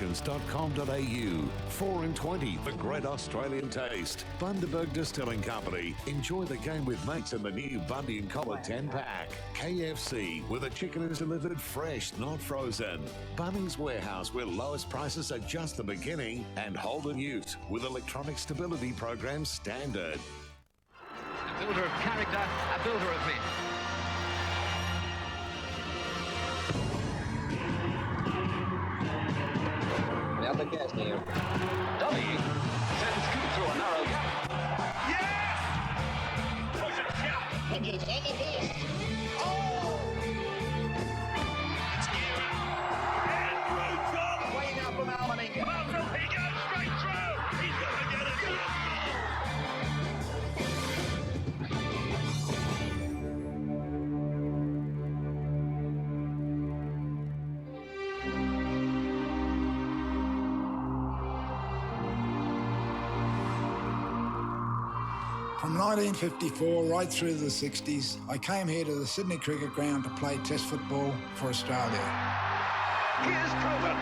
Legends.com.au. 4 and 20, the great Australian taste. Bundaberg Distilling Company. Enjoy the game with mates in the new Bundy and Collar 10-pack. KFC, where the chicken is delivered fresh, not frozen. Bunnings Warehouse, where lowest prices are just the beginning. And Holden Ute, with electronic stability program standard. A builder of character, a builder of men. Now the gas here. Dolly sends Scoop through a narrow gap. Yeah! Push it, yeah! And he's on the base. Oh! It's gear up. And roots on. Way now from Albany. Marshall, he goes straight through. He's got to get it done. From 1954 right through the 60s, I came here to the Sydney Cricket Ground to play Test football for Australia. Here's Proven.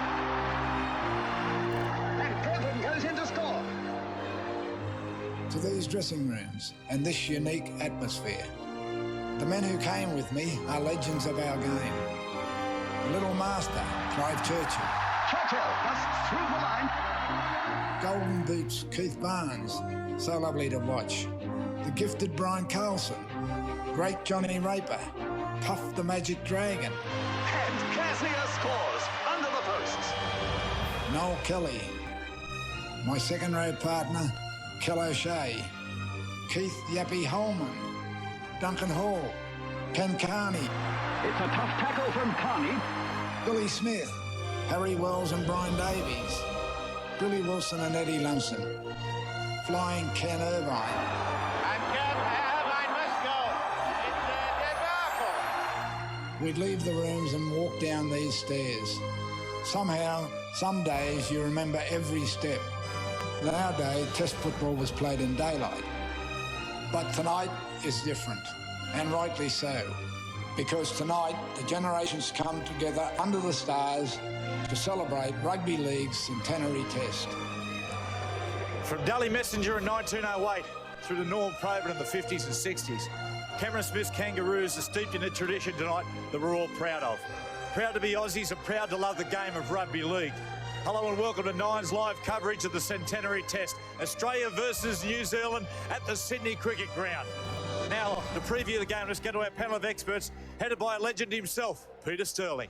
And Proven goes in to score. To these dressing rooms and this unique atmosphere. The men who came with me are legends of our game. The Little Master, Clive Churchill. Churchill busts through the line. Golden Boots, Keith Barnes, so lovely to watch. The gifted Brian Carlson, great Johnny Raper, Puff the Magic Dragon. And Cassier scores under the posts. Noel Kelly, my second row partner, Kel O'Shea, Keith Yappy Holman, Duncan Hall, Ken Carney. It's a tough tackle from Carney. Billy Smith, Harry Wells and Brian Davies, Billy Wilson and Eddie Lumsden, Flying Ken Irvine. We'd leave the rooms and walk down these stairs. Somehow, some days you remember every step. In our day, Test football was played in daylight. But tonight is different, and rightly so, because tonight the generations come together under the stars to celebrate Rugby League's Centenary Test. From Dally Messenger in 1908 through to Norm Proven in the 50s and 60s, Cameron Smith's Kangaroos are steeped in a tradition tonight that we're all proud of. Proud to be Aussies and proud to love the game of rugby league. Hello and welcome to Nine's live coverage of the Centenary Test, Australia versus New Zealand at the Sydney Cricket Ground. Now, to preview the game, let's get to our panel of experts, headed by a legend himself, Peter Sterling.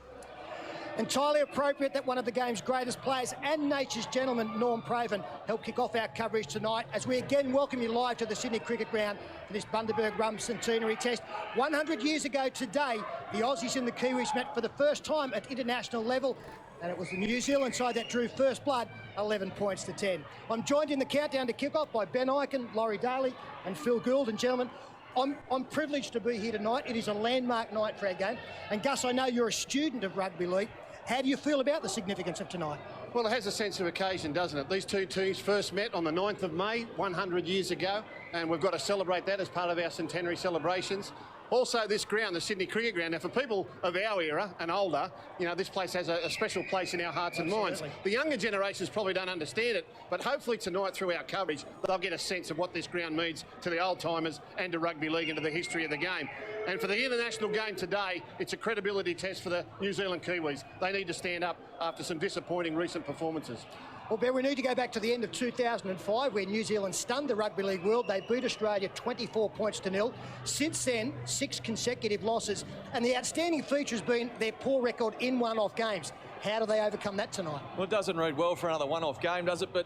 Entirely appropriate that one of the game's greatest players and nature's gentleman, Norm Proven, helped kick off our coverage tonight as we again welcome you live to the Sydney Cricket Ground for this Bundaberg Rum Centenary Test. 100 years ago today, the Aussies and the Kiwis met for the first time at international level, and it was the New Zealand side that drew first blood, 11 points to 10. I'm joined in the countdown to kick-off by Ben Eichen, Laurie Daly and Phil Gould. And gentlemen, I'm privileged to be here tonight. It is a landmark night for our game. And Gus, I know you're a student of rugby league. How do you feel about the significance of tonight? Well, it has a sense of occasion, doesn't it? These two teams first met on the 9th of May, 100 years ago, and we've got to celebrate that as part of our centenary celebrations. Also, this ground, the Sydney Cricket Ground, now for people of our era and older, you know, this place has a special place in our hearts and minds. The younger generations probably don't understand it, but hopefully tonight through our coverage, they'll get a sense of what this ground means to the old-timers and to rugby league and to the history of the game. And for the international game today, it's a credibility test for the New Zealand Kiwis. They need to stand up after some disappointing recent performances. Well, Ben, we need to go back to the end of 2005 where New Zealand stunned the rugby league world. They beat Australia 24 points to 0. Since then, 6 consecutive losses. And the outstanding feature has been their poor record in one-off games. How do they overcome that tonight? Well, it doesn't read well for another one-off game, does it? But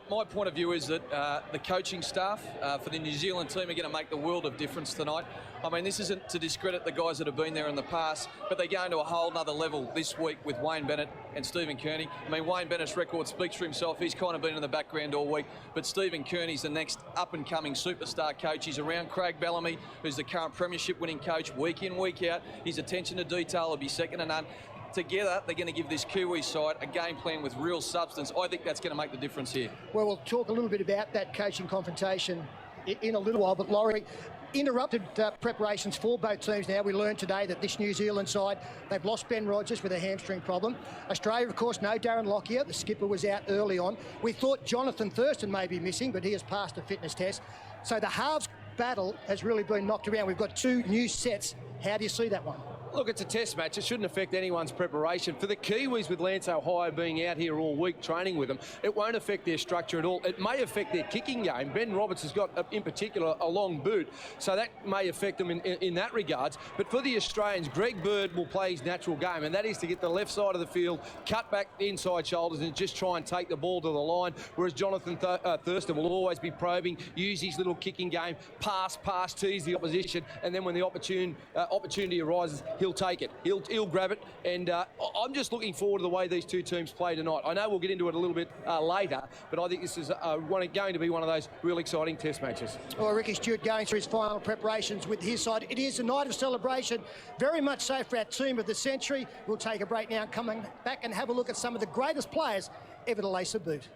my point of view is that the coaching staff for the New Zealand team are going to make the world of difference tonight. I mean, this isn't to discredit the guys that have been there in the past, but they're going to a whole nother level this week with Wayne Bennett and Stephen Kearney. I mean, Wayne Bennett's record speaks for himself. He's kind of been in the background all week, but Stephen Kearney's the next up-and-coming superstar coach. He's around Craig Bellamy, who's the current premiership-winning coach week in, week out. His attention to detail will be second to none. Together, they're going to give this Kiwi side a game plan with real substance. I think that's going to make the difference here. Well, we'll talk a little bit about that coaching confrontation in a little while. But Laurie, interrupted preparations for both teams now. We learned today that this New Zealand side, they've lost Ben Rogers with a hamstring problem. Australia, of course, no Darren Lockyer. The skipper was out early on. We thought Jonathan Thurston may be missing, but he has passed a fitness test. So the halves battle has really been knocked around. We've got two new sets. How do you see that one? Look, it's a test match. It shouldn't affect anyone's preparation. For the Kiwis, with Lance Ohio being out here all week training with them, it won't affect their structure at all. It may affect their kicking game. Ben Roberts has got, in particular, a long boot, so that may affect them in that regards. But for the Australians, Greg Bird will play his natural game, and that is to get the left side of the field, cut back the inside shoulders, and just try and take the ball to the line, whereas Jonathan Thurston will always be probing, use his little kicking game, pass, tease the opposition, and then when the opportunity arises, he'll take it. He'll grab it, and I'm just looking forward to the way these two teams play tonight. I know we'll get into it a little bit later, but I think this is going to be one of those real exciting test matches. Well, Ricky Stewart going through his final preparations with his side. It is a night of celebration, very much so for our team of the century. We'll take a break now and come back and have a look at some of the greatest players ever to lace a boot.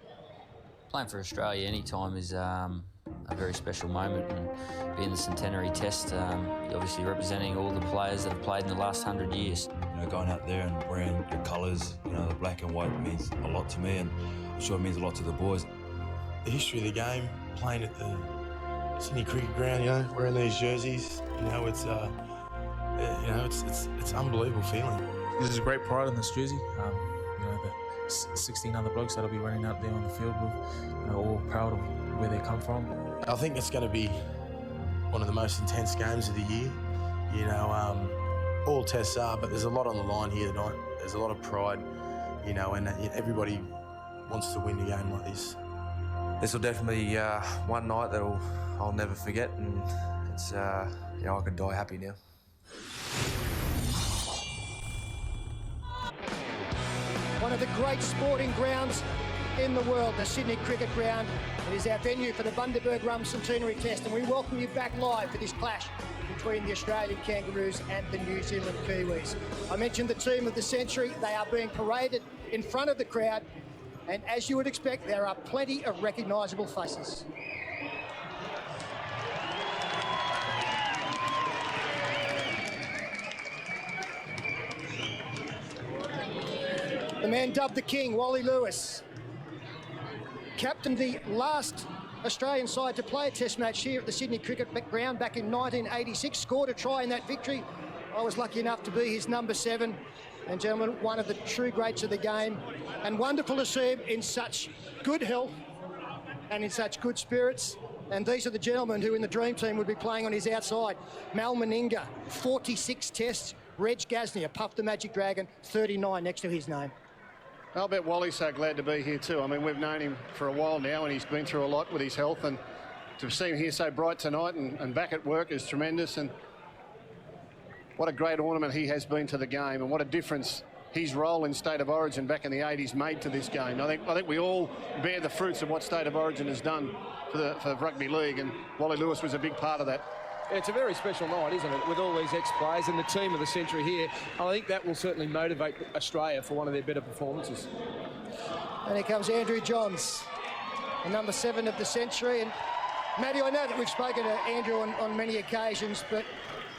Playing for Australia anytime is a very special moment, and being the Centenary Test, you're obviously representing all the players that have played in the last 100 years. You know, going out there and wearing your colours, you know, the black and white means a lot to me, and I'm sure it means a lot to the boys. The history of the game, playing at the Sydney Cricket Ground, you know, wearing these jerseys, you know, it's unbelievable feeling. There's a great pride in this jersey. You know, the 16 other blokes that'll be running out there on the field with, you know, all proud of where they come from. I think it's going to be one of the most intense games of the year. You know, all tests are, but there's a lot on the line here tonight. There's a lot of pride, you know, and everybody wants to win a game like this. This will definitely be one night that I'll never forget, and it's you know, I can die happy now. One of the great sporting grounds in the world, the Sydney Cricket Ground. It is our venue for the Bundaberg Rum Centenary Test, and we welcome you back live for this clash between the Australian Kangaroos and the New Zealand Kiwis. I mentioned the team of the century. They are being paraded in front of the crowd, and as you would expect, there are plenty of recognisable faces. The man dubbed the King, Wally Lewis, captained the last Australian side to play a test match here at the Sydney Cricket Ground back in 1986, scored a try in that victory. I was lucky enough to be his number 7. And gentlemen, one of the true greats of the game, and wonderful to see him in such good health and in such good spirits. And these are the gentlemen who in the dream team would be playing on his outside. Mal Meninga, 46 tests. Reg Gasnier, Puff the Magic Dragon, 39 next to his name. I'll bet Wally's so glad to be here too. I mean, we've known him for a while now, and he's been through a lot with his health, and to see him here so bright tonight and back at work is tremendous. And what a great ornament he has been to the game, and what a difference his role in State of Origin back in the 80s made to this game. I think we all bear the fruits of what State of Origin has done for Rugby League, and Wally Lewis was a big part of that. It's a very special night, isn't it, with all these ex-players and the team of the century here. I think that will certainly motivate Australia for one of their better performances. And here comes Andrew Johns, the number 7 of the century. And Matty, I know that we've spoken to Andrew on many occasions, but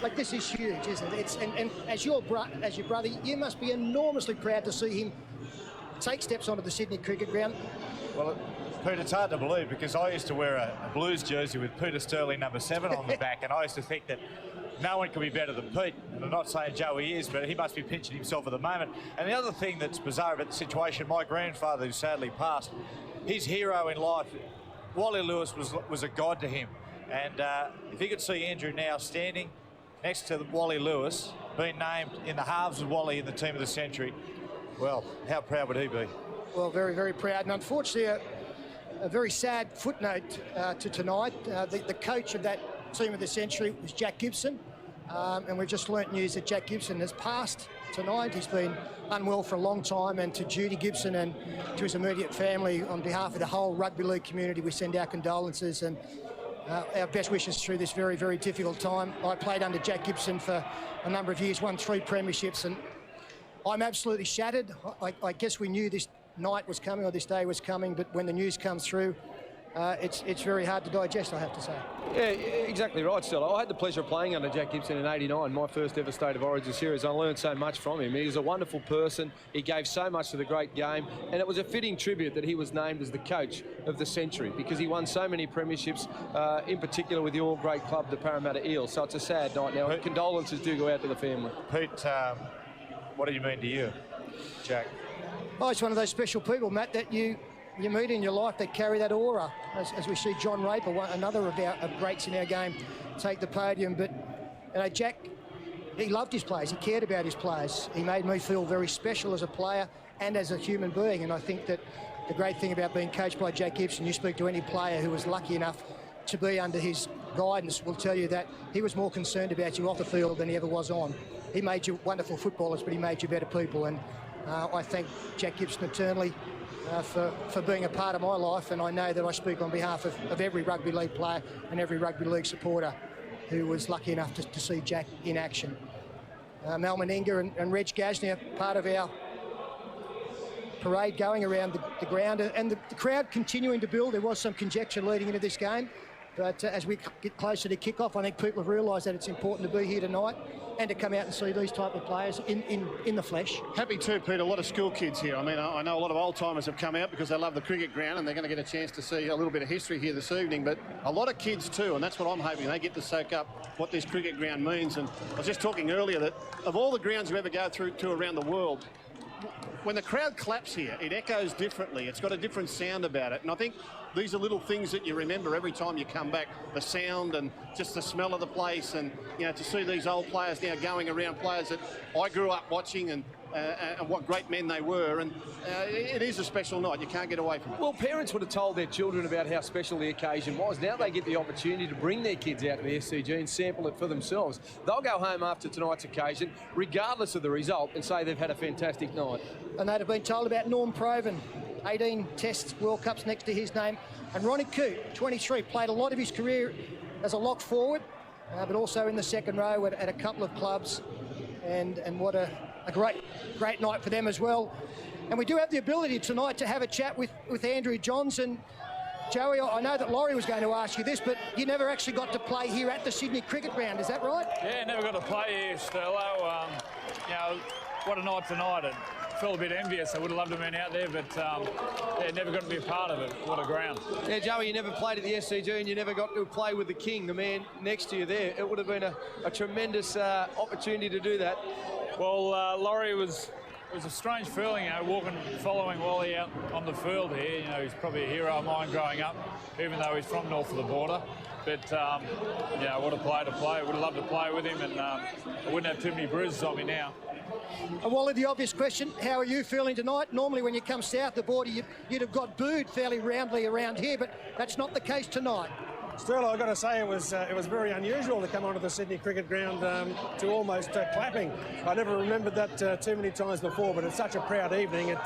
like, this is huge, isn't it? And as your brother, you must be enormously proud to see him take steps onto the Sydney Cricket Ground. Well, Pete, it's hard to believe, because I used to wear a Blues jersey with Peter Sterling number 7 on the back, and I used to think that no one could be better than Pete. And I'm not saying Joey is, but he must be pinching himself at the moment. And the other thing that's bizarre about the situation, my grandfather, who sadly passed, his hero in life, Wally Lewis, was a god to him. And if you could see Andrew now standing next to Wally Lewis, being named in the halves of Wally in the team of the century, well, how proud would he be? Well, very, very proud. And unfortunately, a very sad footnote to tonight. The coach of that team of the century was Jack Gibson, and we've just learnt news that Jack Gibson has passed tonight. He's been unwell for a long time, and to Judy Gibson and to his immediate family, on behalf of the whole rugby league community, we send our condolences and our best wishes through this very, very difficult time. I played under Jack Gibson for a number of years, won 3 premierships, and I'm absolutely shattered. I guess we knew this night was coming, or this day was coming, but when the news comes through, it's very hard to digest, I have to say. Yeah, exactly right, Stella. I had the pleasure of playing under Jack Gibson in '89, my first ever State of Origin series. I learned so much from him. He was a wonderful person. He gave so much to the great game, and it was a fitting tribute that he was named as the coach of the century because he won so many premierships, in particular with the all-great club, the Parramatta Eels. So it's a sad night now. Condolences do go out to the family. Pete, what do you mean to you, Jack? Oh, it's one of those special people, Matt, that you meet in your life that carry that aura, as we see John Raper, another of our greats in our game, take the podium. But you know, Jack, he loved his players. He cared about his players. He made me feel very special as a player and as a human being. And I think that the great thing about being coached by Jack Gibson, you speak to any player who was lucky enough to be under his guidance, will tell you that he was more concerned about you off the field than he ever was on. He made you wonderful footballers, but he made you better people. And I thank Jack Gibson eternally for being a part of my life, and I know that I speak on behalf of every rugby league player and every rugby league supporter who was lucky enough to see Jack in action. Mal Meninga and Reg Gasnier, part of our parade going around the ground, and the crowd continuing to build. There was some conjecture leading into this game, but as we get closer to kick-off, I think people have realised that it's important to be here tonight and to come out and see these type of players in the flesh. Happy too, Pete. A lot of school kids here. I mean, I know a lot of old-timers have come out because they love the cricket ground and they're going to get a chance to see a little bit of history here this evening, but a lot of kids too, and that's what I'm hoping. They get to soak up what this cricket ground means. And I was just talking earlier that of all the grounds you ever go through to around the world, when the crowd claps here, it echoes differently. It's got a different sound about it. And I think these are little things that you remember every time you come back, the sound and just the smell of the place. And, you know, to see these old players now going around, players that I grew up watching, and what great men they were. And it is a special night. You can't get away from it. Well, parents would have told their children about how special the occasion was. Now they get the opportunity to bring their kids out to the SCG and sample it for themselves. They'll go home after tonight's occasion, regardless of the result, and say they've had a fantastic night. And they'd have been told about Norm Proven, 18 Tests, World Cups next to his name. And Ronnie Coote, 23, played a lot of his career as a lock forward, but also in the second row at a couple of clubs. And what a great night for them as well. And we do have the ability tonight to have a chat with Andrew Johns. And Joey, I know that Laurie was going to ask you this, but you never actually got to play here at the Sydney Cricket Ground, is that right? Yeah, never got to play here, Stello. You know, what a night tonight. I felt a bit envious. I would have loved to have been out there, but yeah, never got to be a part of it. What a ground. Yeah, Joey, you never played at the SCG and you never got to play with the king, the man next to you there. It would have been a tremendous opportunity to do that. Well, Laurie, it was a strange feeling, you know, following Wally out on the field here. You know, he's probably a hero of mine growing up, even though he's from north of the border. But, you know, what a player to play. I would have loved to play with him, and I wouldn't have too many bruises on me now. And Wally, the obvious question, how are you feeling tonight? Normally when you come south the border, you'd have got booed fairly roundly around here, but that's not the case tonight. Still, I've got to say it was very unusual to come onto the Sydney Cricket Ground to almost clapping. I never remembered that too many times before, but it's such a proud evening.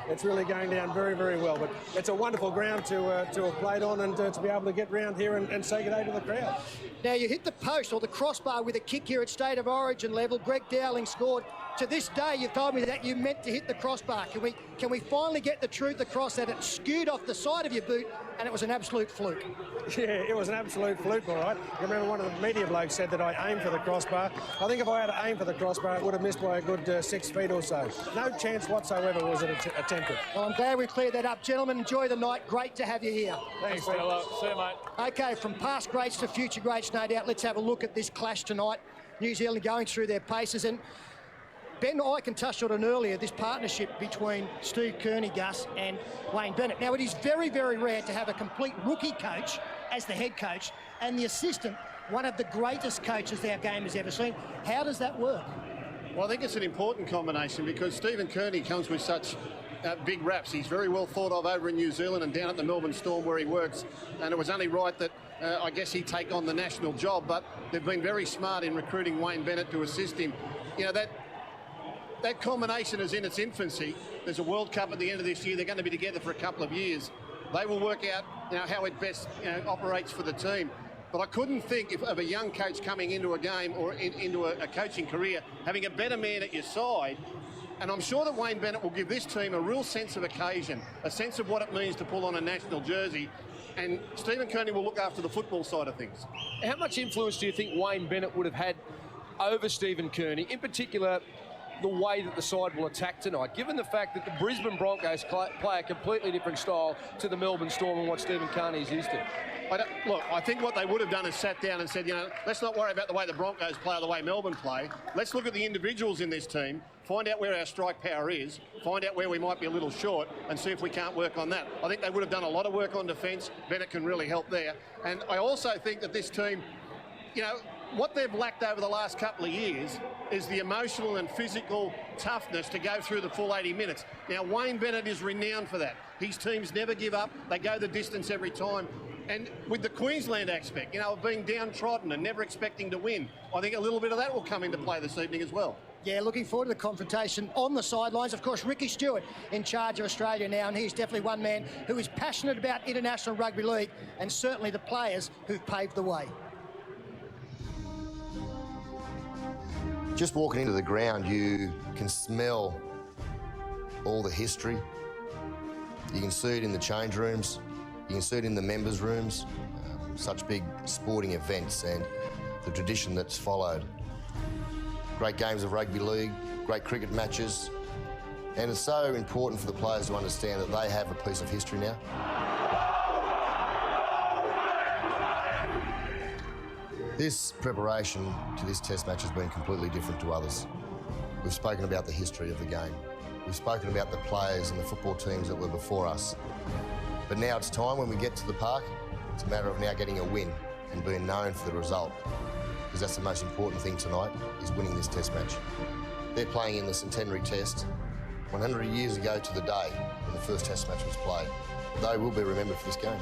It's really going down very, very well. But it's a wonderful ground to have played on, and to be able to get round here and say good day to the crowd. Now, you hit the post or the crossbar with a kick here at State of Origin level. Greg Dowling scored. To this day, you've told me that you meant to hit the crossbar. Can we finally get the truth across that it skewed off the side of your boot and it was an absolute fluke? Yeah, it was an absolute fluke, all right. I remember one of the media blokes said that I aimed for the crossbar. I think if I had aimed for the crossbar, it would have missed by a good 6 feet or so. No chance whatsoever was it attempted. Well, I'm glad we've cleared that up. Gentlemen, enjoy the night. Great to have you here. Thanks, Stella. See you, mate. OK, from past greats to future greats, no doubt. Let's have a look at this clash tonight. New Zealand going through their paces, and Ben Ikin touched on it earlier, this partnership between Steve Kearney, Gus, and Wayne Bennett. Now, it is very, very rare to have a complete rookie coach as the head coach and the assistant, one of the greatest coaches our game has ever seen. How does that work? Well, I think it's an important combination because Stephen Kearney comes with such big raps. He's very well thought of over in New Zealand and down at the Melbourne Storm where he works, and it was only right that I guess he'd take on the national job, but they've been very smart in recruiting Wayne Bennett to assist him. You know, that combination is in its infancy. There's a World Cup at the end of this year. They're going to be together for a couple of years. They will work out, you know, how it best operates for the team. But I couldn't think of a young coach coming into a game or into a coaching career, having a better man at your side. And I'm sure that Wayne Bennett will give this team a real sense of occasion, a sense of what it means to pull on a national jersey. and Stephen Kearney will look after the football side of things. How much influence do you think Wayne Bennett would have had over Stephen Kearney, in particular the way that the side will attack tonight, given the fact that the Brisbane Broncos play a completely different style to the Melbourne Storm and what Stephen Kearney is used to? Look, I think what they would have done is sat down and said, you know, let's not worry about the way the Broncos play or the way Melbourne play. Let's look at the individuals in this team, find out where our strike power is, find out where we might be a little short, and see if we can't work on that. I think they would have done a lot of work on defence. Bennett can really help there. And I also think that this team, you know, what they've lacked over the last couple of years is the emotional and physical toughness to go through the full 80 minutes. Now, Wayne Bennett is renowned for that. His teams never give up. They go the distance every time. And with the Queensland aspect, you know, of being downtrodden and never expecting to win, I think a little bit of that will come into play this evening as well. Yeah, looking forward to the confrontation on the sidelines. Of course, Ricky Stewart in charge of Australia now, and he's definitely one man who is passionate about international rugby league and certainly the players who've paved the way. Just walking into the ground, you can smell all the history. You can see it in the change rooms. You can see it in the members' rooms. Such big sporting events and the tradition that's followed. Great games of rugby league, great cricket matches. And it's so important for the players to understand that they have a piece of history now. This preparation to this test match has been completely different to others. We've spoken about the history of the game. We've spoken about the players and the football teams that were before us. But now it's time, when we get to the park, it's a matter of now getting a win and being known for the result. Because that's the most important thing tonight, is winning this test match. They're playing in the Centenary Test 100 years ago to the day when the first test match was played. They will be remembered for this game.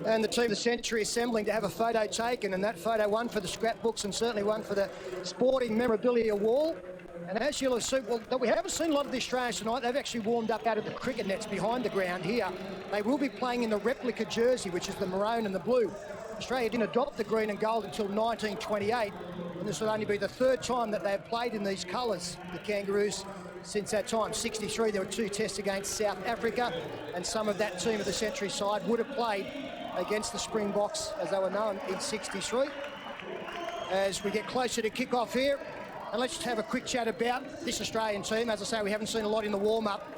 And the team of the century assembling to have a photo taken, and that photo one for the scrapbooks and certainly one for the sporting memorabilia wall. And as you'll have seen, well, we haven't seen a lot of the Australians tonight. They've actually warmed up out of the cricket nets behind the ground here. They will be playing in the replica jersey, which is the maroon and the blue. Australia didn't adopt the green and gold until 1928, and this will only be the third time that they've played in these colours, the Kangaroos, since that time. 63, there were 2 tests against South Africa, and some of that team of the century side would have played against the Springboks, as they were known, in 63. As we get closer to kick-off here, and let's just have a quick chat about this Australian team. As I say, we haven't seen a lot in the warm-up.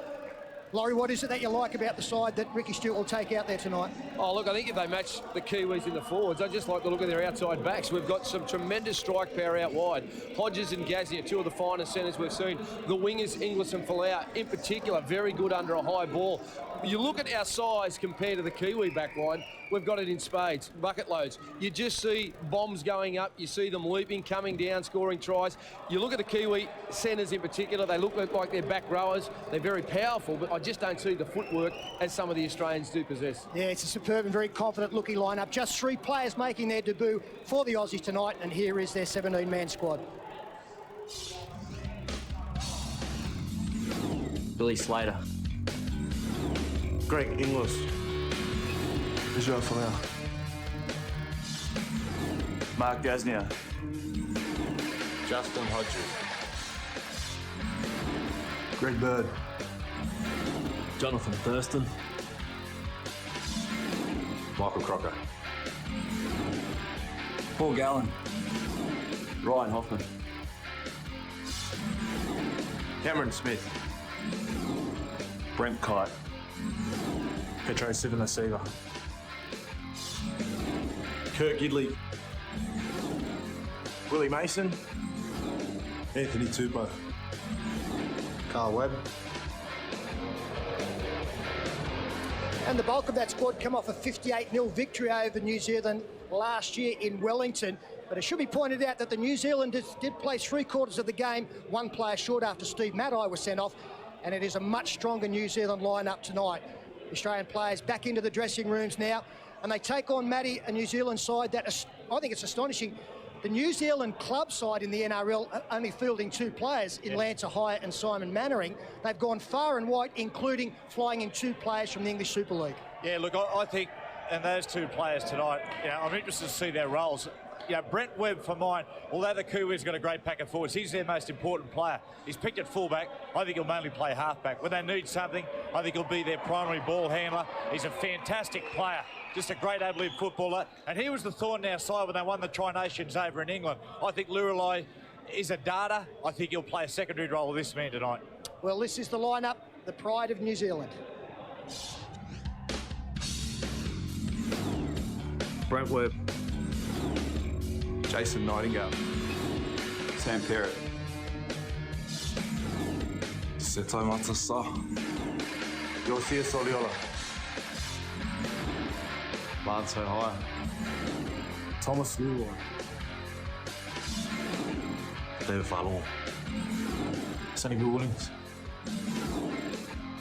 Laurie, what is it that you like about the side that Ricky Stewart will take out there tonight? Oh, look, I think if they match the Kiwis in the forwards, I just like the look of their outside backs. We've got some tremendous strike power out wide. Hodges and Gazzy are 2 of the finest centres we've seen. The wingers, Inglis and Folau, in particular, very good under a high ball. You look at our size compared to the Kiwi back line, we've got it in spades, bucket loads. You just see bombs going up, you see them leaping, coming down, scoring tries. You look at the Kiwi centres in particular, they look like they're back rowers. They're very powerful, but I just don't see the footwork as some of the Australians do possess. Yeah, it's a superb and very confident looking lineup. Just 3 players making their debut for the Aussies tonight, and here is their 17-man squad. Billy Slater. Greg Inglis. Israel Folau. Mark Gasnier. Justin Hodges. Greg Bird. Jonathan Thurston. Michael Crocker. Paul Gallen. Ryan Hoffman. Cameron Smith. Brent Kite. Petro Sivanasiva. Kirk Gidley. Willie Mason. Anthony Tupou. Carl Webb. And the bulk of that squad come off a 58-0 victory over New Zealand last year in Wellington. But it should be pointed out that the New Zealanders did play 3/4 of the game, one player short after Steve Matai was sent off, and it is a much stronger New Zealand lineup tonight. The Australian players back into the dressing rooms now, and they take on Matty, a New Zealand side that is, I think it's astonishing. The New Zealand club side in the NRL are only fielding 2 players in Lancer Hyatt and Simon Mannering. They've gone far and wide, including flying in 2 players from the English Super League. Yeah, look, I think, and those 2 players tonight, I'm interested to see their roles. Brent Webb for mine, although the Kiwis got a great pack of forwards, he's their most important player. He's picked at fullback. I think he'll mainly play halfback. When they need something, I think he'll be their primary ball handler. He's a fantastic player, just a great ad-lib footballer. And he was the thorn in our side when they won the Tri-Nations over in England. I think Lurelei is a data. I think he'll play a secondary role with this man tonight. Well, this is the lineup, the pride of New Zealand. Brent Webb. Jason Nightingale. Sam Perrott. Seto Matasa. Yosia Soliola. Lance O'Hire. Thomas Luai. David Fallon. Sonny Bill Williams.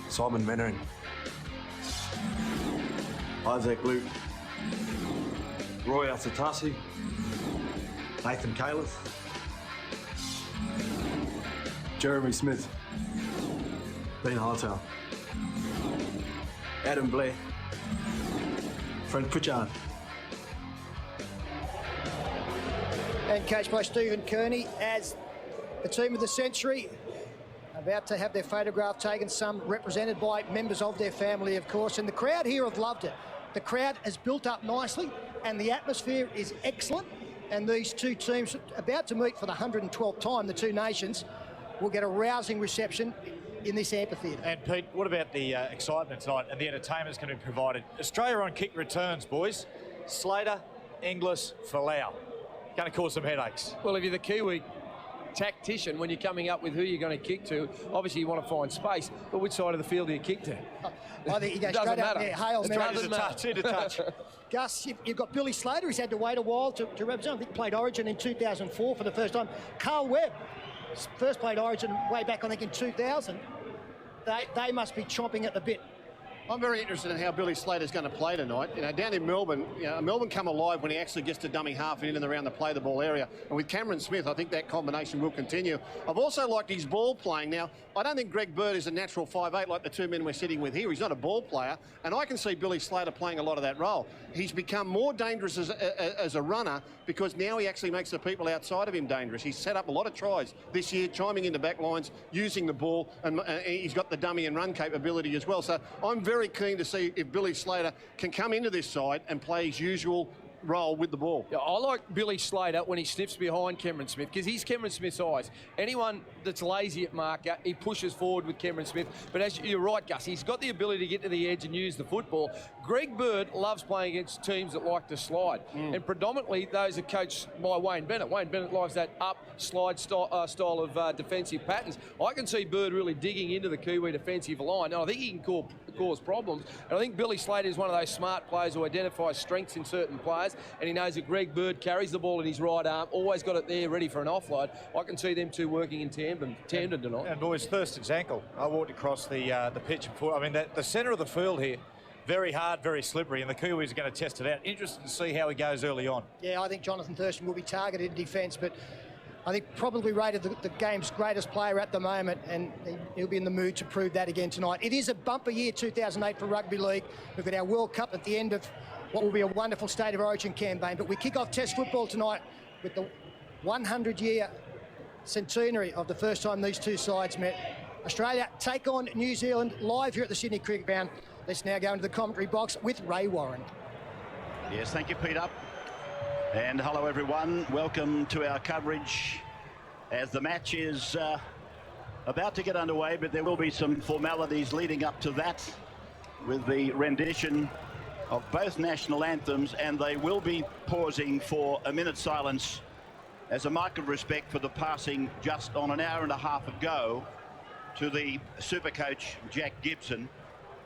Simon Mannering. Isaac Luke. Roy Asatasi. Nathan Califf. Jeremy Smith. Dean Hartow. Adam Blair. Frank Pritchard. And coached by Stephen Kearney as the team of the century, about to have their photograph taken, some represented by members of their family, of course. And the crowd here have loved it. The crowd has built up nicely and the atmosphere is excellent. And these 2 teams about to meet for the 112th time, the 2 nations, will get a rousing reception in this amphitheatre. And Pete, what about the excitement tonight and the entertainment's going to be provided? Australia on kick returns, boys. Slater, Inglis, Folau. Going to cause some headaches. Well, if you're the Kiwi tactician, when you're coming up with who you're going to kick to, obviously you want to find space, but which side of the field do you kick to? I think you go straight up there, Hail Mary. Into touch. Gus, you've got Billy Slater, who's had to wait a while to represent. I think played Origin in 2004 for the first time. Carl Webb first played Origin way back, I think, in 2000. They must be chomping at the bit. I'm very interested in how Billy Slater's going to play tonight. Down in Melbourne, Melbourne come alive when he actually gets to dummy half and in and around the play the ball area. And with Cameron Smith, I think that combination will continue. I've also liked his ball playing. Now, I don't think Greg Bird is a natural 5'8" like the 2 men we're sitting with here. He's not a ball player, and I can see Billy Slater playing a lot of that role. He's become more dangerous as a runner because now he actually makes the people outside of him dangerous. He's set up a lot of tries this year, chiming into back lines, using the ball, and he's got the dummy and run capability as well. So I'm very keen to see if Billy Slater can come into this side and play his usual role with the ball. Yeah, I like Billy Slater when he sniffs behind Cameron Smith because he's Cameron Smith's eyes. Anyone that's lazy at marker, he pushes forward with Cameron Smith. But as you're right, Gus, he's got the ability to get to the edge and use the football. Greg Bird loves playing against teams that like to slide. And predominantly those are coached by Wayne Bennett. Wayne Bennett likes that up-slide style of defensive patterns. I can see Bird really digging into the Kiwi defensive line. And I think he can cause problems. And I think Billy Slater is one of those smart players who identifies strengths in certain players. And he knows that Greg Bird carries the ball in his right arm, always got it there ready for an offload. I can see them 2 working in tandem tonight. And boys, Thurston's ankle. I walked across the pitch before. I mean, the centre of the field here, very hard, very slippery, and the Kiwis are going to test it out. Interested to see how he goes early on. Yeah, I think Jonathan Thurston will be targeted in defence, but I think probably rated the game's greatest player at the moment, and he'll be in the mood to prove that again tonight. It is a bumper year, 2008 for Rugby League. We've got our World Cup at the end of what will be a wonderful State of Origin campaign, but we kick off Test football tonight with the 100-year centenary of the first time these 2 sides met. Australia take on New Zealand live here at the Sydney Cricket Ground. Let's now go into the commentary box with Ray Warren. Yes, thank you, Peter. And hello, everyone. Welcome to our coverage as the match is about to get underway, but there will be some formalities leading up to that with the rendition of both national anthems, and they will be pausing for a minute's silence as a mark of respect for the passing just on an hour and a half ago to the super coach Jack Gibson,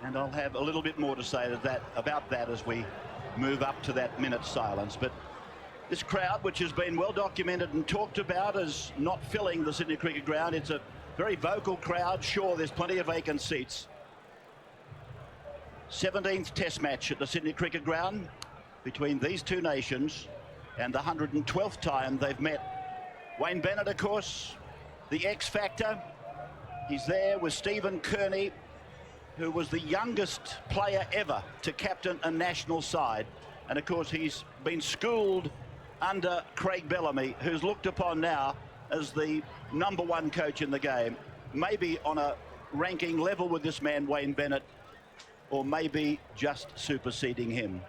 and I'll have a little bit more to say about that as we move up to that minute's silence. But this crowd, which has been well documented and talked about as not filling the Sydney Cricket Ground, it's a very vocal crowd. Sure, there's plenty of vacant seats. 17th Test match at the Sydney Cricket Ground between these two nations, and the 112th time they've met. Wayne Bennett, of course, the X Factor. He's there with Stephen Kearney, who was the youngest player ever to captain a national side. And of course, he's been schooled under Craig Bellamy, who's looked upon now as the #1 coach in the game, maybe on a ranking level with this man, Wayne Bennett, or maybe just superseding him.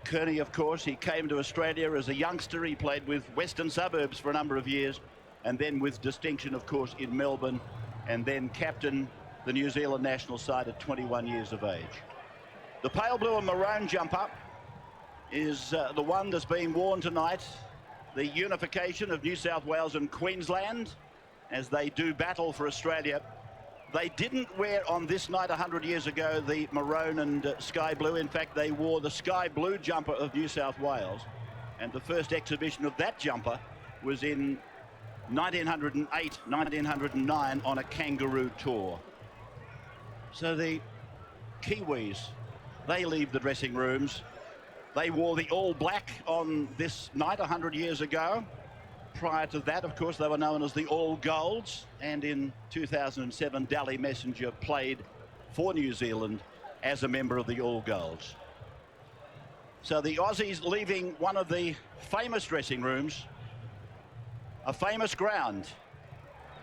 Kearney, of course, he came to Australia as a youngster. He played with Western Suburbs for a number of years, and then with distinction, of course, in Melbourne, and then captain the New Zealand national side at 21 years of age. The pale blue and maroon jumper is the one that's being worn tonight, the unification of New South Wales and Queensland as they do battle for Australia. They didn't wear on this night 100 years ago the maroon and sky blue. In fact, they wore the sky blue jumper of New South Wales, and the first exhibition of that jumper was in 1908, 1909 on a Kangaroo tour. So the Kiwis, they leave the dressing rooms. They wore the all black on this night 100 years ago. Prior to that, of course, they were known as the All Golds, and in 2007, Dally Messenger played for New Zealand as a member of the All Golds. So the Aussies leaving one of the famous dressing rooms, a famous ground,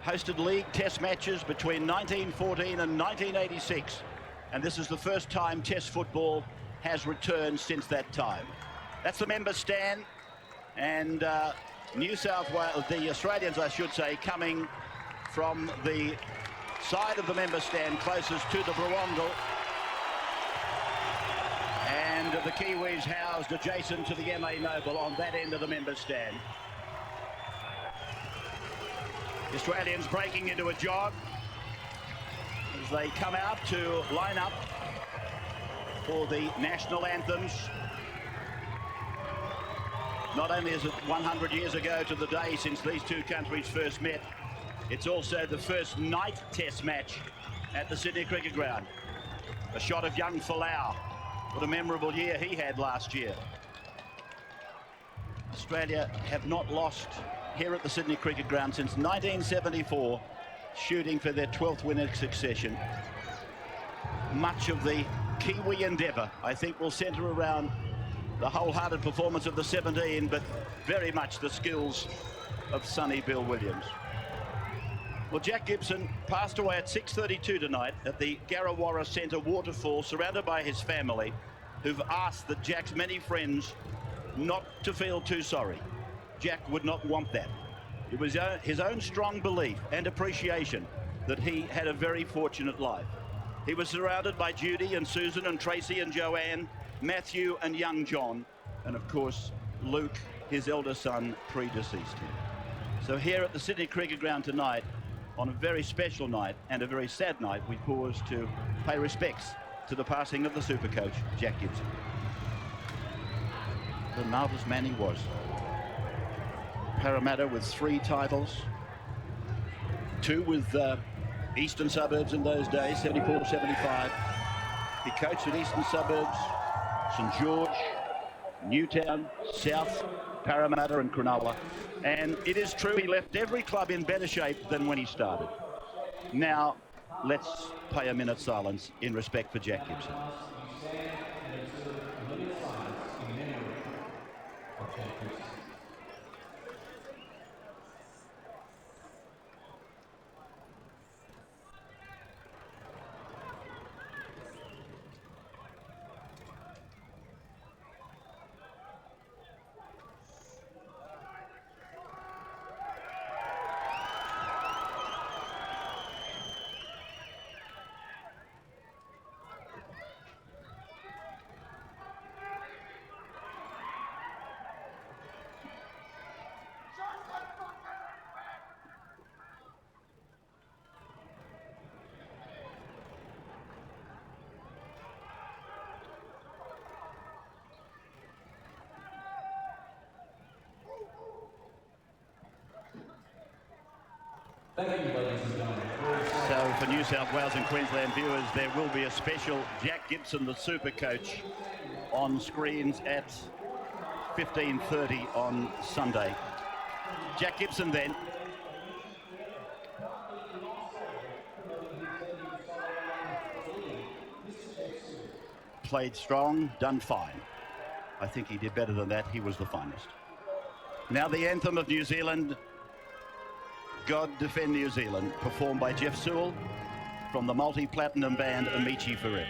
hosted league test matches between 1914 and 1986, and this is the first time test football has returned since that time. That's the member stand, and New South Wales, the Australians, I should say, coming from the side of the member stand closest to the Blawongle, and the Kiwis housed adjacent to the MA Noble on that end of the member stand. The Australians breaking into a jog as they come out to line up for the national anthems. Not only is it 100 years ago to the day since these two countries first met, it's also the first night test match at the Sydney Cricket Ground. A shot of young Folau. What a memorable year he had last year. Australia have not lost here at the Sydney Cricket Ground since 1974, shooting for their 12th win in succession. Much of the Kiwi endeavour, I think, will centre around the wholehearted performance of the 17, but very much the skills of Sonny Bill Williams. Well, Jack Gibson passed away at 6:32 tonight at the Garrawarra Centre waterfall, surrounded by his family, who've asked that Jack's many friends not to feel too sorry. Jack would not want that. It was his own strong belief and appreciation that he had a very fortunate life. He was surrounded by Judy and Susan and Tracy and Joanne, Matthew and young John, and of course Luke, his elder son, predeceased him. So here at the Sydney Cricket Ground tonight, on a very special night and a very sad night, we pause to pay respects to the passing of the super coach, Jack Gibson. The marvellous man he was. Parramatta with 3 titles, 2 with Eastern Suburbs in those days, 74, 75. He coached at Eastern Suburbs, St George, Newtown, South, Parramatta and Cronulla. And it is true he left every club in better shape than when he started. Now, let's pay a minute's silence in respect for Jack Gibson. So for New South Wales and Queensland viewers, there will be a special Jack Gibson, the super coach, on screens at 15:30 on Sunday. Jack Gibson then. Played strong, done fine. I think he did better than that. He was the finest. Now the anthem of New Zealand, God Defend New Zealand, performed by Jeff Sewell from the multi-platinum band Amici Forever.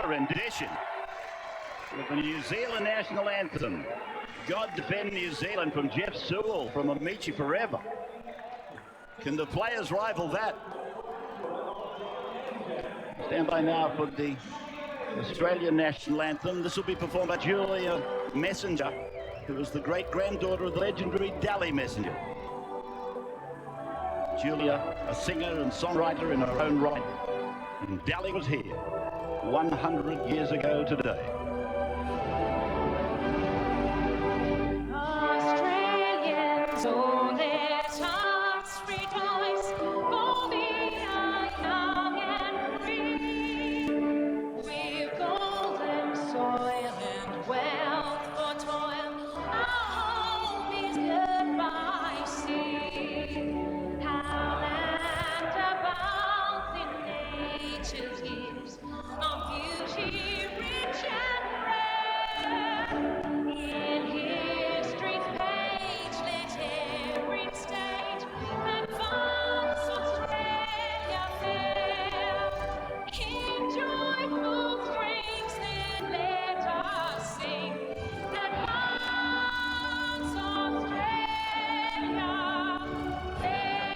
Rendition of the New Zealand national anthem, God Defend New Zealand, from Jeff Sewell from Amici Forever. Can the players rival that? Stand by now for the Australian national anthem. This will be performed by Julia Messenger, who was the great-granddaughter of the legendary Dally Messenger. Julia, a singer and songwriter in her own right, and Dally was here 100 years ago today. Australians, oh, let us rejoice, for we are young and free. We've golden soil and wealth for toil, our home is good by sea. Our land abounds in nature's gifts, of beauty rich and rare. In history's page, let every state advance Australia fair. In joyful strings then let us sing, advance Australia fair.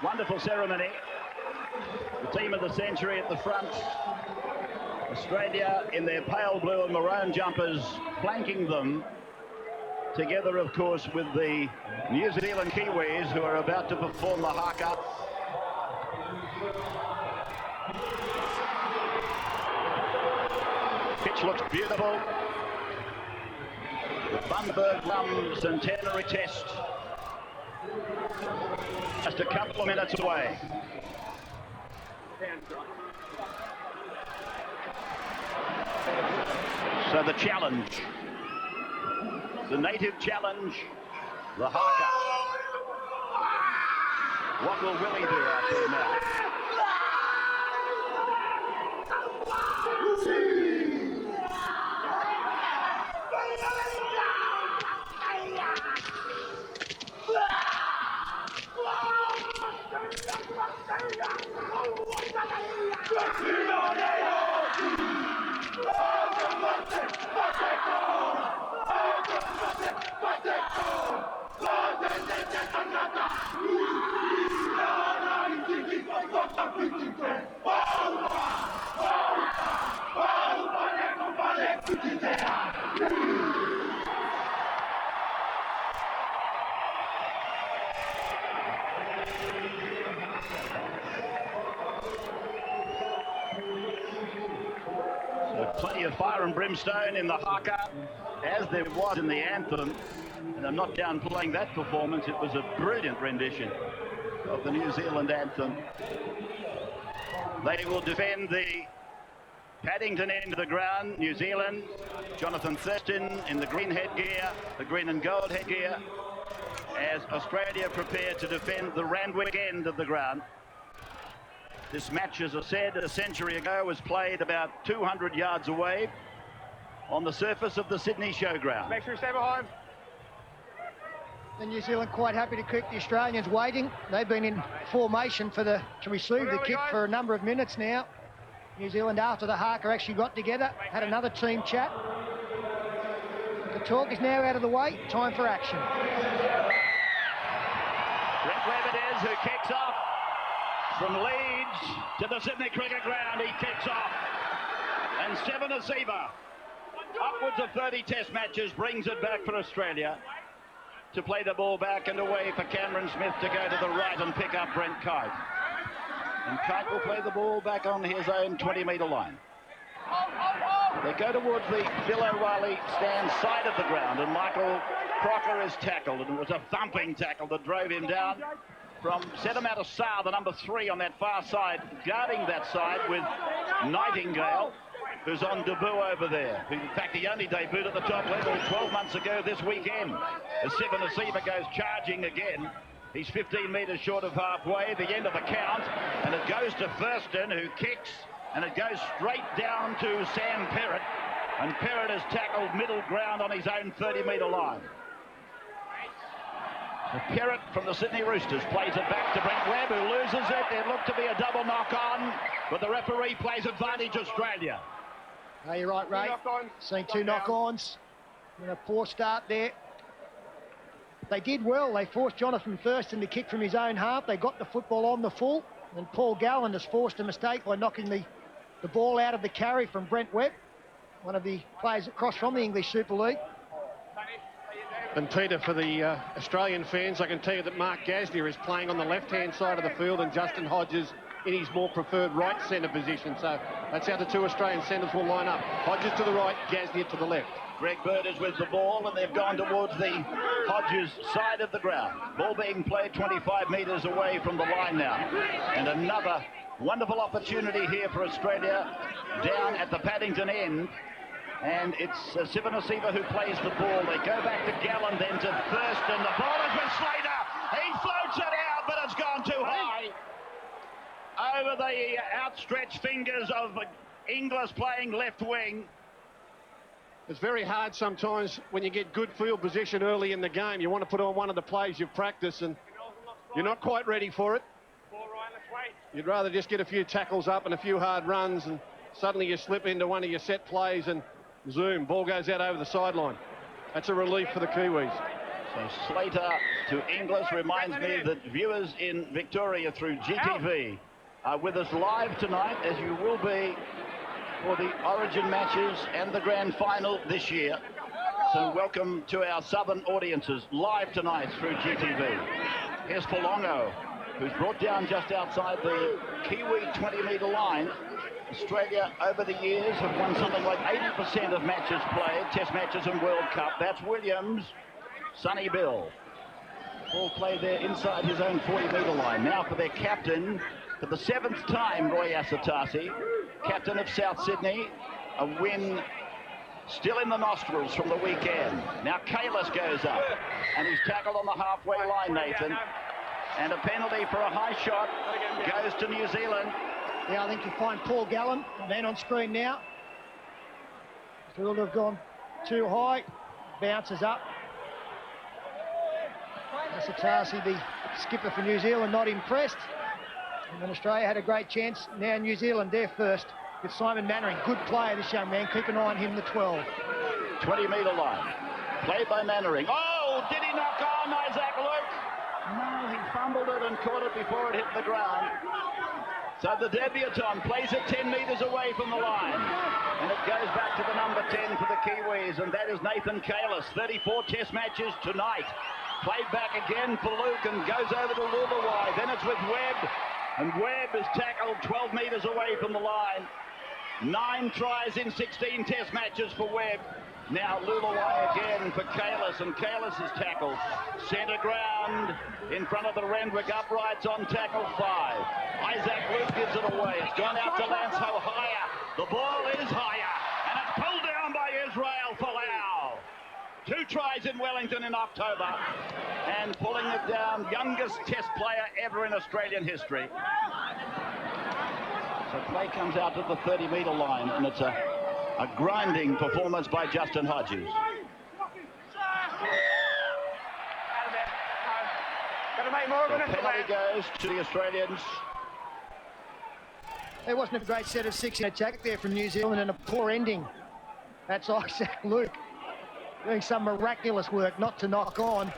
Wonderful ceremony. The team of the century at the front. Australia in their pale blue and maroon jumpers, flanking them. Together, of course, with the New Zealand Kiwis, who are about to perform the haka. Pitch looks beautiful. The Bundaberg Rum Centenary Test, just a couple of minutes away. So the challenge, the native challenge, the haka. What will Willie do out there now? Let's go! plenty of fire and brimstone in the haka, as there was in the anthem. And I'm not downplaying that performance. It was a brilliant rendition of the New Zealand anthem. They will defend the Paddington end of the ground, New Zealand. Jonathan Thurston in the green headgear, the green and gold headgear, as Australia prepare to defend the Randwick end of the ground. This match, as I said, a century ago was played about 200 yards away on the surface of the Sydney Showground. Make sure you stay behind. The New Zealand quite happy to kick. The Australians waiting. They've been in formation to receive the kick for a number of minutes now. New Zealand, after the haka, actually got together, had another team chat. The talk is now out of the way. Time for action. Brett Webb it is who kicks off from Leeds to the Sydney Cricket Ground. He kicks off. And Seven Asiba, upwards of 30 test matches, brings it back for Australia to play the ball back and away for Cameron Smith to go to the right and pick up Brent Kite. And Kite will play the ball back on his own 20-metre line. They go towards the Bill O'Reilly stand side of the ground, and Michael Crocker is tackled, and it was a thumping tackle that drove him down from Sedimata Sarr, the number 3 on that far side, guarding that side with Nightingale, who's on debut over there. In fact, he only debuted at the top level 12 months ago this weekend. As Seven Asiba goes charging again. He's 15 metres short of halfway, the end of the count, and it goes to Thurston, who kicks, and it goes straight down to Sam Perrott, and Perrott has tackled middle ground on his own 30-metre line. Perrott from the Sydney Roosters plays it back to Brent Webb, who loses it. There looked to be a double knock-on, but the referee plays advantage Australia. Oh, you're right, Ray. Seeing 2 knock-ons. A poor start there. They did well. They forced Jonathan Thurston to kick from his own half. They got the football on the full. And Paul Gallen has forced a mistake by knocking the ball out of the carry from Brent Webb, one of the players across from the English Super League. And Peter, for the Australian fans, I can tell you that Mark Gasnier is playing on the left-hand side of the field and Justin Hodges in his more preferred right centre position. So that's how the 2 Australian centres will line up. Hodges to the right, Gasnier to the left. Greg Bird is with the ball, and they've gone towards the Hodges side of the ground. Ball being played 25 metres away from the line now. And another wonderful opportunity here for Australia down at the Paddington end. And it's Seven Asiba who plays the ball. They go back to Gallen, then to Thurston. The ball is with Slater. He floats it out, but it's gone too high. Over the outstretched fingers of Inglis playing left wing. It's very hard sometimes when you get good field position early in the game. You want to put on one of the plays you've practiced and you're not quite ready for it. You'd rather just get a few tackles up and a few hard runs, and suddenly you slip into one of your set plays and zoom, ball goes out over the sideline. That's a relief for the Kiwis. So Slater to Inglis reminds me that viewers in Victoria through GTV are with us live tonight, as you will be for the Origin matches and the grand final this year. So welcome to our southern audiences live tonight through GTV. Here's Polongo, who's brought down just outside the Kiwi 20-metre line. Australia over the years have won something like 80% of matches played, test matches and World Cup. That's Williams, Sonny Bill. All played there inside his own 40-metre line. Now for their captain, for the 7th time, Roy Asatasi, captain of South Sydney, a win still in the nostrils from the weekend. Now Kalis goes up, and he's tackled on the halfway line, Nathan. And a penalty for a high shot goes to New Zealand. Yeah, I think you find Paul Gallen, man on screen now. Field have gone too high, bounces up. Asatasi, the skipper for New Zealand, not impressed. And then Australia had a great chance. Now New Zealand, they're first with Simon Mannering. Good player, this young man. Keep an eye on him, the 12. 20-metre line. Played by Mannering. Oh, did he knock on Isaac Luke? No, he fumbled it and caught it before it hit the ground. So the debutant plays it 10 metres away from the line. And it goes back to the number 10 for the Kiwis, and that is Nathan Kalis. 34 test matches tonight. Played back again for Luke and goes over to Lulawai. Then it's with Webb. And Webb is tackled 12 metres away from the line. 9 tries in 16 Test matches for Webb. Now Lulaway again for Kalis, and Kalis is tackled. Centre ground in front of the Randwick uprights on tackle 5. Isaac Luke gives it away. It's gone out to Lance Higher. The ball is higher, and it's pulled down by Israel Folau. 2 tries in Wellington in October, and pulling it down, youngest Test player ever in Australian history. So play comes out to the 30-metre line, and it's a grinding performance by Justin Hodges. The penalty goes to the Australians. There wasn't a great set of 6 in attack there from New Zealand, and a poor ending. That's Isaac Luke doing some miraculous work not to knock on.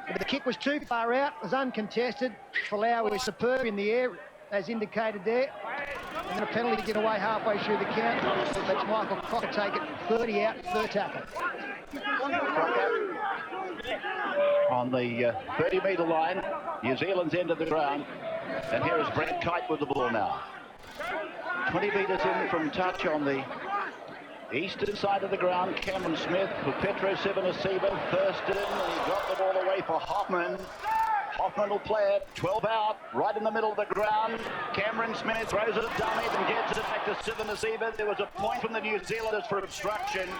But the kick was too far out, was uncontested. Folau was superb in the air, as indicated there. And then a penalty to get away halfway through the count. Lets Michael Crocker take it 30 out, 3rd tackle. On the 30-metre line, New Zealand's end of the ground. And here is Brent Kite with the ball now. 20 metres in from touch on the eastern side of the ground. Cameron Smith for Petro Sivanasiba. Thurston, and he got the ball away for Hoffman. Hoffman will play it, 12 out, right in the middle of the ground. Cameron Smith throws it at dummy and gets it back to Sivanasiba. There was a point from the New Zealanders for obstruction,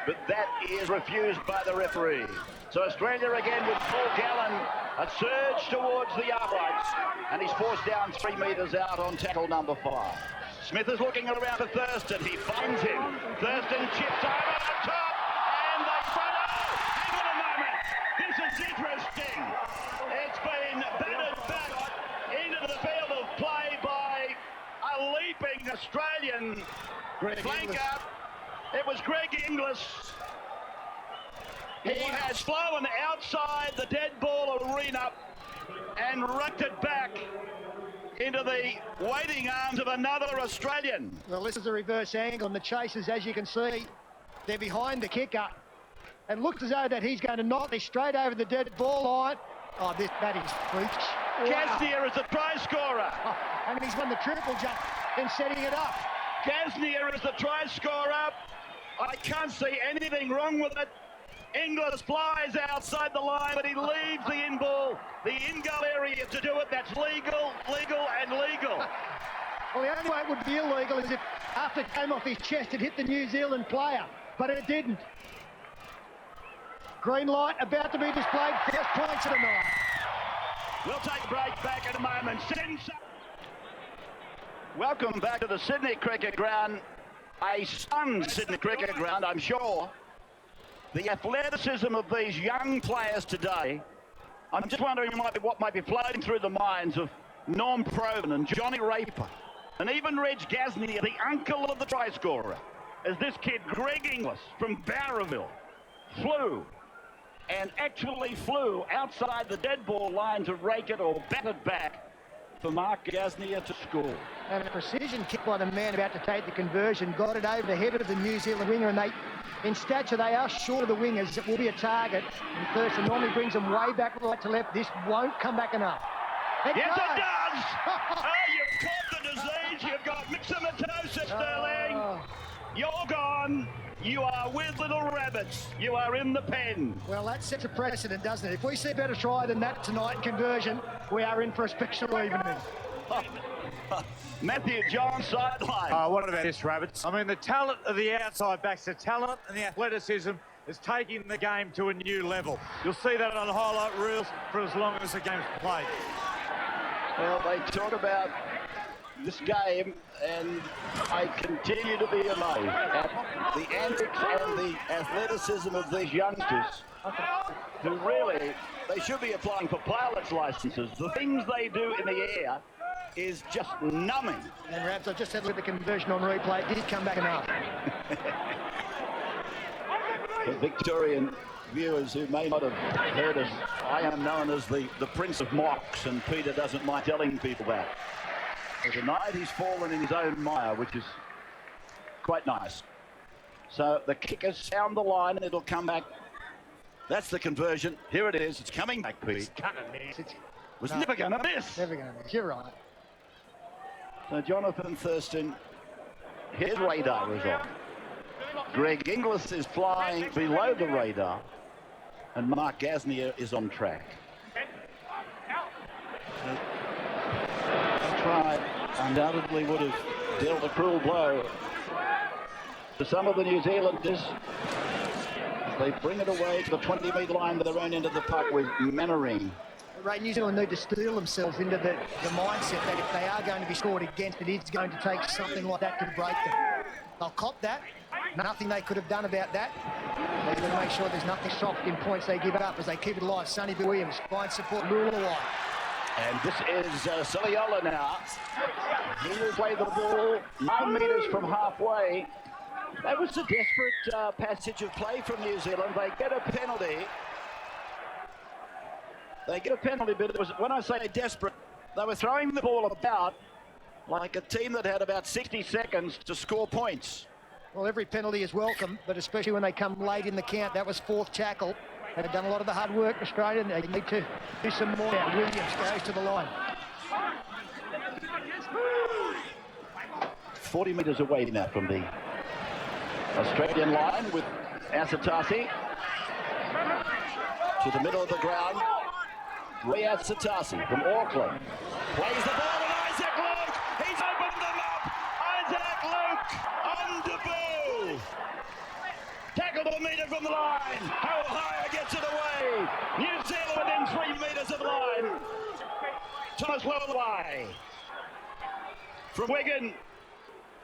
but that is refused by the referee. So Australia again with Paul Gallen, a surge towards the uprights, and he's forced down 3 metres out on tackle number 5. Smith is looking around for Thurston. He finds him. Thurston chips over the top, and they front. Oh, hang on a moment. This is interesting. It's been batted back into the field of play by a leaping Australian flanker. It was Greg Inglis. He has flown outside the dead ball arena and rucked it back into the waiting arms of another Australian. Well, this is a reverse angle, and the chasers, as you can see, they're behind the kicker. It looks as though that he's going to knock this straight over the dead ball line. Oh, that is freaks. Gasnier is the try scorer. Oh, and he's won the triple jump in setting it up. Gasnier is the try scorer. I can't see anything wrong with it. Inglis flies outside the line, but he leaves the in-ball, the in-goal area to do it. That's legal, and legal. Well, the only way it would be illegal is if after it came off his chest, it hit the New Zealand player, but it didn't. Green light about to be displayed. First points of the night. We'll take a break, back in a moment. Welcome back to the Sydney Cricket Ground. A stunned Sydney Cricket Ground, I'm sure. The athleticism of these young players today, I'm just wondering what might be floating through the minds of Norm Provan and Johnny Raper, and even Reg Gasnier, the uncle of the try scorer, as this kid, Greg Inglis from Barraville, flew outside the dead ball line to rake it or bat it back for Mark Gasnier to score. And a precision kick by the man about to take the conversion, got it over the head of the New Zealand winger, and they, in stature, they are short of the wingers. It will be a target. And Thurston normally brings them way back right to left. This won't come back enough. Yes, it does! Oh, you've caught the disease. You've got myxomatosis, Sterling. You're gone. You are with little rabbits. You are in the pen. Well, that sets a precedent, doesn't it? If we see a better try than that tonight in conversion, we are in for a special evening. Matthew John sideline. Oh, what about this, rabbits? I mean, the talent of the outside backs, the talent and the athleticism is taking the game to a new level. You'll see that on highlight reels for as long as the game's played. Well, they talk about this game, and I continue to be amazed at the antics and the athleticism of these youngsters who really, they should be applying for pilot's licenses. The things they do in the air is just numbing. And Rabs, I just had a look at the conversion on replay. It did come back enough. The Victorian viewers who may not have heard us, I am known as the Prince of Mocks, and Peter doesn't mind telling people that. So tonight he's fallen in his own mire, which is quite nice. So the kickers sound the line and it'll come back. That's the conversion. Here it is. It's coming back, Pete. It's gonna miss. It was never going to miss. Never going to miss. You're right. So Jonathan Thurston, His radar is off. Greg Inglis is flying below the radar, and Mark Gasnier is on track. A try undoubtedly would have dealt a cruel blow to some of the New Zealanders. They bring it away to the 20-metre line with their own end of the puck with Mannering. Ray, New Zealand need to steel themselves into the mindset that if they are going to be scored against, it is going to take something like that to break them. They'll cop that. Nothing they could have done about that. They're going to make sure there's nothing soft in points they give up as they keep it alive. Sonny Bill Williams, fine support, Lulawai. And this is Siliola now. He will play the ball 9 metres from halfway. That was a desperate passage of play from New Zealand. They get a penalty. They get a penalty, but it was, when I say desperate, they were throwing the ball about like a team that had about 60 seconds to score points. Well, every penalty is welcome, but especially when they come late in the count. That was fourth tackle. They've done a lot of the hard work, Australia, and they need to do some more now. Williams goes to the line. 40 metres away now from the Australian line with Asatasi to the middle of the ground. Ray Asatasi from Auckland plays the ball, and Isaac Luke, he's opened them up. Isaac Luke on debut. Tackled a metre from the line. Ohio gets it away. New Zealand within 3 metres of the line. Thomas Lulawai from Wigan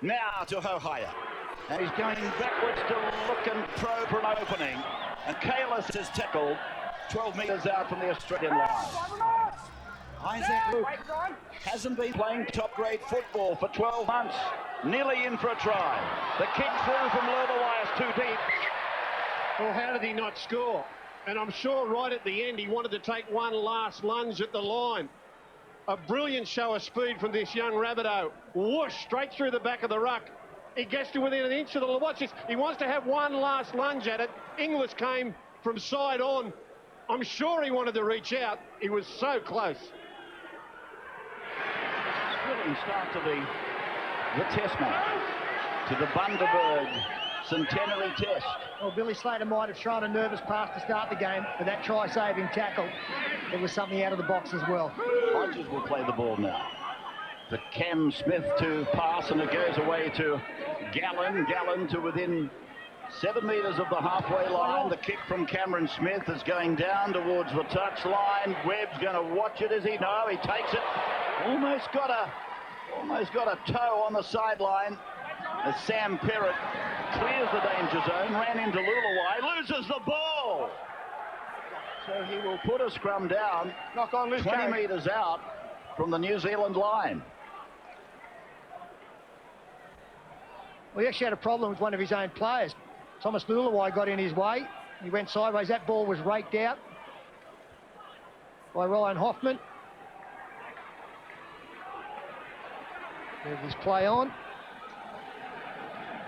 now to Ohio. And he's going backwards to look and probe for an opening. And Kalis is tackled 12 metres out from the Australian line. Isaac Luke hasn't been playing top-grade football for 12 months. Nearly in for a try. The kick through from Lulawai is too deep. Well, how did he not score? And I'm sure right at the end he wanted to take one last lunge at the line. A brilliant show of speed from this young Rabbitoh. Whoosh, straight through the back of the ruck. He gets to within an inch of the... Watch this. He wants to have one last lunge at it. Inglis came from side on. I'm sure he wanted to reach out. He was so close. Thrilling start to the test match. To the Bundaberg Centenary Test. Well, Billy Slater might have thrown a nervous pass to start the game, but that try-saving tackle, it was something out of the box as well. Hodges will play the ball now. The Cam Smith to pass, and it goes away to Gallen. Gallen to within 7 metres of the halfway line. The kick from Cameron Smith is going down towards the touch line. Webb's going to watch it, is he? No, he takes it. Almost got a toe on the sideline as Sam Perrott clears the danger zone, ran into Lulawai, loses the ball. So he will put a scrum down, 20 metres out from the New Zealand line. Well, he actually had a problem with one of his own players. Thomas Lulawai got in his way. He went sideways. That ball was raked out by Ryan Hoffman. There's his play on.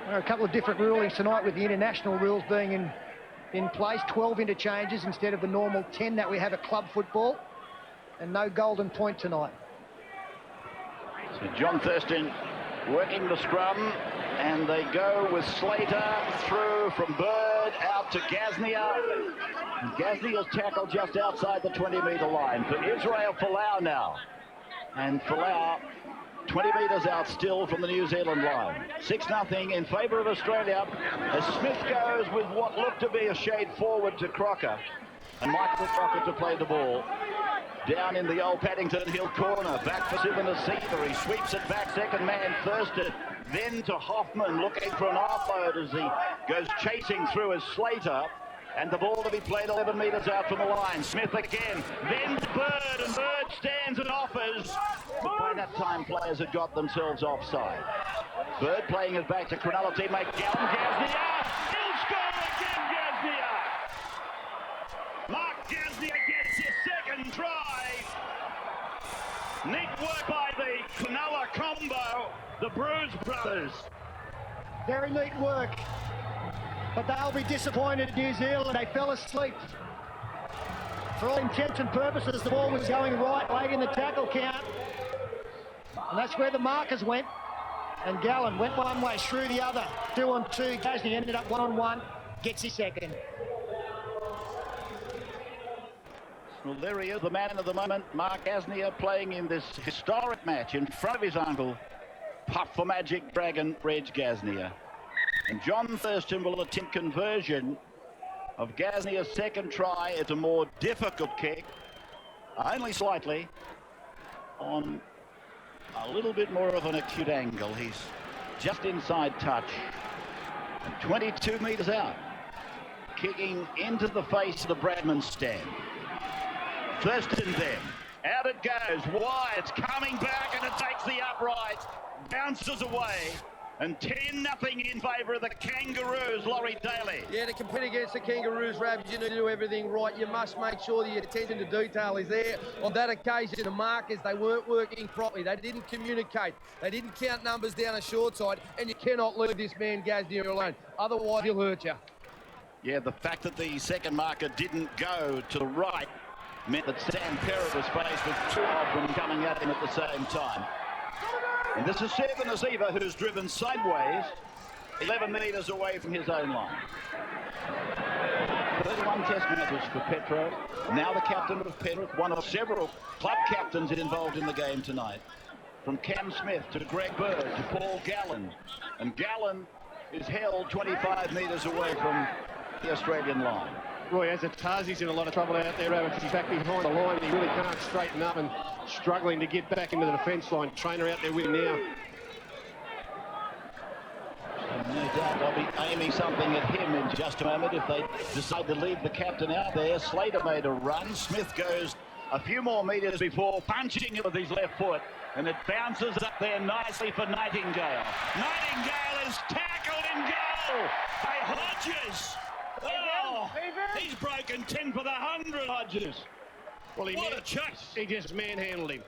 There are a couple of different rulings tonight with the international rules being in place. 12 interchanges instead of the normal 10 that we have at club football. And no golden point tonight. So John Thurston working the scrum, and they go with Slater through from Bird out to Gasnier. Gasnier's tackled just outside the 20-metre line for Israel Folau now. And Folau 20 metres out still from the New Zealand line. 6-0 in favour of Australia as Smith goes with what looked to be a shade forward to Crocker. And Michael Crocker to play the ball. Down in the old Paddington Hill corner. Back for Sivanasiva. He sweeps it back. Second man Thurston. Then to Hoffman looking for an offload as he goes chasing through as Slater. And the ball to be played 11 metres out from the line. Smith again. Then to Bird. And Bird stands and offers. But by that time, players had got themselves offside. Bird playing it back to Cronulla teammate Gallon. Gasnier. He'll score again, Gasnier. Mark Gasnier gets his second try. Neat work by the Cronulla combo, the Bruce brothers. Very neat work. But they'll be disappointed at New Zealand. They fell asleep. For all intents and purposes, the ball was going right late in the tackle count. And that's where the markers went. And Gallen went one way, through the other. 2 on 2. Gasnier ended up 1 on 1. Gets his second. Well, there he is, the man of the moment, Mark Gasnier, playing in this historic match in front of his uncle, Puff for Magic Dragon, Reg Gasnier. And John Thurston will attempt conversion of Gasnier's second try. It's a more difficult kick, only slightly, on a little bit more of an acute angle. He's just inside touch, and 22 metres out, kicking into the face of the Bradman stand. Thurston then, out it goes, wide, it's coming back and it takes the upright, bounces away, and 10-0 in favour of the Kangaroos, Laurie Daly. Yeah, to compete against the Kangaroos, Rabs, you need to do everything right. You must make sure that your attention to detail is there. On that occasion, the markers, they weren't working properly. They didn't communicate. They didn't count numbers down a short side, and you cannot leave this man Gasnier alone. Otherwise, he'll hurt you. Yeah, the fact that the second marker didn't go to the right meant that Sam Perrott was faced with 2 of them coming at him at the same time. And this is Stephen Aziva, who's driven sideways 11 metres away from his own line. 31 test matches for Petro, now the captain of Penrith, one of several club captains involved in the game tonight. From Cam Smith to Greg Bird to Paul Gallen. And Gallen is held 25 metres away from the Australian line. Roy Azatazi's in a lot of trouble out there, Rabbits. He's back behind the line. He really can't straighten up and struggling to get back into the defence line. Trainer out there with him now. No doubt they'll be aiming something at him in just a moment if they decide to leave the captain out there. Slater made a run. Smith goes a few more metres before punching it with his left foot, and it bounces up there nicely for Nightingale. Nightingale is tackled in goal by Hodges. Oh, he's broken 10 for the 100, Hodges. Well, What a chase. He just manhandled him.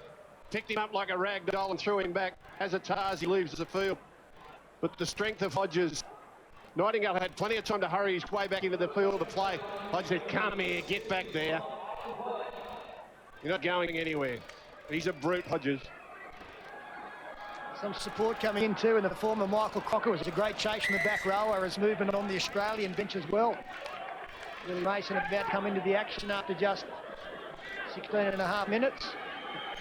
Picked him up like a rag doll and threw him back. Azatazi leaves the field. But the strength of Hodges, Nightingale had plenty of time to hurry his way back into the field to play. Hodges said, come here, get back there. You're not going anywhere. He's a brute, Hodges. Some support coming in too, and the former Michael Cocker was a great chase from the back row. As movement on the Australian bench as well. Willie Mason about to come into the action after just 16.5 minutes.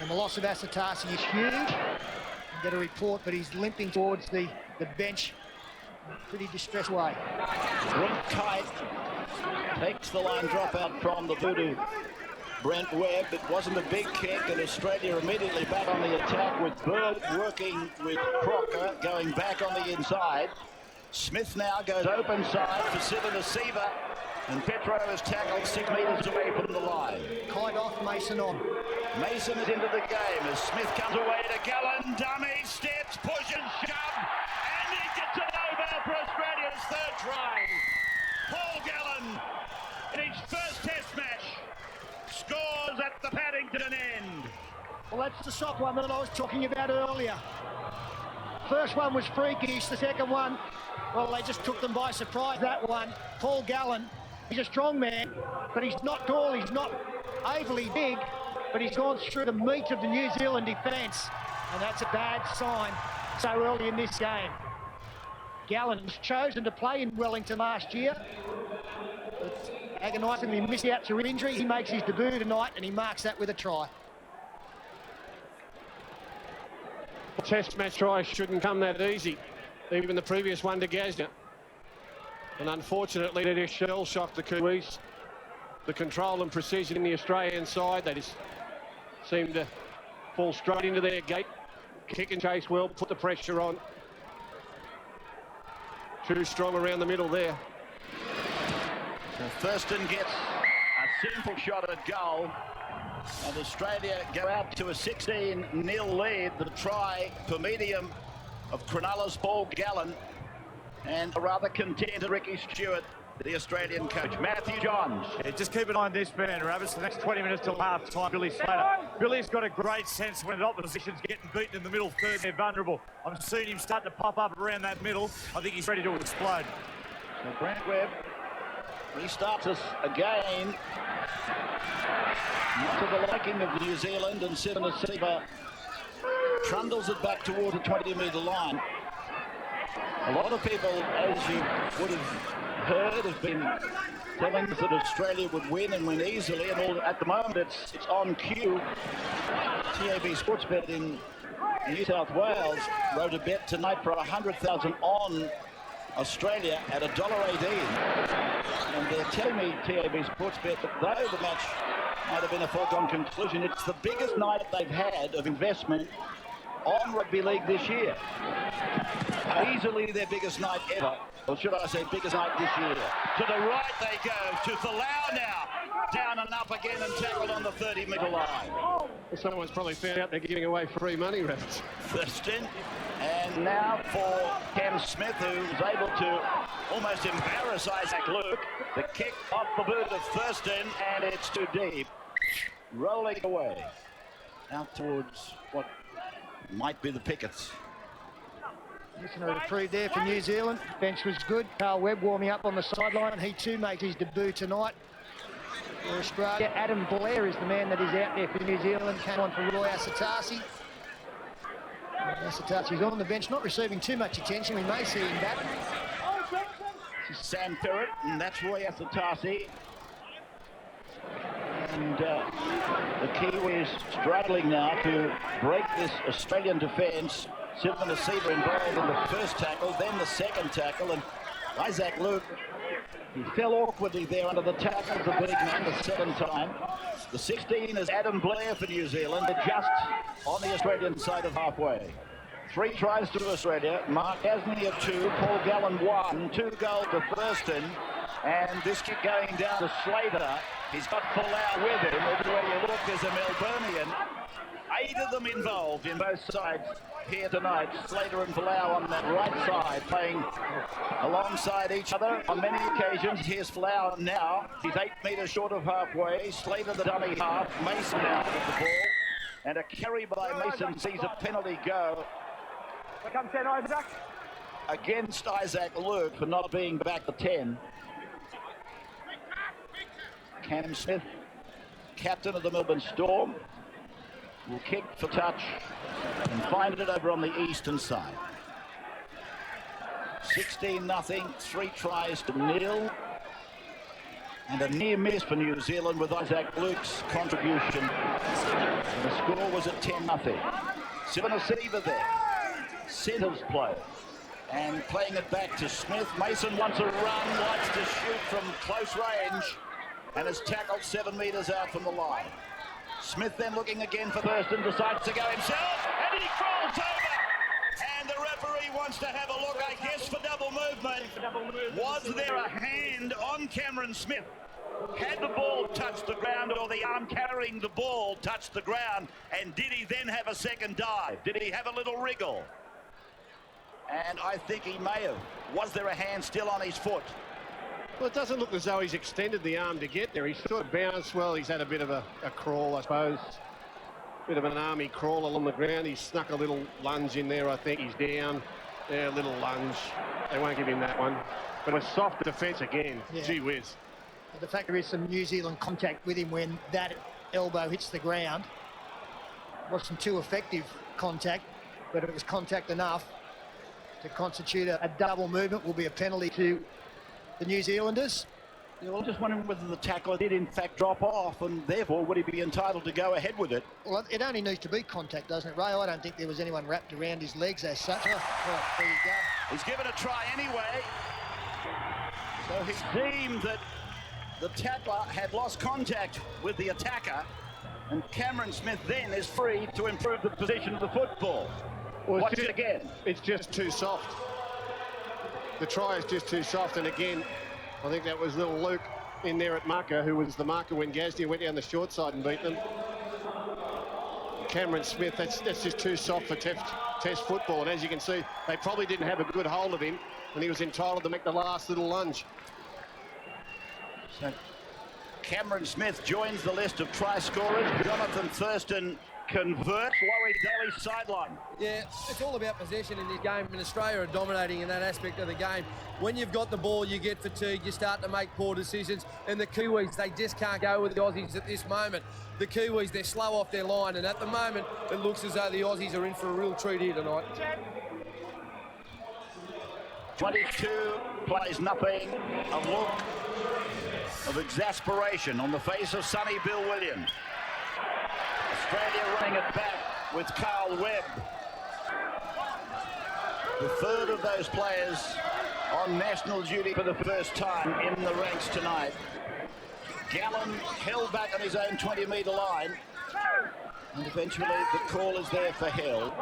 And the loss of Asatasi is huge. I'll get a report, but he's limping towards the bench in a pretty distressed way. Brent Kite takes the line drop out from the voodoo Brent Webb. It wasn't a big kick, and Australia immediately back on the attack with Bird working with Crocker going back on the inside. Smith now goes open side for Stephen Aziva, and Petro is tackled 6 metres away from the line. Kite off, Mason on. Mason is into the game as Smith comes away to Gallen. Dummy steps, pushes, shove, and he gets it over for Australia's third try. Paul Gallen, in his first test match, scores at the Paddington end. Well, that's the soft one that I was talking about earlier. First one was freakish, the second one, well, they just took them by surprise. That one, Paul Gallen, he's a strong man, but he's not tall, he's not overly big, but he's gone through the meat of the New Zealand defence, and that's a bad sign so early in this game. Gallen was chosen to play in Wellington last year, but agonisingly missed out through injury. He makes his debut tonight, and he marks that with a try. Test match try shouldn't come that easy. Even the previous one to Gasnier. And unfortunately, they just shell-shocked the Kiwis. The control and precision in the Australian side, they just seemed to fall straight into their gate. Kick and chase well, put the pressure on. Too strong around the middle there. So Thurston gets a simple shot at goal, and Australia go out to a 16-0 lead. The try per medium of Cronulla's Paul Gallen, and a rather contented Ricky Stewart, the Australian coach. Matthew Johns. Yeah, just keep an eye on this man, Rabbits. The next 20 minutes till half time, Billy Slater. Billy's got a great sense when the opposition's getting beaten in the middle third, they're vulnerable. I'm seeing him start to pop up around that middle. I think he's ready to explode. So Brent Webb restarts us again. Not to the liking of New Zealand, and Stephen Aziva trundles it back toward the 20-metre line. A lot of people, as you would have heard, have been telling us that Australia would win and win easily, and all, at the moment it's on cue. TAB Sportsbet in New South Wales wrote a bet tonight for 100,000 on Australia at $1.18. And they're telling me, TAB Sportsbet, that though the match might have been a foregone conclusion, it's the biggest night they've had of investment on rugby league this year. Easily their biggest night ever. Or should I say biggest night this year. To the right they go, to Folau now. Down and up again and tackled on the 30-metre line. Someone's probably found out they're giving away free money, Rabbits. Thurston. And now for Cam Smith, who's able to almost embarrass Isaac Luke. The kick off the boot of Thurston, and it's too deep. Rolling away. Out towards what might be the pickets. Listen to the reprieve there for New Zealand. Bench was good. Carl Webb warming up on the sideline, and he too makes his debut tonight for Australia. Adam Blair is the man that is out there for New Zealand. Came on for Roy Asatasi. Asatasi's on the bench, not receiving too much attention. We may see him back. This is Sam Perrott, and that's Roy Asatasi. And the Kiwis struggling now to break this Australian defence. Sylvan Asiba involved in the first tackle, then the second tackle, and Isaac Luke, he fell awkwardly there under the tackle of the big man the second time. The 16 is Adam Blair for New Zealand, just on the Australian side of halfway. 3 tries to Australia, Mark Gasnier 2, Paul Gallen 1, 2 goals to Thurston, and this kick going down to Slater. He's got Folau with him. Everywhere you look, there's a Melburnian. 8 of them involved in both sides here tonight. Slater and Folau on that right side, playing alongside each other on many occasions. Here's Folau now. He's 8 metres short of halfway. Slater the dummy half. Mason now with the ball. And a carry by Mason sees a penalty go. Here comes 10, Isaac. Against Isaac Luke for not being back to 10. Cam Smith, captain of the Melbourne Storm, will kick for touch and find it over on the eastern side. 16-0, 3 tries to 0. And a near miss for New Zealand with Isaac Luke's contribution. And the score was at 10-0. Sylvan Asiba there. Centres play. And playing it back to Smith. Mason wants a run, likes to shoot from close range, and is tackled 7 metres out from the line. Smith then looking again for Thurston, decides to go himself, and he crawls over. And the referee wants to have a look, I guess, for double movement. Was there a hand on Cameron Smith? Had the ball touched the ground, or the arm carrying the ball touched the ground, and did he then have a second dive? Did he have a little wriggle? And I think he may have. Was there a hand still on his foot? Well, it doesn't look as though he's extended the arm to get there. He's sort of bounced. Well, he's had a bit of a crawl, I suppose. Bit of an army crawl along the ground. He's snuck a little lunge in there, I think. He's down. Yeah, a little lunge. They won't give him that one. But a soft defence again. Yeah. Gee whiz. The fact there is some New Zealand contact with him when that elbow hits the ground. Wasn't too effective contact, but it was contact enough to constitute a double movement. Will be a penalty to the New Zealanders. Yeah, well, I'm just wondering whether the tackler did in fact drop off, and therefore would he be entitled to go ahead with it? Well, it only needs to be contact, doesn't it, Ray? I don't think there was anyone wrapped around his legs as such. Right, there you go. He's given a try anyway. So he deemed that the tackler had lost contact with the attacker, and Cameron Smith then is free to improve the position of the football. Well, Watch it again. It's just too soft. The try is just too soft, and again, I think that was little Luke in there at marker, who was the marker when Gasnier went down the short side and beat them. Cameron Smith, that's just too soft for test football, and as you can see, they probably didn't have a good hold of him, and he was entitled to make the last little lunge. So Cameron Smith joins the list of try scorers. Jonathan Thurston converts. Laurie Daly's sideline. Yeah, it's all about possession in this game, and Australia are dominating in that aspect of the game. When you've got the ball, you get fatigued, you start to make poor decisions, and the Kiwis, they just can't go with the Aussies at this moment. The Kiwis, they're slow off their line, and at the moment, it looks as though the Aussies are in for a real treat here tonight. 22 plays nothing. A look of exasperation on the face of Sonny Bill Williams. Australia running it back with Carl Webb. The third of those players on national duty for the first time in the ranks tonight. Gallen held back on his own 20-metre line. And eventually the call is there for Hill.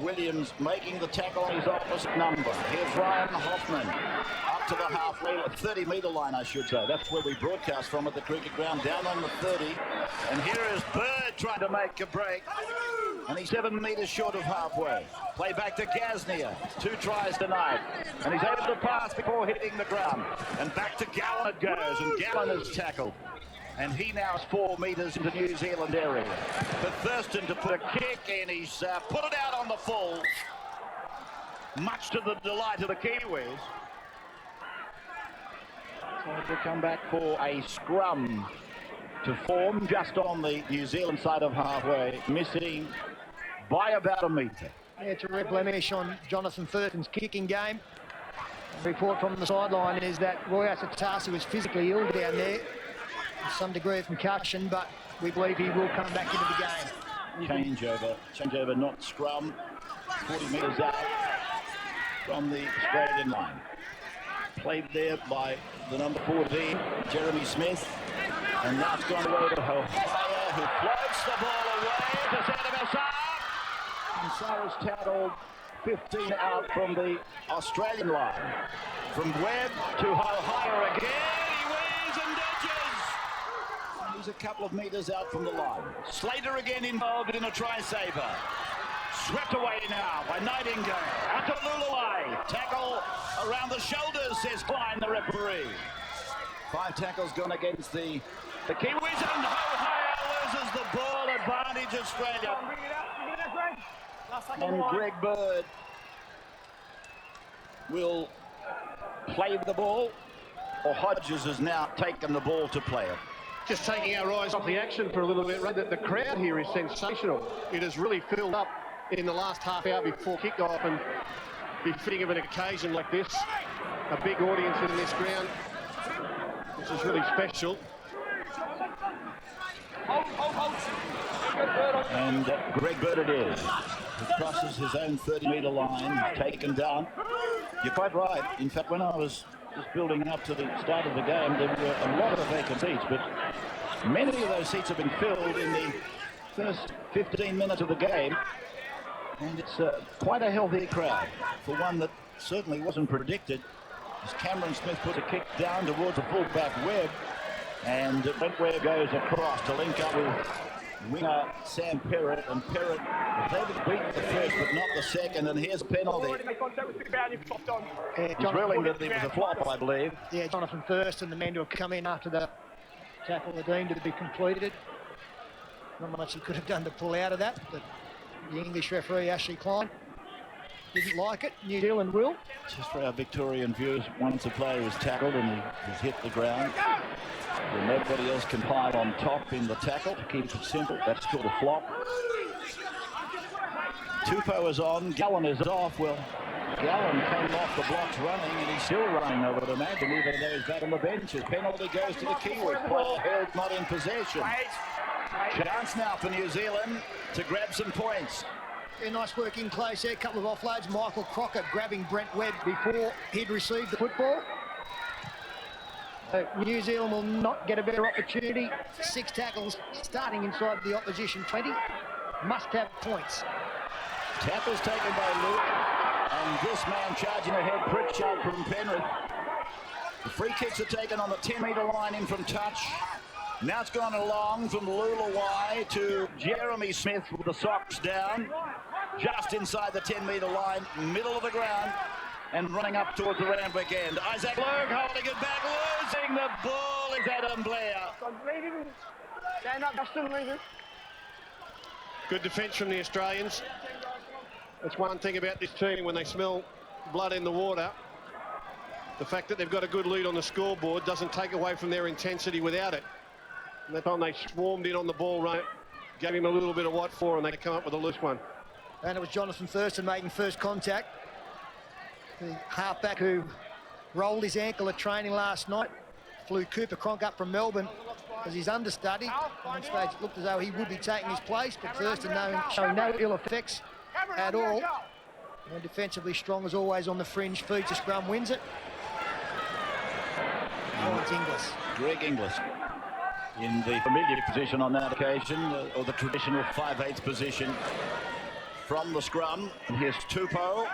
Williams making the tackle on his opposite number. Here's Ryan Hoffman up to the halfway, 30-metre line, I should say. That's where we broadcast from at the cricket ground, down on the 30. And here is Bird trying to make a break. And he's 7 metres short of halfway. Play back to Gasnier. 2 tries tonight. And he's able to pass before hitting the ground. And back to Gallen it goes. And Gallen is tackled. And he now is 4 metres into New Zealand area. For Thurston to put a kick in, he's put it out on the full. Much to the delight of the Kiwis. So we'll come back for a scrum to form just on the New Zealand side of halfway, missing by about a metre. Yeah, it's a red blemish on Jonathan Thurston's kicking game. The report from the sideline is that Roy Asatasi was physically ill down there. Some degree of concussion, but we believe he will come back into the game. Changeover, not scrum. 40 metres out from the Australian line. Played there by the number 14, Jeremy Smith. And now it's gone away to Ohio, who floats the ball away to Centenary. And Cyrus tackled 15 out from the Australian line. From Webb to Ohio again. He's a couple of metres out from the line. Slater again involved in a try-saver. Swept away now by Nightingale. Out to Lulaway. Tackle around the shoulders, says Klein, the referee. 5 tackles gone against the Kiwis, and Ohio loses the ball. Advantage Australia. And Greg Bird will play the ball, or Hodges has now taken the ball to play it. Just taking our eyes off the action for a little bit, the crowd here is sensational. It has really filled up in the last half hour before kick-off, and befitting of an occasion like this, a big audience in this ground, which is really special. And Greg Bird it is. He crosses his own 30-metre line, taken down. You're quite right. In fact, when I was just building up to the start of the game, there were a lot of vacant seats, but many of those seats have been filled in the first 15 minutes of the game, and it's quite a healthy crowd for one that certainly wasn't predicted, as Cameron Smith put a kick down towards the fullback Webb, and Brent Webb goes across to link up with winger Sam Perrott, and Perrott was able to beat the first but not the second, and here's a penalty. He's ruling that it was a flop, I believe. Yeah, Jonathan Thurston, the men who have come in after the tackle were deemed to be completed. Not much he could have done to pull out of that, but the English referee, Ashley Klein, didn't like it. New Zealand will. Just for our Victorian viewers, once a player is tackled and he has hit the ground, then nobody else can pile on top in the tackle to keep it simple. That's called a flop. Tupou is on, Gallen is off. Well, Gallen came off the blocks running, and he's still running, I would imagine, even though he's back on the bench. His penalty goes to the Kiwis. Player held not in possession. Chance now for New Zealand to grab some points. Yeah, nice work in close there. A couple of offloads. Michael Crocker grabbing Brent Webb before he'd received the football. So New Zealand will not get a better opportunity. 6 tackles starting inside the opposition 20. Must have points. Tap is taken by Luke, and this man charging ahead, Pritchard from Penrith. The free kicks are taken on the 10-metre line in from touch. Now it's gone along from Lulaway to Jeremy Smith with the socks down, just inside the 10-metre line, middle of the ground, and running up towards the Randwick end. Isaac Luke holding it back, losing the ball is Adam Blair. Stand up, Justin, leave it. Good defence from the Australians. That's one thing about this team when they smell blood in the water. The fact that they've got a good lead on the scoreboard doesn't take away from their intensity without it. And that time they swarmed in on the ball run, gave him a little bit of what for, and they come up with a loose one. And it was Jonathan Thurston making first contact. the halfback who rolled his ankle at training last night, flew Cooper Cronk up from Melbourne as his understudy. At one stage it looked as though he would be taking his place, but Thurston showing no ill effects at all. And defensively strong as always on the fringe, feeds the scrum, wins it. Oh, it's Inglis. Greg Inglis in the familiar position on that occasion, or the traditional 5/8 position from the scrum. And here's Tupou,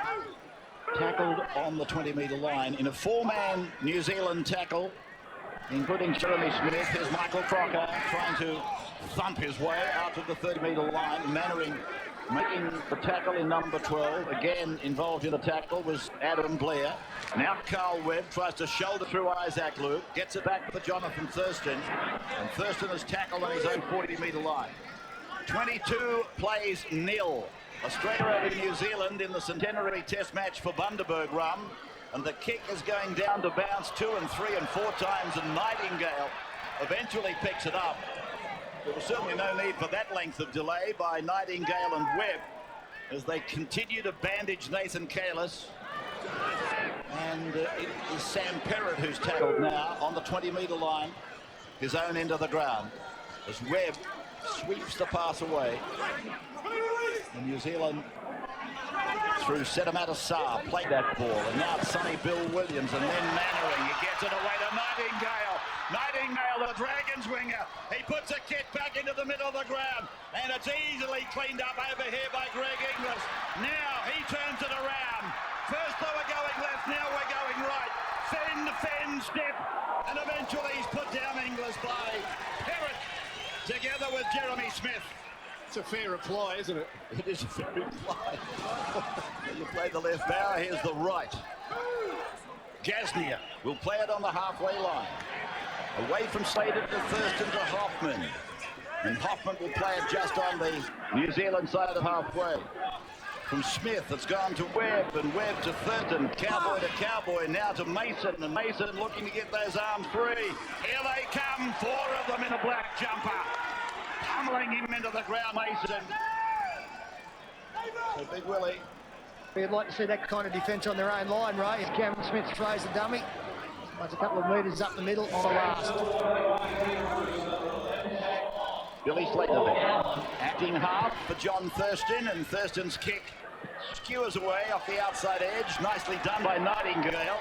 tackled on the 20-metre line in a four-man New Zealand tackle, including Jeremy Smith. Here's Michael Crocker trying to thump his way out of the 30-metre line. Mannering making the tackle in number 12. Again involved in the tackle was Adam Blair. Now Carl Webb tries to shoulder through Isaac Luke, gets it back for Jonathan Thurston, and Thurston is tackled on his own 40-metre line. 22 plays nil. Australia over New Zealand in the Centenary Test match for Bundaberg Rum, and the kick is going down to bounce 2 and 3 and 4 times, and Nightingale eventually picks it up. There was certainly no need for that length of delay by Nightingale and Webb as they continue to bandage Nathan Kalis. And it is Sam Perrott who's tackled now on the 20-metre line, his own end of the ground, as Webb sweeps the pass away. And New Zealand, through Sedamata Saar, played that ball, and now it's Sonny Bill Williams, and then Mannering. He gets it away to Nightingale. Nightingale, the Dragons winger. He puts a kick back into the middle of the ground, and it's easily cleaned up over here by Greg Inglis. Now he turns it around. First they were going left, now we're going right. Fend, step, and eventually he's put down Inglis by Perrott, together with Jeremy Smith. It's a fair reply, isn't it? It is a fair reply. You play the left bow, here's the right. Gasnier will play it on the halfway line. Away from Slater to Thurston to Hoffman. And Hoffman will play it just on the New Zealand side of halfway. From Smith, it's gone to Webb, and Webb to Thurston. Cowboy to Cowboy, now to Mason, and Mason looking to get those arms free. Here they come, 4 of them in a black jumper. Pummeling him into the ground, Mason. So Big Willie. We'd like to see that kind of defence on their own line, Ray. Cameron Smith throws the dummy. Runs a couple of metres up the middle on the last. Billy Slater there. Acting half for John Thurston, and Thurston's kick skewers away off the outside edge. Nicely done by Nightingale.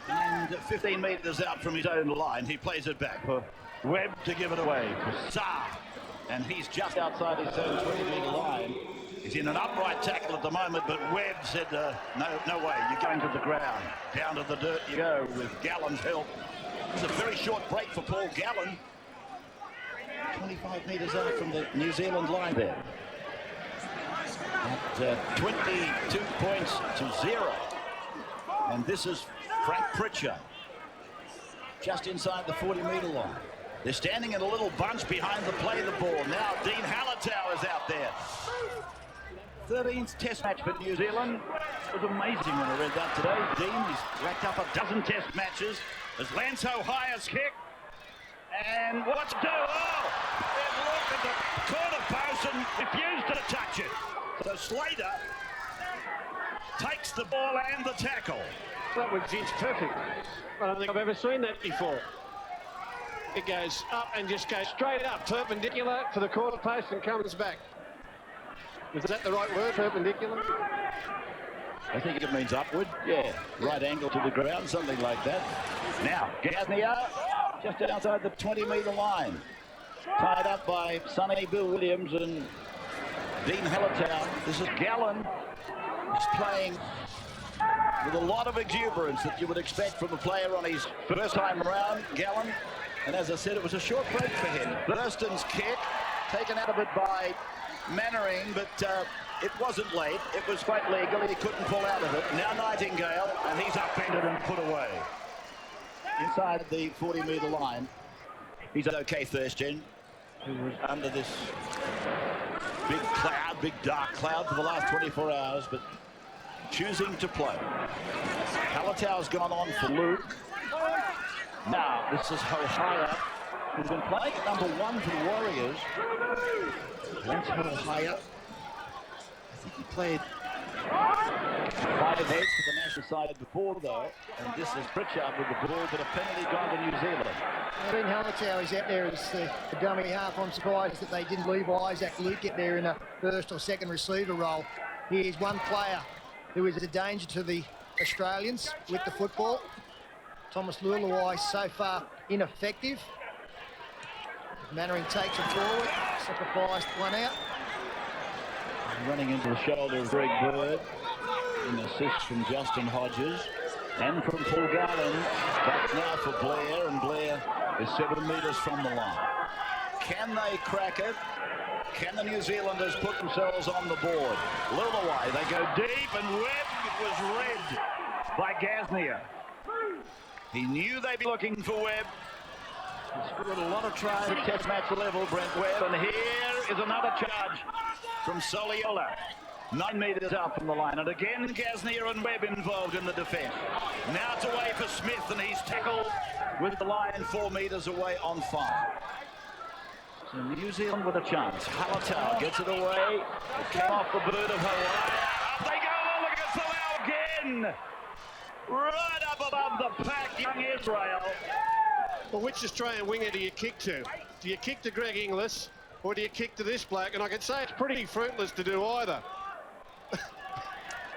And 15 metres out from his own line, he plays it back for Webb to give it away. For Saar. And he's just outside his own 20-metre line. He's in an upright tackle at the moment, but Webb said, no way, you're going to the ground. Down to the dirt you go with Gallen's help. It's a very short break for Paul Gallen. 25 metres out from the New Zealand line there. At 22 points to 0. And this is Frank Pritchard, just inside the 40-metre line. They're standing in a little bunch behind the play the ball. Now Dean Hallertau is out there. 13th Test match for New Zealand. It was amazing when I read that today. Dean, he's racked up a dozen Test matches. As Lance O'Hire's kick. And what's do? Oh! It looked at the corner post and refused to touch it. So Slater takes the ball and the tackle. That was inch perfect. I don't think I've ever seen that before. It goes up and just goes straight up, perpendicular to the corner post and comes back. Is that the right word, perpendicular? I think it means upward. Yeah, right angle to the ground, something like that. Now, Gasnier, just outside the 20-metre line. Tied up by Sonny Bill Williams and Dean Hallertau. This is Gallen. He's playing with a lot of exuberance that you would expect from a player on his first time around, Gallen. And as I said, it was a short break for him. Thurston's kick, taken out of it by Mannering, but it wasn't late. It was quite legal. He couldn't pull out of it. Now Nightingale, and he's upended and put away. Inside the 40-metre line. He's okay, Thurston, who was under this big cloud, big dark cloud for the last 24 hours, but choosing to play. Hallertau's gone on for Luke. Now, this is O'Hire, who's been playing at number 1 for the Warriors. Lance O'Hire, I think he played Heads to the national side before though, and this is Pritchard with the ball, but a penalty gone to New Zealand. Ben Hallertau is out there as the dummy half. I'm surprised that they didn't leave ANZAC Luke get there in a first or second receiver role. Here's one player who is a danger to the Australians with the football. Thomas Luluai so far ineffective. Mannering takes it forward, sacrificed one out. Running into the shoulder of Greg Bird. An assist from Justin Hodges and from Paul Garland. Back now for Blair, and Blair is 7 metres from the line. Can they crack it? Can the New Zealanders put themselves on the board? Luluai, they go deep, and Webb was read by Gasnier. He knew they'd be looking for Webb. He scored a lot of tries at Test match level, Brent Webb, and here is another charge from Soliola. 9 metres out from the line, and again Gasnier and Webb involved in the defence. Now it's away for Smith, and he's tackled with the line 4 metres away on 5. So New Zealand with a chance. Hallertau gets it away. It came off the boot of Hawaii. Up they go. Oh, look at Folau again. Right up above the pack, young Israel. Well, which Australian winger do you kick to? Do you kick to Greg Inglis, or do you kick to this bloke? And I can say it's pretty fruitless to do either.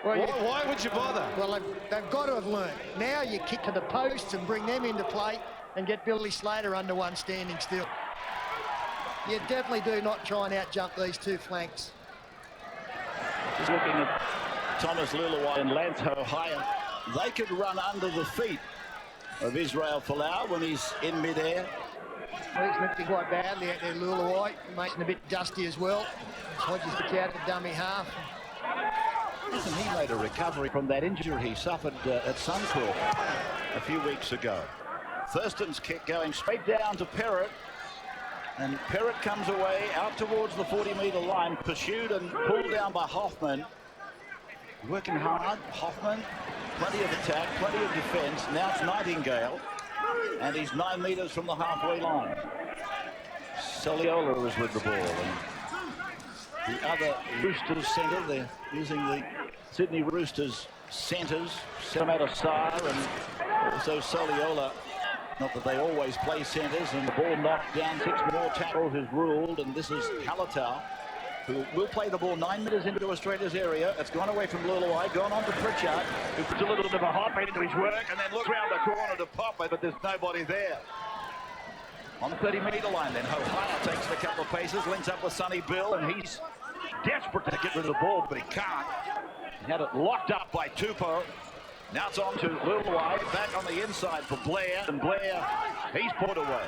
Well, why would you bother? Well, they've got to have learned. Now you kick to the posts and bring them into play and get Billy Slater under one standing still. You definitely do not try and out-jump these two flanks. Just looking at Thomas Luluai and Lance Hohaya, they could run under the feet of Israel Folau when he's in mid-air. Well, he's lifting quite badly out there, Luluai. Makes him a bit dusty as well. Hodges gets out at dummy half. Listen, he made a recovery from that injury he suffered at Suncorp a few weeks ago. Thurston's kick going straight down to Perrott, and Perrott comes away out towards the 40-metre line, pursued and pulled down by Hoffman. Working hard, Hoffman, plenty of attack, plenty of defence. Now it's Nightingale, and he's 9 metres from the halfway line. Soliola is with the ball, and the other Roosters centre, they're using the Sydney Roosters centres, Samata Sarr and also Soliola. Not that they always play centres, and the ball knocked down, 6 more tackles is ruled, and this is Hallertau, who will play the ball 9 metres into Australia's area. It's gone away from Luluai, gone on to Pritchard, who puts a little bit of a hop into his work, and then looks round the corner to pop it, but there's nobody there. On the 30-metre line then, Hohaya takes it a couple of paces, links up with Sonny Bill, and he's desperate to get rid of the ball, but he can't. He had it locked up by Tupou. Now it's on to Luluai, back on the inside for Blair, and Blair, he's put away.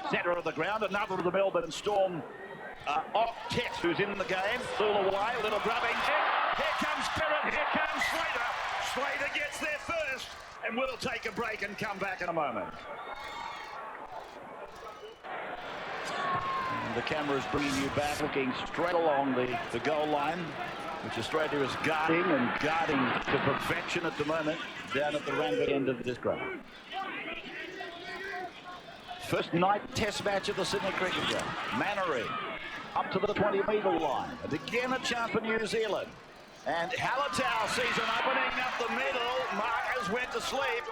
Centre of the ground, another of the Melbourne Storm octet who's in the game. Luluai, little grubbing kick. Here comes Perrott, here comes Slater. Slater gets there first, and we'll take a break and come back in a moment. And the camera's bringing you back, looking straight along the goal line, which Australia is guarding to perfection at the moment, down at the Randwick end of this ground. First night test match of the Sydney Cricket Ground. Mannering up to the 20-metre line. And again a chance for New Zealand. And Hallertau sees an opening up the middle. Marcus went to sleep.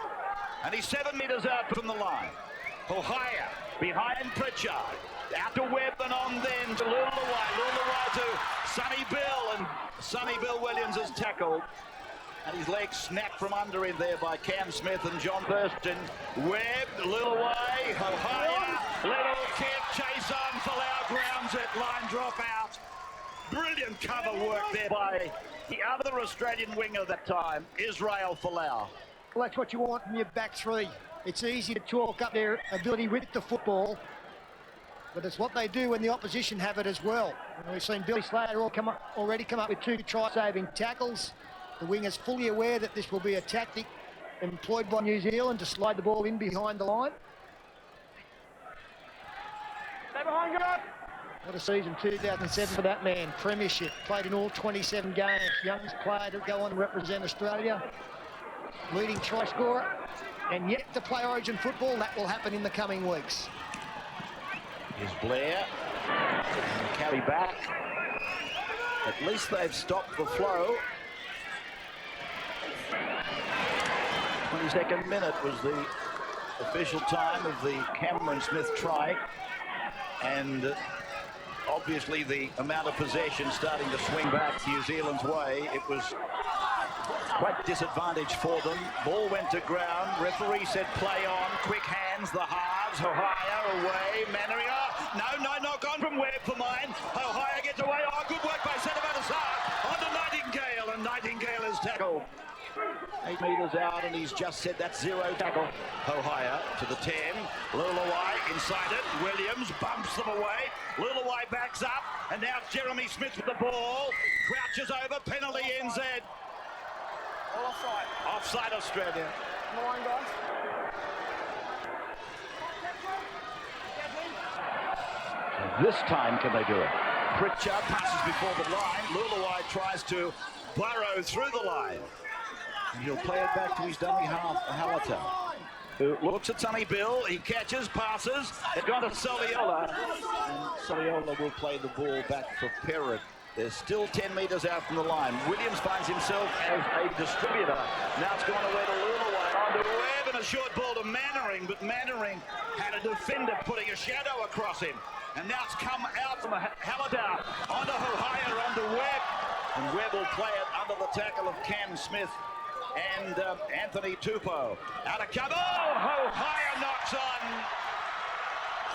And he's 7 metres out from the line. Hohaya behind Pritchard. Out to Webb and on then to Luluai. Luluai to Sonny Bill. And Sonny Bill Williams is tackled. And his legs snapped from under him there by Cam Smith and John Thurston. Webb, Luluai, Hohaya, little kick, chase on, Folau grounds it, line drop out. Brilliant cover work there by the other Australian winger that time, Israel Folau. Well, that's what you want from your back three. It's easy to chalk up their ability with the football, but it's what they do when the opposition have it as well. And we've seen Billy Slater already come up with 2 try-saving tackles. The wingers fully aware that this will be a tactic employed by New Zealand to slide the ball in behind the line. Stay behind, God. What a season 2007 for that man. Premiership, played in all 27 games. Youngest player to go on to represent Australia. Leading try scorer. And yet to play Origin football, that will happen in the coming weeks. Here's Blair. And carry back. At least they've stopped the flow. 22nd minute was the official time of the Cameron Smith try, and obviously the amount of possession starting to swing back New Zealand's way. It was quite disadvantaged for them. Ball went to ground. Referee said play on. Quick hands. The halves. Ohio away. Mannering. Oh, no, not gone from Webb for mine. Ohio gets away. Oh, good work by centre-back Assar. On to Nightingale, and Nightingale is tackled. 8 metres out, and he's just said that's zero tackle. Ohio to the 10. Lulawai inside it. Williams bumps them away. Lulawai backs up, and now Jeremy Smith with the ball. Crouches over. Penalty NZ. Offside. Offside Australia. Come on, guys. This time, can they do it? Pritchard passes before the line. Lulawai tries to burrow through the line. And he'll play it back to his dummy half, Halliter, who looks at Sonny Bill. He catches, passes. It's gone to Soliola. And Soliola will play the ball back for Perrott. They're still 10 metres out from the line. Williams finds himself as a distributor. Now it's gone away to Lulawai. On to Webb, and a short ball to Mannering, but Mannering had a defender putting a shadow across him. And now it's come out from Halliday. Onto Ohio, onto Webb. And Webb will play it under the tackle of Cam Smith and Anthony Tupou. Out of cover. Oh, Ohio knocks on.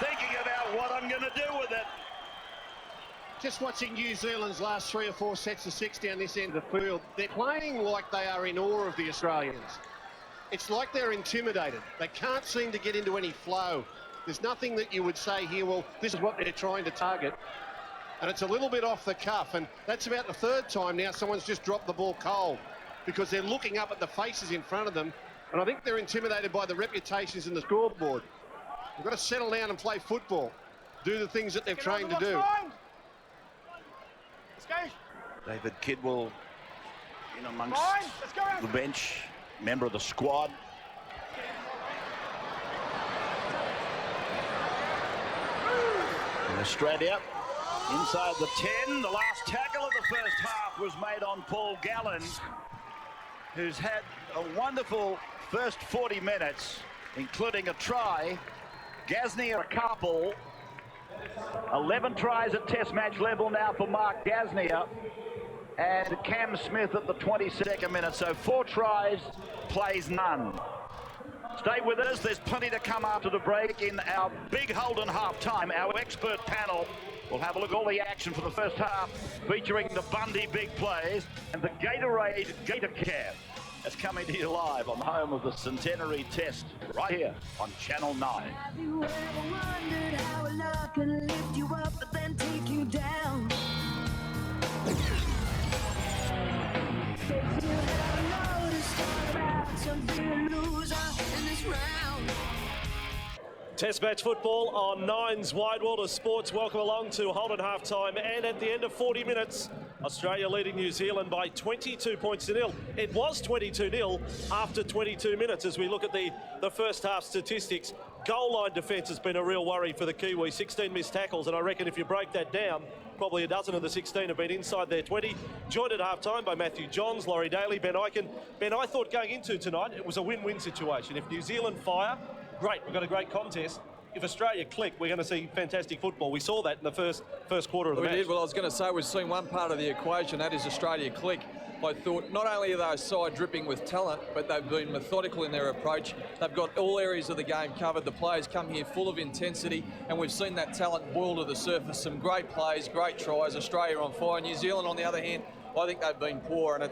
Thinking about what I'm going to do with it. Just watching New Zealand's last 3 or 4 sets of 6 down this end of the field, they're playing like they are in awe of the Australians. It's like they're intimidated. They can't seem to get into any flow. There's nothing that you would say here, well, this is what they're trying to target. And it's a little bit off the cuff, and that's about the 3rd time now someone's just dropped the ball cold because they're looking up at the faces in front of them, and I think they're intimidated by the reputations in the scoreboard. They've got to settle down and play football, do the things that they've trained to do. David Kidwell in amongst the bench, member of the squad. And Australia inside the 10. The last tackle of the first half was made on Paul Gallen, who's had a wonderful first 40 minutes, including a try. Gasnier a couple. 11 tries at Test match level now for Mark Gasnier, and Cam Smith at the 22nd minute. So 4 tries, plays none. Stay with us. There's plenty to come after the break in our big Holden half-time. Our expert panel will have a look at all the action for the first half, featuring the Bundy big plays and the Gatorade Gator Care. That's coming to you live on the home of the Centenary Test, right here on Channel 9. Have you ever wondered how love can lift you up but then take you down? If you ever noticed about something loser in this round. Test match football on Nine's Wide World of Sports. Welcome along to Holden half-time, and at the end of 40 minutes, Australia leading New Zealand by 22 points to nil. It was 22-0 after 22 minutes as we look at the first half statistics. Goal line defence has been a real worry for the Kiwis. 16 missed tackles, and I reckon if you break that down, probably a dozen of the 16 have been inside their 20. Joined at half-time by Matthew Johns, Laurie Daly, Ben Eichen. Ben, I thought going into tonight it was a win-win situation. If New Zealand fire, great, we've got a great contest. If Australia click, we're going to see fantastic football. We saw that in the first quarter of the match. We did. Well, I was going to say we've seen one part of the equation, that is Australia click. I thought not only are they side dripping with talent, but they've been methodical in their approach. They've got all areas of the game covered. The players come here full of intensity, and we've seen that talent boil to the surface. Some great plays, great tries. Australia on fire. New Zealand, on the other hand, I think they've been poor, and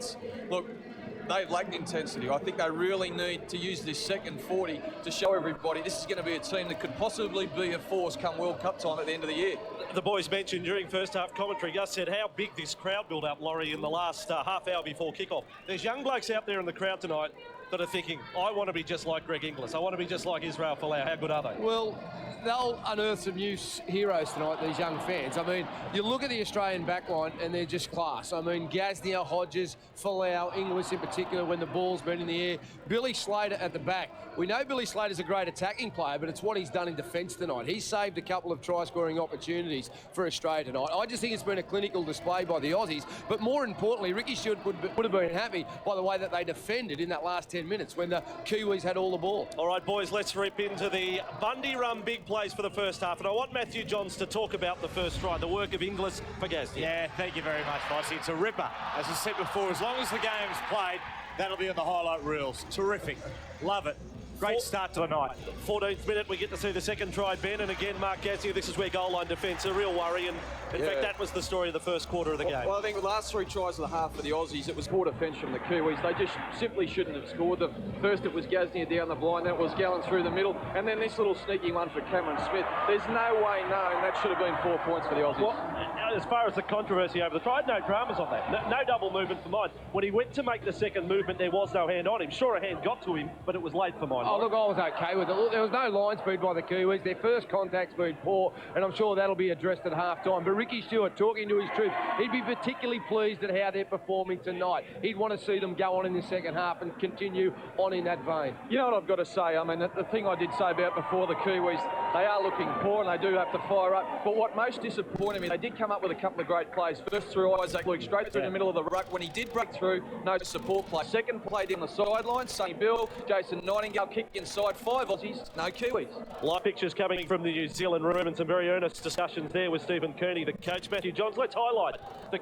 they've lacked intensity. I think they really need to use this second 40 to show everybody this is going to be a team that could possibly be a force come World Cup time at the end of the year. The boys mentioned during first half commentary, Gus said how big this crowd built up, Laurie, in the last half hour before kickoff. There's young blokes out there in the crowd tonight that are thinking, I want to be just like Greg Inglis. I want to be just like Israel Folau. How good are they? Well, they'll unearth some new heroes tonight, these young fans. I mean, you look at the Australian backline and they're just class. I mean, Gasnier, Hodges, Folau, Inglis in particular when the ball's been in the air. Billy Slater at the back. We know Billy Slater's a great attacking player, but it's what he's done in defence tonight. He's saved a couple of try-scoring opportunities for Australia tonight. I just think it's been a clinical display by the Aussies, but more importantly, Ricky Stewart would have been happy by the way that they defended in that last 10 10 minutes when the Kiwis had all the ball. All right, boys, let's rip into the Bundy Rum big plays for the first half. And I want Matthew Johns to talk about the first try, the work of Inglis for Gasnier. Yeah, thank you very much, Fossey. It's a ripper. As I said before, as long as the game's played, that'll be on the highlight reels. Terrific. Love it. Great start to the night. 14th minute, we get to see the second try, Ben. And again, Mark Gasnier, this is where goal line defence, a real worry. And in fact, that was the story of the first quarter of the game. Well, I think the last 3 tries of the half for the Aussies, it was poor defence from the Kiwis. They just simply shouldn't have scored. The first, it was Gasnier down the blind. That was Gallen through the middle. And then this little sneaky one for Cameron Smith. There's no way known that should have been 4 points for the Aussies. Well, as far as the controversy over the try, no dramas on that. No double movement for mine. When he went to make the second movement, there was no hand on him. Sure, a hand got to him, but it was late for mine. Oh, look, I was okay with it. Look, there was no line speed by the Kiwis. Their first contact's been poor, and I'm sure that'll be addressed at half-time. But Ricky Stewart, talking to his troops, he'd be particularly pleased at how they're performing tonight. He'd want to see them go on in the second half and continue on in that vein. You know what I've got to say? I mean, the thing I did say about before the Kiwis, they are looking poor and they do have to fire up. But what most disappointed me, they did come up with a couple of great plays. First through ANZAC Luke, straight through the middle of the ruck. When he did break through, no support play. Second play down the sideline, Sonny Bill, Jason Nightingale kick inside. 5 Aussies, no Kiwis. Live pictures coming from the New Zealand room and some very earnest discussions there with Stephen Kearney, the coach. Matthew Johns, let's highlight the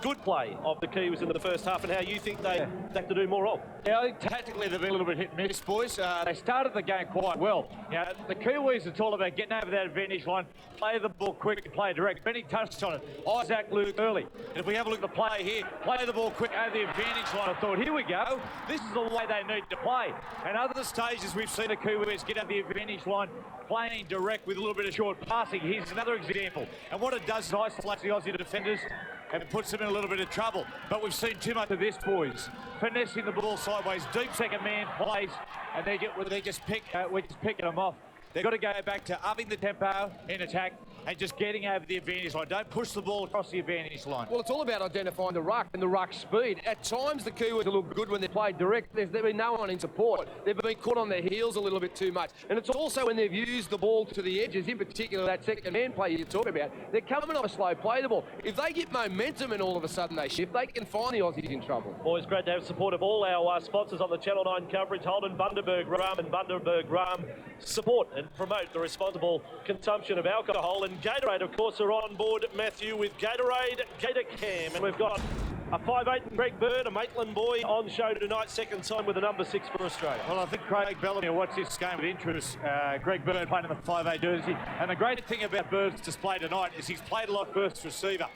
good play of the Kiwis in the first half and how you think they have to do more of. Yeah, I think tactically they've been a little bit hit and miss, boys. They started the game quite well. You know, the Kiwis, it's all about getting over that advantage line, play the ball quick and play direct. Benny touched on it. ANZAC Luke early. And if we have a look at the play here, play the ball quick over the advantage line. I thought, here we go. This is the way they need to play. And other stages we've seen the Kiwis get over the advantage line, playing direct with a little bit of short passing. Here's another example. And what it does is isolates the Aussie defenders and it puts them in a little bit of trouble. But we've seen too much of this, boys. Finessing the ball sideways, deep second man plays, and we're just picking them off. They've got to go back to upping the tempo in attack and just getting over the advantage line. Don't push the ball across the advantage line. Well, it's all about identifying the ruck and the ruck speed. At times, the Kiwis look good when they play direct. There's been no one in support. They've been caught on their heels a little bit too much. And it's also when they've used the ball to the edges, in particular that second man play you're talking about, they're coming off a slow play the ball. If they get momentum and all of a sudden they shift, they can find the Aussies in trouble. Boys, great to have support of all our sponsors on the Channel 9 coverage. Holden, Bundaberg Rum and Bundaberg Rum support and promote the responsible consumption of alcohol. And Gatorade, of course, are on board, Matthew, with Gatorade Gator Cam. And we've got a 5'8" and Greg Bird, a Maitland boy, on show tonight, second time with a number 6 for Australia. Well, I think Craig Bellamy will watch this game with interest. Greg Bird playing in the 5'8" jersey. And the great thing about Bird's display tonight is he's played a lot first receiver.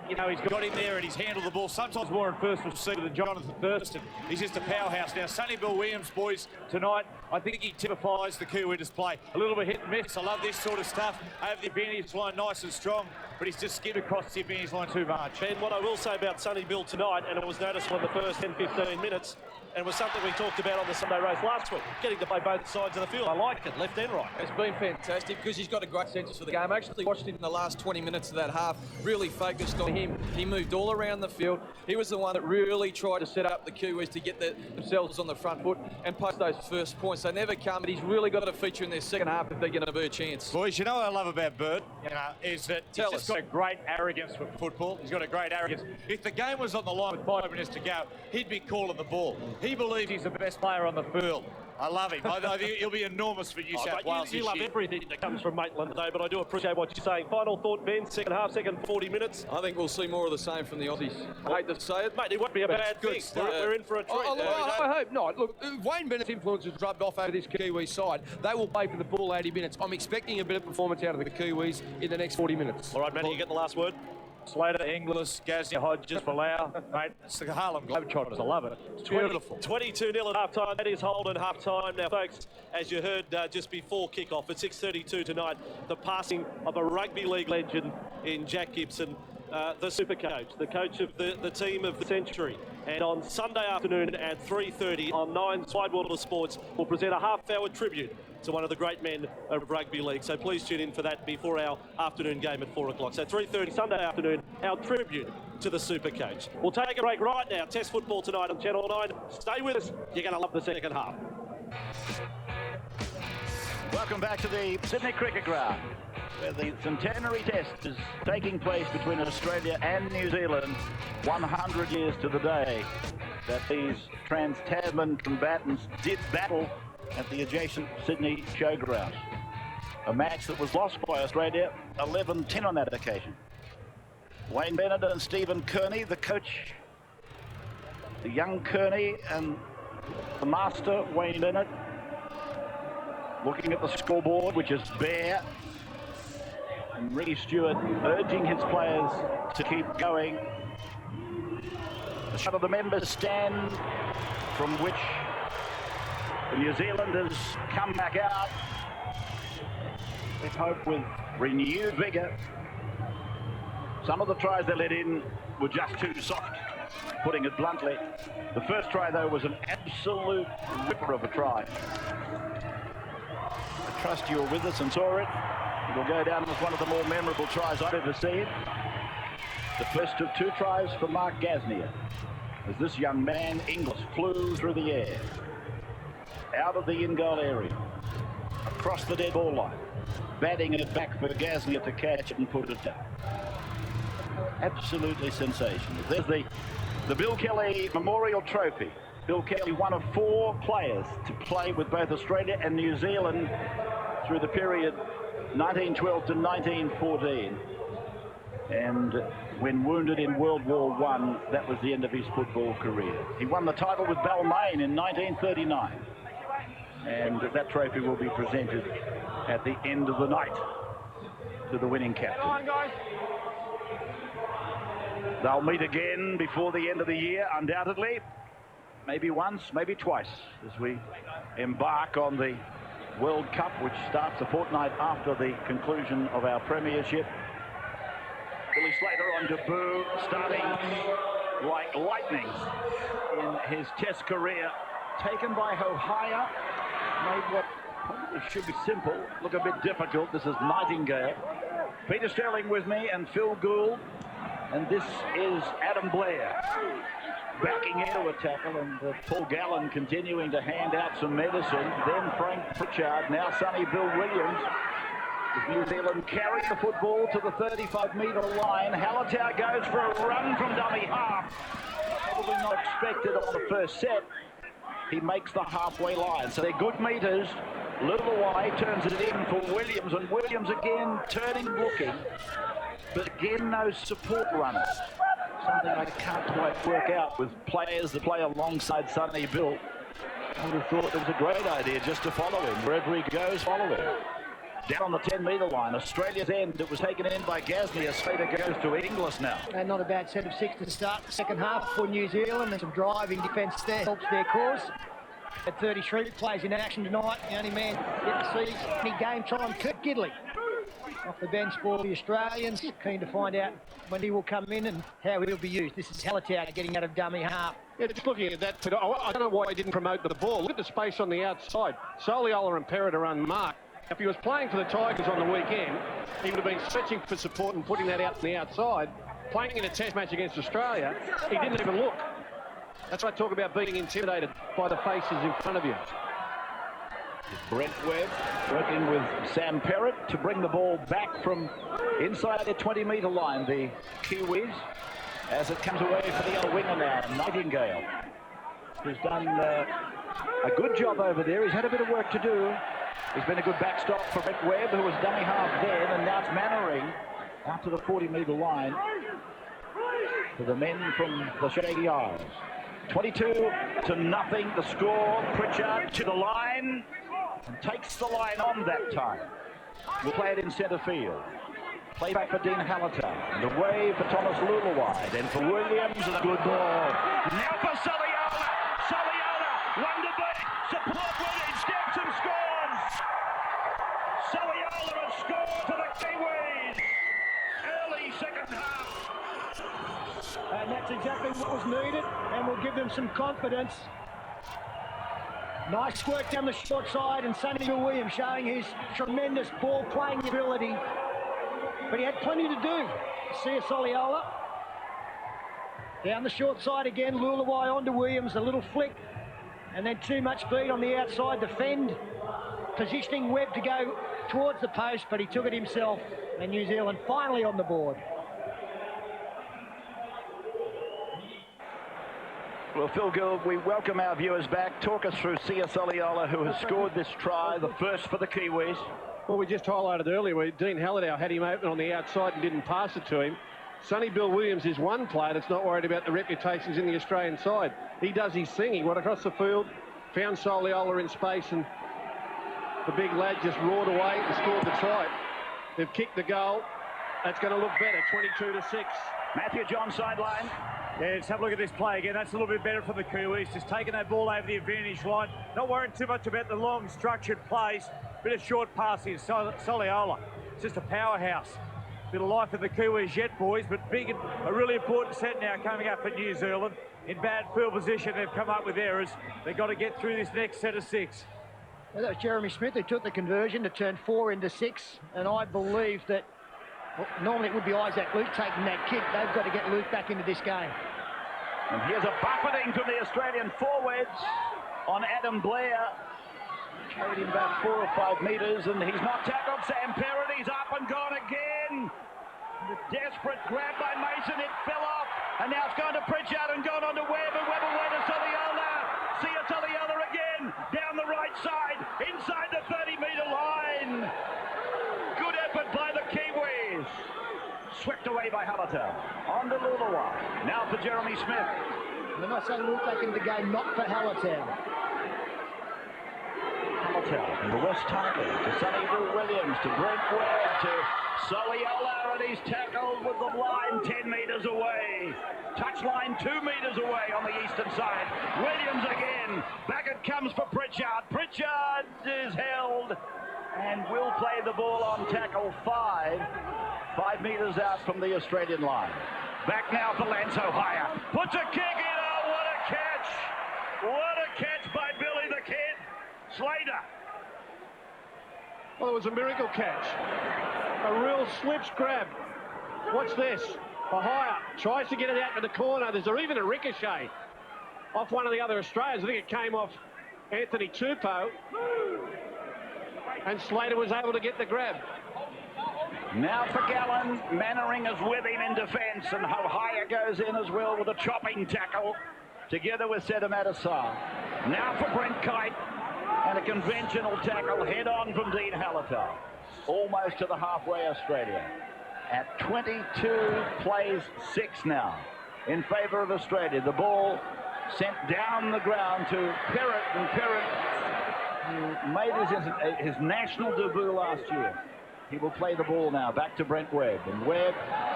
You know, he's got in there and he's handled the ball sometimes more in first receiver than Jonathan Thurston. He's just a powerhouse. Now, Sonny Bill Williams, boys, tonight, I think he typifies the Kiwi display. A little bit hit and miss. I love this sort of stuff. Over the advantage line, nice and strong, but he's just skimmed across the advantage line too much. And what I will say about Sonny Bill tonight, and it was noticeable in the first 10-15 minutes, and it was something we talked about on the Sunday race last week, getting to play both sides of the field. I like it, left and right. It's been fantastic because he's got a great sense for the game. I actually watched him in the last 20 minutes of that half, really focused on him. He moved all around the field. He was the one that really tried to set up the Kiwis to get themselves on the front foot and post those first points. They never come, but he's really got to feature in their second half if they're going to be a chance. Boys, you know what I love about Bird? Is that he's just got a great arrogance for football. He's got a great arrogance. If the game was on the line with 5 minutes to go, he'd be calling the ball. He believes he's the best player on the field. I love him. He'll be enormous for New South Wales. You love everything that comes from Maitland today, but I do appreciate what you're saying. Final thought, Ben, second half, second 40 minutes. I think we'll see more of the same from the Aussies. I hate to say it. Mate, it won't be a bad thing. We're in for a treat. I hope not. Look, Wayne Bennett's influence has rubbed off over this Kiwi side. They will play for the full 80 minutes. I'm expecting a bit of performance out of the Kiwis in the next 40 minutes. All right, Matty, you get the last word. Slater, Inglis, Gasnier, Hodges, Palau. Mate, it's the Harlem Globetrotters. I love it. It's beautiful. 22-0 at half-time. That is Holden half-time. Now, folks, as you heard just before kick-off, at 6:32 tonight, the passing of a rugby league legend in Jack Gibson, the super coach, the coach of the team of the century. And on Sunday afternoon at 3:30 on 9's Wide World of Sports, we'll present a half-hour tribute to one of the great men of rugby league. So please tune in for that before our afternoon game at 4 o'clock. So 3:30 Sunday afternoon, our tribute to the super coach. We'll take a break right now. Test football tonight on Channel 9. Stay with us. You're going to love the second half. Welcome back to the Sydney Cricket Ground, where the Centenary Test is taking place between Australia and New Zealand 100 years to the day. that these trans-Tasman combatants did battle at the adjacent Sydney Showground. A match that was lost by Australia 11-10 on that occasion. Wayne Bennett and Stephen Kearney, the coach, the young Kearney and the master Wayne Bennett, looking at the scoreboard, which is bare, and Ricky Stewart urging his players to keep going. The shot of the members stand from which the New Zealanders come back out. Let's hope with renewed vigour. Some of the tries they let in were just too soft, putting it bluntly. The first try, though, was an absolute ripper of a try. I trust you were with us and saw it. It will go down as one of the more memorable tries I've ever seen. The first of two tries for Mark Gasnier, as this young man, Inglis, flew through the air, out of the in-goal area, across the dead ball line, batting it back for Gasnier to catch it and put it down. Absolutely sensational. There's the Bill Kelly Memorial Trophy. Bill Kelly, one of 4 players to play with both Australia and New Zealand through the period 1912 to 1914. And when wounded in World War I, that was the end of his football career. He won the title with Balmain in 1939. And that trophy will be presented at the end of the night to the winning captain. Come on, guys. They'll meet again before the end of the year, undoubtedly. Maybe once, maybe twice, as we embark on the World Cup, which starts a fortnight after the conclusion of our premiership. Billy Slater on debut, starting like lightning in his Test career. Taken by Hohaya, made what probably should be simple look a bit difficult. This is Nightingale. Peter Sterling with me and Phil Gould. And this is Adam Blair backing into a tackle, and Paul Gallen continuing to hand out some medicine. Then Frank Pritchard, now Sonny Bill Williams. As New Zealand carry the football to the 35-metre line. Hallertau goes for a run from dummy half. Probably not expected on the first set. He makes the halfway line. So they're good metres. Little away, turns it in for Williams, and Williams again turning, looking. But again, no support runners. Something I can't quite work out with players that play alongside Sonny Bill. I would have thought it was a great idea just to follow him. Wherever he goes, follow him. Down on the 10-metre line, Australia's end. It was taken in by Gasnier. Slater goes to Inglis now. And not a bad set of 6 to start the second half for New Zealand. And some driving defence there helps their cause. At 33 plays in action tonight. The only man yet to see any game time, Kurt Gidley. Off the bench for the Australians. Keen to find out when he will come in and how he'll be used. This is Hallertau getting out of dummy half. Yeah, just looking at that, I don't know why he didn't promote the ball. Look at the space on the outside. Soliola and Perrott are unmarked. If he was playing for the Tigers on the weekend, he would have been searching for support and putting that out on the outside. Playing in a Test match against Australia, he didn't even look. That's why I talk about being intimidated by the faces in front of you. Brent Webb working with Sam Perrott to bring the ball back from inside the 20-metre line. The Kiwis, as it comes away for the other winger now, Nightingale, who's done a good job over there. He's had a bit of work to do. He's been a good backstop for Brent Webb, who was dummy half then, and now it's Mannering out to the 40-metre line for the men from the Shaggy Isles. 22-0 the score. Pritchard to the line and takes the line on that time. We'll play it in centre field. Play back for Dean Hallertau. And away for Thomas Luluwai. Then for Williams, and a good ball. Now for Soliola. Soliola, one to beat. Support Williams, steps and scores. Soliola has scored for the Kiwis. Early second half. And that's exactly what was needed, and will give them some confidence. Nice work down the short side, and Sonny Bill Williams showing his tremendous ball-playing ability. But he had plenty to do. See Soliola. Down the short side again, Luluwai onto Williams, a little flick. And then too much speed on the outside to fend. Positioning Webb to go towards the post, but he took it himself. And New Zealand finally on the board. Well, Phil Gill, we welcome our viewers back. Talk us through Sia Soliola, who has scored this try, the first for the Kiwis. Well, we just highlighted earlier where Dean Halliday had him open on the outside and didn't pass it to him. Sonny Bill Williams is one player that's not worried about the reputations in the Australian side. He does his thing. He went across the field, found Soliola in space, and the big lad just roared away and scored the try. They've kicked the goal. That's going to look better, 22-6. Matthew John sideline. Yeah, just have a look at this play again. That's a little bit better for the Kiwis. Just taking that ball over the advantage line. Not worrying too much about the long, structured plays. Bit of short passing. Soliola, just a powerhouse. Bit of life for the Kiwis yet, boys, but big and a really important set now coming up at New Zealand. In bad field position, they've come up with errors. They've got to get through this next set of 6. Well, that was Jeremy Smith who took the conversion to turn 4 into 6, and I believe that normally it would be Isaac Luke taking that kick. They've got to get Luke back into this game. And here's a buffeting from the Australian forwards on Adam Blair. Carried him about 4 or 5 metres, and he's not tackled. Sam Perrott, he's up and gone again. The desperate grab by Mason, it fell off, and now it's gone to Pritchard and gone on to Webb, and Webb away to Soliola. Sia Soliola again, down the right side, inside the 30-metre line. Good effort by the Kiwis. Swept away by Hallertau. On to Lulawa. Now for Jeremy Smith. They're not saying Luke taking the game, not for Hallertau. Hallertau, the West Tigers, to Sonny Bill Williams, to Brent Webb, to Soliola, and he's tackled with the line 10 metres away. Touchline 2 metres away on the eastern side. Williams again. Back it comes for Pritchard. Pritchard is held and will play the ball on tackle 5 metres out from the Australian line. Back now for Lance O'Hire. Puts a kick in. Oh, what a catch. What a catch by Billy the Kid. Slater. Well, it was a miracle catch. A real slips grab. What's this? O'Hire tries to get it out to the corner. There's even a ricochet off one of the other Australians. I think it came off Anthony Tupou. And Slater was able to get the grab. Now for Gallen. Mannering is with him in defence, and O'Hire goes in as well with a chopping tackle together with Sedimata Sarr. Now for Brent Kite, and a conventional tackle head-on from Dean Hallertau. Almost to the halfway Australia. At 22 plays 6 now in favour of Australia. The ball sent down the ground to Perrott, and Perrott, who made his national debut last year. He will play the ball now back to Brent Webb, and Webb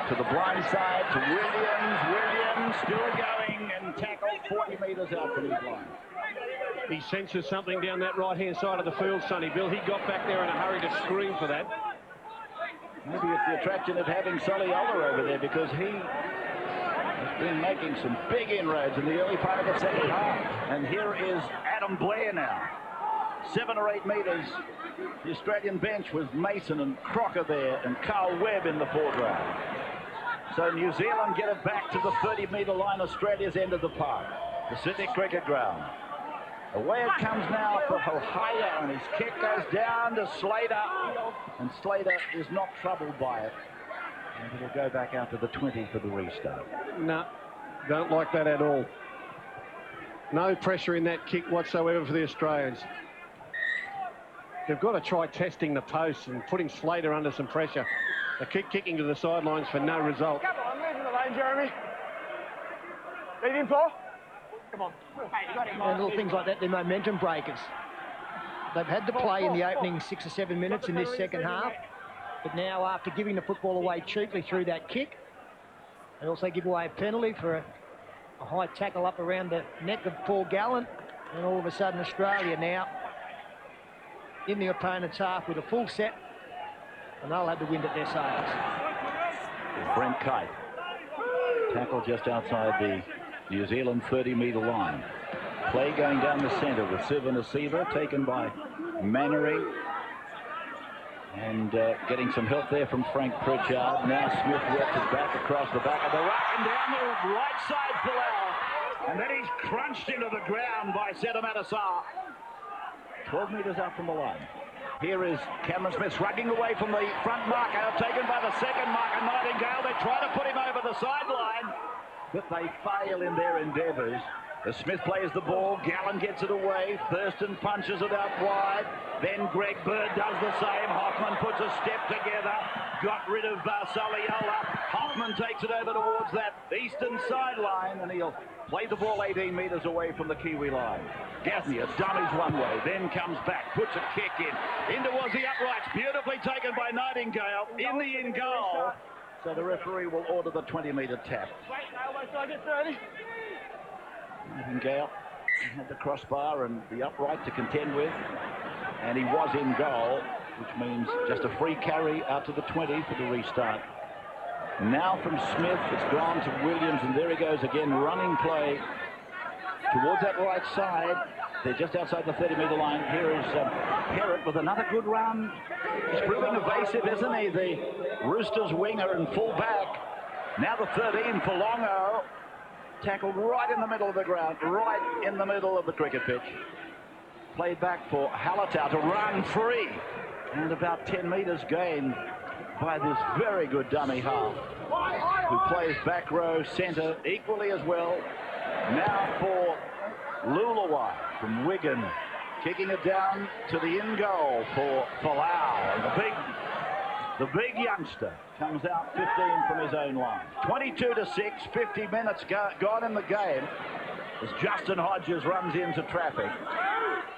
to the blind side to Williams. Williams still going and tackled 40 metres out from his line. He senses something down that right-hand side of the field, Sonny Bill. He got back there in a hurry to scream for that. Maybe it's the attraction of having Soliola over there, because he has been making some big inroads in the early part of the second half. And here is Adam Blair now. 7 or 8 metres. The Australian bench with Mason and Crocker there, and Carl Webb in the foreground. So New Zealand get it back to the 30-metre line, Australia's end of the park, the Sydney Cricket Ground. Away it comes now for O'Hire, and his kick goes down to Slater, and Slater is not troubled by it. And it'll go back out to the 20 for the restart. No, don't like that at all. No pressure in that kick whatsoever for the Australians. They've got to try testing the post and putting Slater under some pressure. The kick kicking to the sidelines for no result. Come on, leave him alone, Jeremy. Leave him, Paul. Come on. And little things like that, they're momentum breakers. They've had to play in the opening 6 or 7 minutes in this second half, but now after giving the football away cheaply through that kick, they also give away a penalty for a high tackle up around the neck of Paul Gallen, and all of a sudden Australia now in the opponent's half with a full set, and they'll have the wind at their sails. Brent Kite. Tackle just outside the New Zealand 30-metre line. Play going down the centre with Siva Nasiva, taken by Mannering. And getting some help there from Frank Pritchard. Now Smith works it back across the back of the ruck and down the right side for Lau. And then he's crunched into the ground by Sedimata Sarr. 12 metres out from the line. Here is Cameron Smith rugging away from the front marker, taken by the second marker, Nightingale. They try to put him over the sideline, but they fail in their endeavours. As Smith plays the ball, Gallen gets it away, Thurston punches it out wide, then Greg Bird does the same, Hoffman puts a step together, got rid of Soliola, Hoffman takes it over towards that eastern sideline, and he'll play the ball 18 metres away from the Kiwi line. Gasnier dummies one way, then comes back, puts a kick in towards the uprights, beautifully taken by Nightingale, in the in goal, so the referee will order the 20-metre tap. Nightingale had the crossbar and the upright to contend with, and he was in goal, which means just a free carry out to the 20 for the restart. Now from Smith, it's gone to Williams, and there he goes again, running play towards that right side. They're just outside the 30-metre line. Here is Herritt with another good run. He's proving evasive, isn't he? The Roosters winger and full back. Now the 13 for Longo. Tackled right in the middle of the ground, right in the middle of the cricket pitch. Played back for Hallertau to run free. And about 10 metres gained by this very good dummy half, who plays back row centre equally as well. Now for Lulawai from Wigan, kicking it down to the in goal for Folau. And the big youngster comes out 15 from his own line. 22-6, 50 minutes gone in the game as Justin Hodges runs into traffic,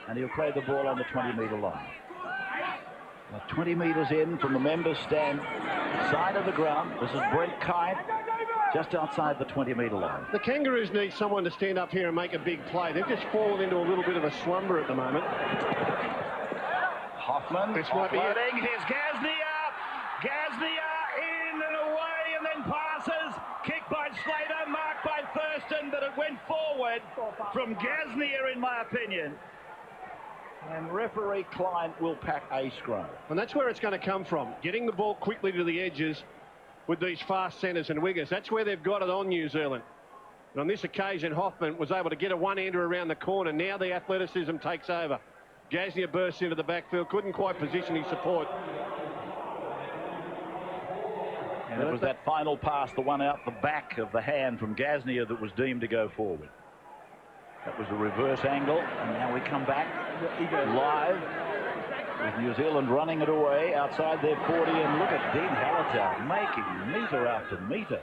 and he'll play the ball on the 20-metre line. Now 20 metres in from the members' stand, side of the ground. This is Brent Kite, just outside the 20-metre line. The Kangaroos need someone to stand up here and make a big play. They've just fallen into a little bit of a slumber at the moment. Hoffman, this might be it. Here's Gasnier. Gasnier in and away, and then passes. Kick by Slater, marked by Thurston, but it went forward from Gasnier, in my opinion. And referee Klein will pack a scrum. And that's where it's going to come from, getting the ball quickly to the edges with these fast centres and wingers. That's where they've got it on New Zealand. And on this occasion, Hoffman was able to get a one-hander around the corner. Now the athleticism takes over. Gasnier bursts into the backfield, couldn't quite position his support. And it was that final pass, the one out the back of the hand from Gasnier, that was deemed to go forward. That was a reverse angle, and now we come back live with New Zealand running it away outside their 40, and look at Dean Hallertau making metre after metre.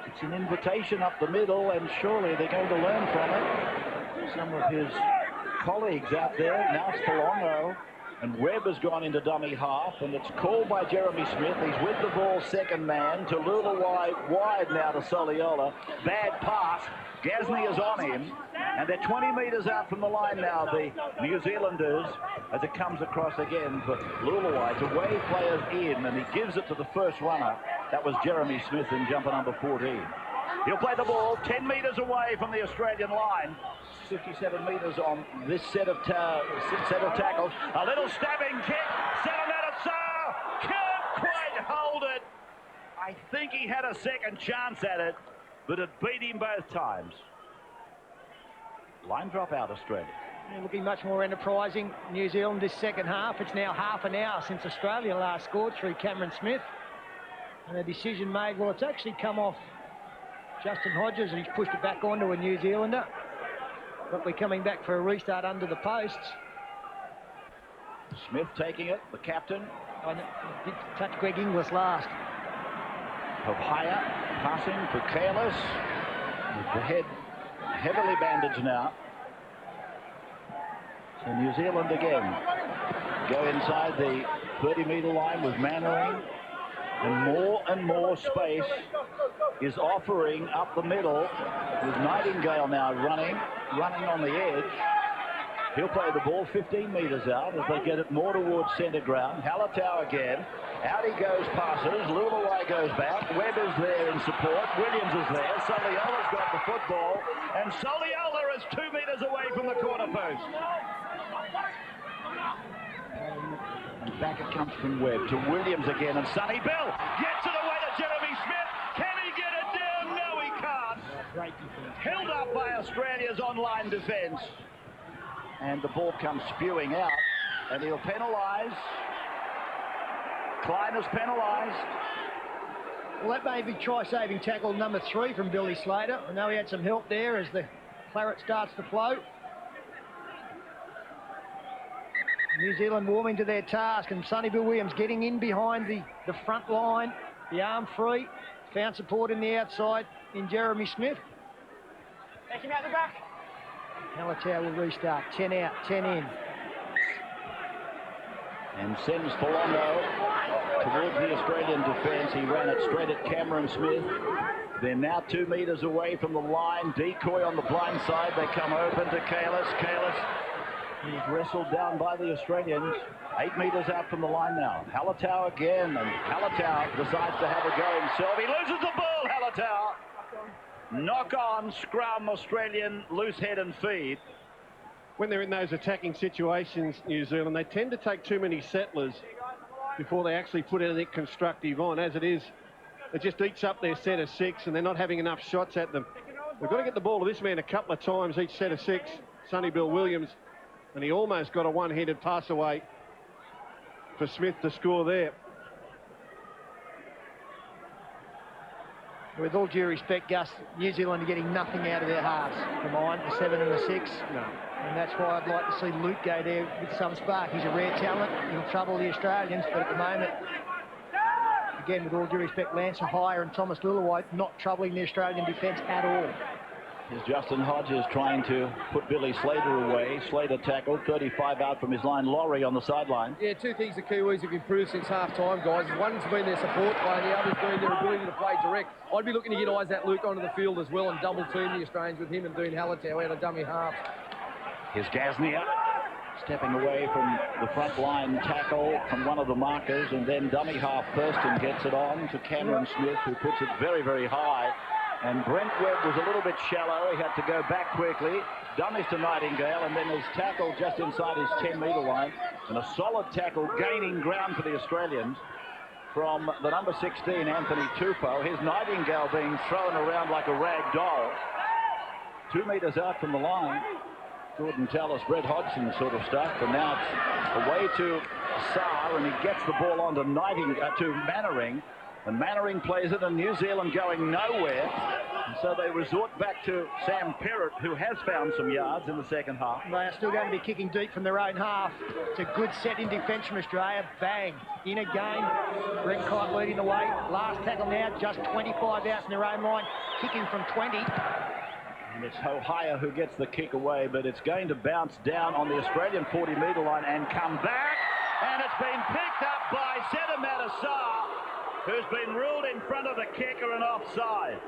It's an invitation up the middle, and surely they're going to learn from it. Some of his colleagues out there. Now it's Polongo, and Webb has gone into dummy half, and it's called by Jeremy Smith. He's with the ball, second man, to Lulawai, wide now to Soliola. Bad pass. Gasnier's on him, and they're 20 metres out from the line now, the New Zealanders, as it comes across again for Lulawai to wave players in, and he gives it to the first runner. That was Jeremy Smith in jumper number 14. He'll play the ball 10 metres away from the Australian line. 57 metres on this set of tackles. A little stabbing kick. Salamanasar can't quite hold it. I think he had a second chance at it, but it beat him both times. Line drop out, Australia. They're looking much more enterprising, New Zealand, this second half. It's now half an hour since Australia last scored through Cameron Smith. And a decision made, well, it's actually come off Justin Hodges, and he's pushed it back onto a New Zealander. But we're coming back for a restart under the posts. Smith taking it, the captain. I did touch Greg Inglis last. Papaya passing for Careless, with the head heavily bandaged now. So New Zealand again go inside the 30-metre line with Mannering, and more space is offering up the middle, with Nightingale now running on the edge. He'll play the ball 15 metres out as they get it more towards centre ground. Hallertau again. Out he goes, passes. Lulawai goes back. Webb is there in support. Williams is there. Soliola's got the football. And Soliola is 2 metres away from the corner post. And back it comes from Webb to Williams again. And Sonny Bill gets it away to Jeremy Smith. Can he get it down? No, he can't. Great defence. Held up by Australia's online defence. And the ball comes spewing out, and he'll penalise. Klein is penalised. Well, that may be try-saving tackle number 3 from Billy Slater. I know he had some help there as the claret starts to flow. New Zealand warming to their task, and Sonny Bill Williams getting in behind the front line, the arm free, found support in the outside in Jeremy Smith. Take him out the back. Halatau will restart, 10 out, 10 in. And sends Polongo towards the Australian defence. He ran it straight at Cameron Smith. They're now 2 metres away from the line. Decoy on the blind side. They come open to Kalis. Kalis is wrestled down by the Australians. 8 metres out from the line now. Halatau again, and Halatau decides to have a go himself. He loses the ball, Halatau. Knock on, scrum, Australian, loose head and feed. When they're in those attacking situations, New Zealand, they tend to take too many settlers before they actually put anything constructive on. As it is, it just eats up their set of 6, and they're not having enough shots at them. They've got to get the ball to this man a couple of times each set of 6, Sonny Bill Williams, and he almost got a one-handed pass away for Smith to score there. With all due respect, Gus, New Zealand are getting nothing out of their halves. The 9, the 7 and the 6. No. And that's why I'd like to see Luke go there with some spark. He's a rare talent. He'll trouble the Australians, but at the moment, again, with all due respect, Lance Hire and Thomas Lillawhite not troubling the Australian defence at all. Here's Justin Hodges trying to put Billy Slater away. Slater tackled, 35 out from his line. Laurie on the sideline. Yeah, 2 things the Kiwis have improved since half-time, guys. One's been their support play, and the other's been their ability to play direct. I'd be looking to get Isaac Luke onto the field as well and double-team the Australians with him and Dean Halatau out of dummy half. Here's Gaznia stepping away from the front line tackle from one of the markers, and then dummy half Thurston gets it on to Cameron Smith, who puts it very, very high. And Brent Webb was a little bit shallow. He had to go back quickly. Dummies to Nightingale, and then his tackle just inside his 10-metre line. And a solid tackle gaining ground for the Australians from the number 16, Anthony Tupou. Here's Nightingale being thrown around like a rag doll. 2 metres out from the line. Jordan Tallis, Brett Hodgson sort of stuff. And now it's away to Saar, and he gets the ball on to Mannering. And Mannering plays it, and New Zealand going nowhere. And so they resort back to Sam Perrott, who has found some yards in the second half. They are still going to be kicking deep from their own half. It's a good set in defence from Australia. Bang. In again. Brent Kite leading the way. Last tackle now, just 25 out in their own line. Kicking from 20. And it's Hohaya who gets the kick away, but it's going to bounce down on the Australian 40-metre line and come back. And it's been picked up by Sedimata Saar, who's been ruled in front of the kicker and offside.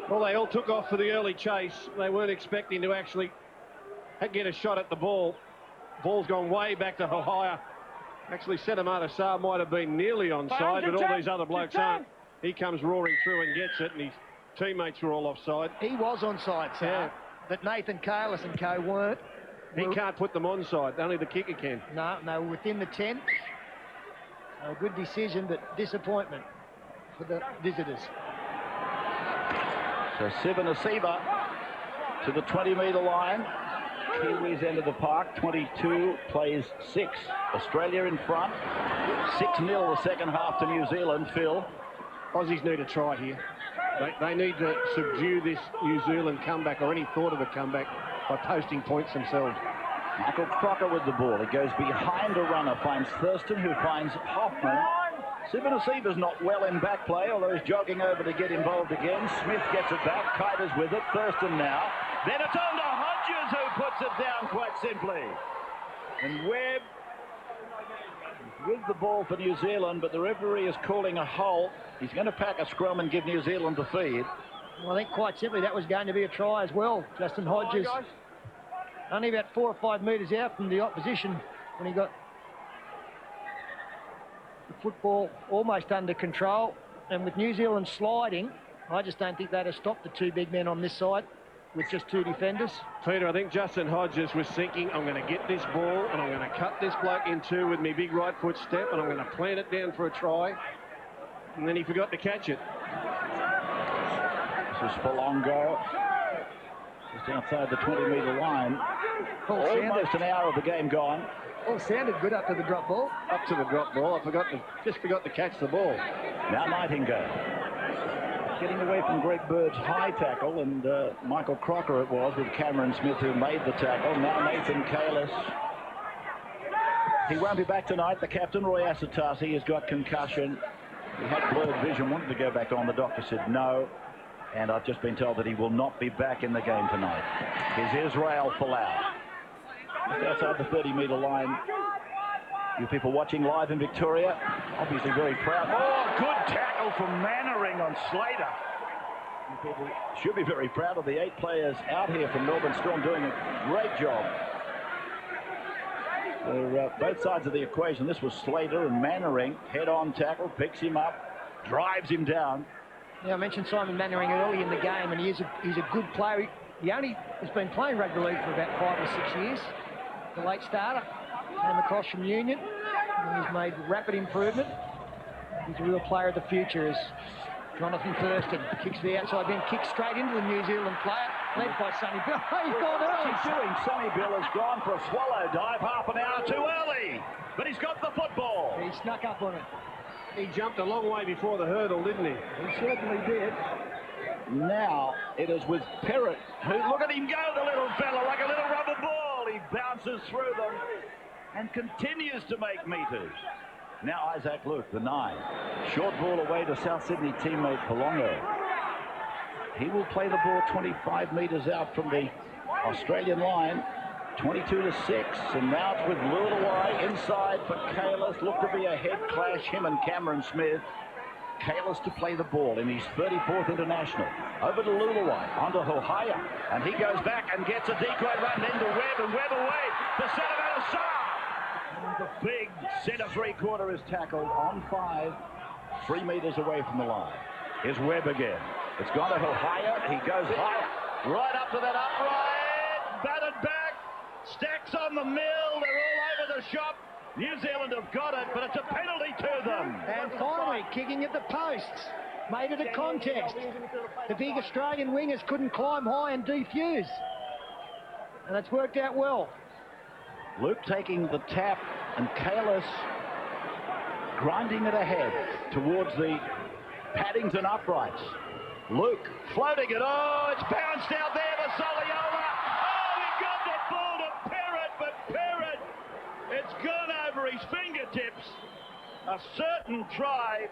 Well, they all took off for the early chase. They weren't expecting to actually get a shot at the ball. Ball's gone way back to Hohaya. Actually, Sedimata Saar might have been nearly onside, but all these other blokes aren't. He comes roaring through and gets it, and his teammates were all offside. He was onside, Saar, yeah. But Nathan Kalis and co weren't. He can't put them onside. Only the kicker can. No, within the 10. A good decision, but disappointment for the visitors. So Sivanasiva to the 20-metre line. Kiwis enter the park. 22 plays 6. Australia in front. 6-0 the second half to New Zealand. Phil. Aussies need a try here. They need to subdue this New Zealand comeback, or any thought of a comeback, by posting points themselves. Michael Crocker with the ball. He goes behind a runner, finds Thurston, who finds Hoffman. Sivanasiva's not well in back play, although he's jogging over to get involved again. Smith gets it back. Kiter's with it. Thurston now. Then it's on to Hodges, who puts it down quite simply. And Webb with the ball for New Zealand, but the referee is calling a halt. He's going to pack a scrum and give New Zealand the feed. Well, I think quite simply that was going to be a try as well. Justin Hodges only about 4 or 5 metres out from the opposition when he got the football almost under control. And with New Zealand sliding, I just don't think they'd have stopped the 2 big men on this side with just 2 defenders. Peter, I think Justin Hodges was thinking, I'm going to get this ball and I'm going to cut this bloke in 2 with my big right foot step, and I'm going to plant it down for a try. And then he forgot to catch it. This is Polongo. Just outside the 20-metre line. Almost an hour of the game gone. Well, it sounded good up to the drop ball. Up to the drop ball. Just forgot to catch the ball. Now Nightingale. Getting away from Greg Bird's high tackle, and Michael Crocker it was with Cameron Smith who made the tackle. Now Nathan Kalis. He won't be back tonight. The captain, Roy Asatasi, has got concussion. He had blurred vision, wanted to go back on. The doctor said no. And I've just been told that he will not be back in the game tonight. Here's Israel Folau. Just outside the 30-metre line. You people watching live in Victoria, obviously very proud. Oh, good tackle from Mannering on Slater. You people should be very proud of the 8 players out here from Melbourne Storm doing a great job. They're both sides of the equation. This was Slater and Mannering. Head-on tackle, picks him up, drives him down. Yeah, I mentioned Simon Mannering early in the game, and he's a good player. He only has been playing rugby league for about 5 or 6 years. The late starter came across from Union, and he's made rapid improvement. He's a real player of the future. As Jonathan Thurston kicks the outside, then kicks straight into the New Zealand player, led by Sonny Bill. He's gone early. What's he doing? Sonny Bill has gone for a swallow dive half an hour too early, but he's got the football. He snuck up on it. He jumped a long way before the hurdle, didn't he? He certainly did. Now it is with Perrott, who, look at him go, the little fella, like a little rubber ball. He bounces through them and continues to make meters. Now Isaac Luke, the 9. Short ball away to South Sydney teammate Palongo. He will play the ball 25 metres out from the Australian line. 22-6, and now it's with Lulawai inside for Kalis. Looked to be a head clash, him and Cameron Smith. Kalis to play the ball in his 34th international. Over to Lulawai, onto Hohaya, and he goes back and gets a decoy run into Webb, and Webb away for Centenary Test. The big centre three-quarter is tackled on 5, 3 metres away from the line. Here's Webb again. It's gone to Hohaya. He goes high, right up to that upright, batted back. Stacks on the mill, they're all over the shop. New Zealand have got it, but it's a penalty to them. And finally, kicking at the posts. Made it a contest. The big Australian wingers couldn't climb high and defuse. And it's worked out well. Luke taking the tap, and Kalis grinding it ahead towards the Paddington uprights. Luke floating it. Oh, it's bounced out there for Soliola. It's gone over his fingertips. A certain try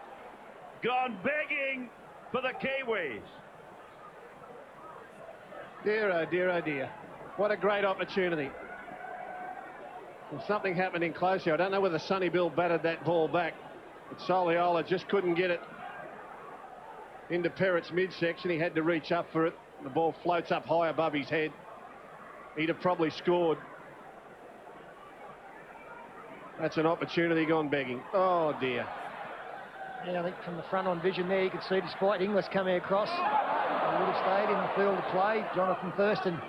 gone begging for the Kiwis. Dear, oh dear, oh dear. What a great opportunity. And something happening close here. I don't know whether Sonny Bill batted that ball back, but Soliola just couldn't get it into Perrott's midsection. He had to reach up for it. The ball floats up high above his head. He'd have probably scored. That's an opportunity gone begging. Oh, dear. Yeah, I think from the front on vision there, you could see despite Inglis coming across, he would have stayed in the field of play. Jonathan Thurston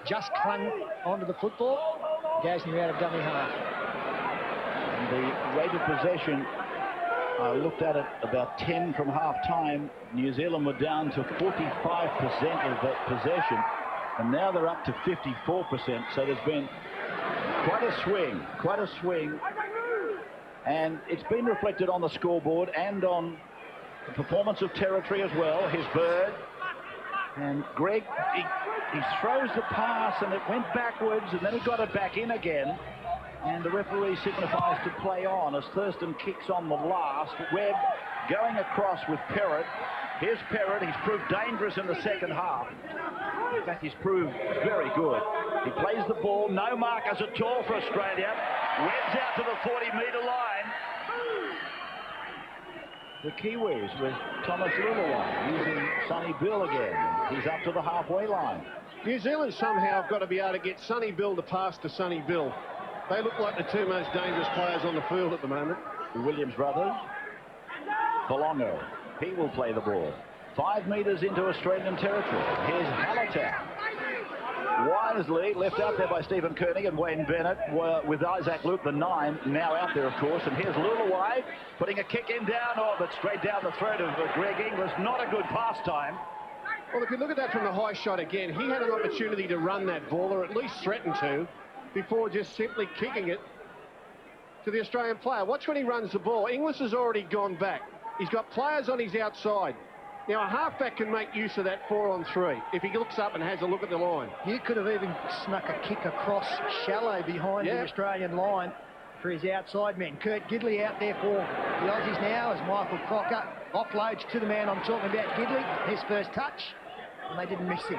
just clung onto the football. Gasnier out of dummy half. And the rate of possession, I looked at it about 10 from half-time. New Zealand were down to 45% of that possession, and now they're up to 54%. So there's been quite a swing, and it's been reflected on the scoreboard and on the performance of territory as well. His Bird, and Greg, he throws the pass and it went backwards, and then he got it back in again, and the referee signifies to play on as Thurston kicks on the last. Webb going across with Perrott. Here's Perrott. He's proved dangerous in the second half. In fact, he's proved very good. He plays the ball, no markers at all for Australia. Webb's out to the 40-metre line. The Kiwis with Thomas Lulawai using Sonny Bill again. He's up to the halfway line. New Zealand somehow have got to be able to get Sonny Bill to pass to Sonny Bill. They look like the two most dangerous players on the field at the moment. The Williams brothers. Palongo. He will play the ball. 5 metres into Australian territory. Here's Hallertau. Wisely left out there by Stephen Koenig and Wayne Bennett with Isaac Luke, the 9, now out there, of course. And here's Lulawai putting a kick in down, but straight down the throat of Greg Inglis. Not a good pass time. Well, if you look at that from the high shot again, he had an opportunity to run that ball, or at least threaten to, before just simply kicking it to the Australian player. Watch when he runs the ball. Inglis has already gone back. He's got players on his outside. Now, a halfback can make use of that 4-on-3 if he looks up and has a look at the line. You could have even snuck a kick across shallow behind the Australian line for his outside men. Kurt Gidley out there for the Aussies now as Michael Crocker offloads to the man I'm talking about, Gidley. His first touch, and they didn't miss him.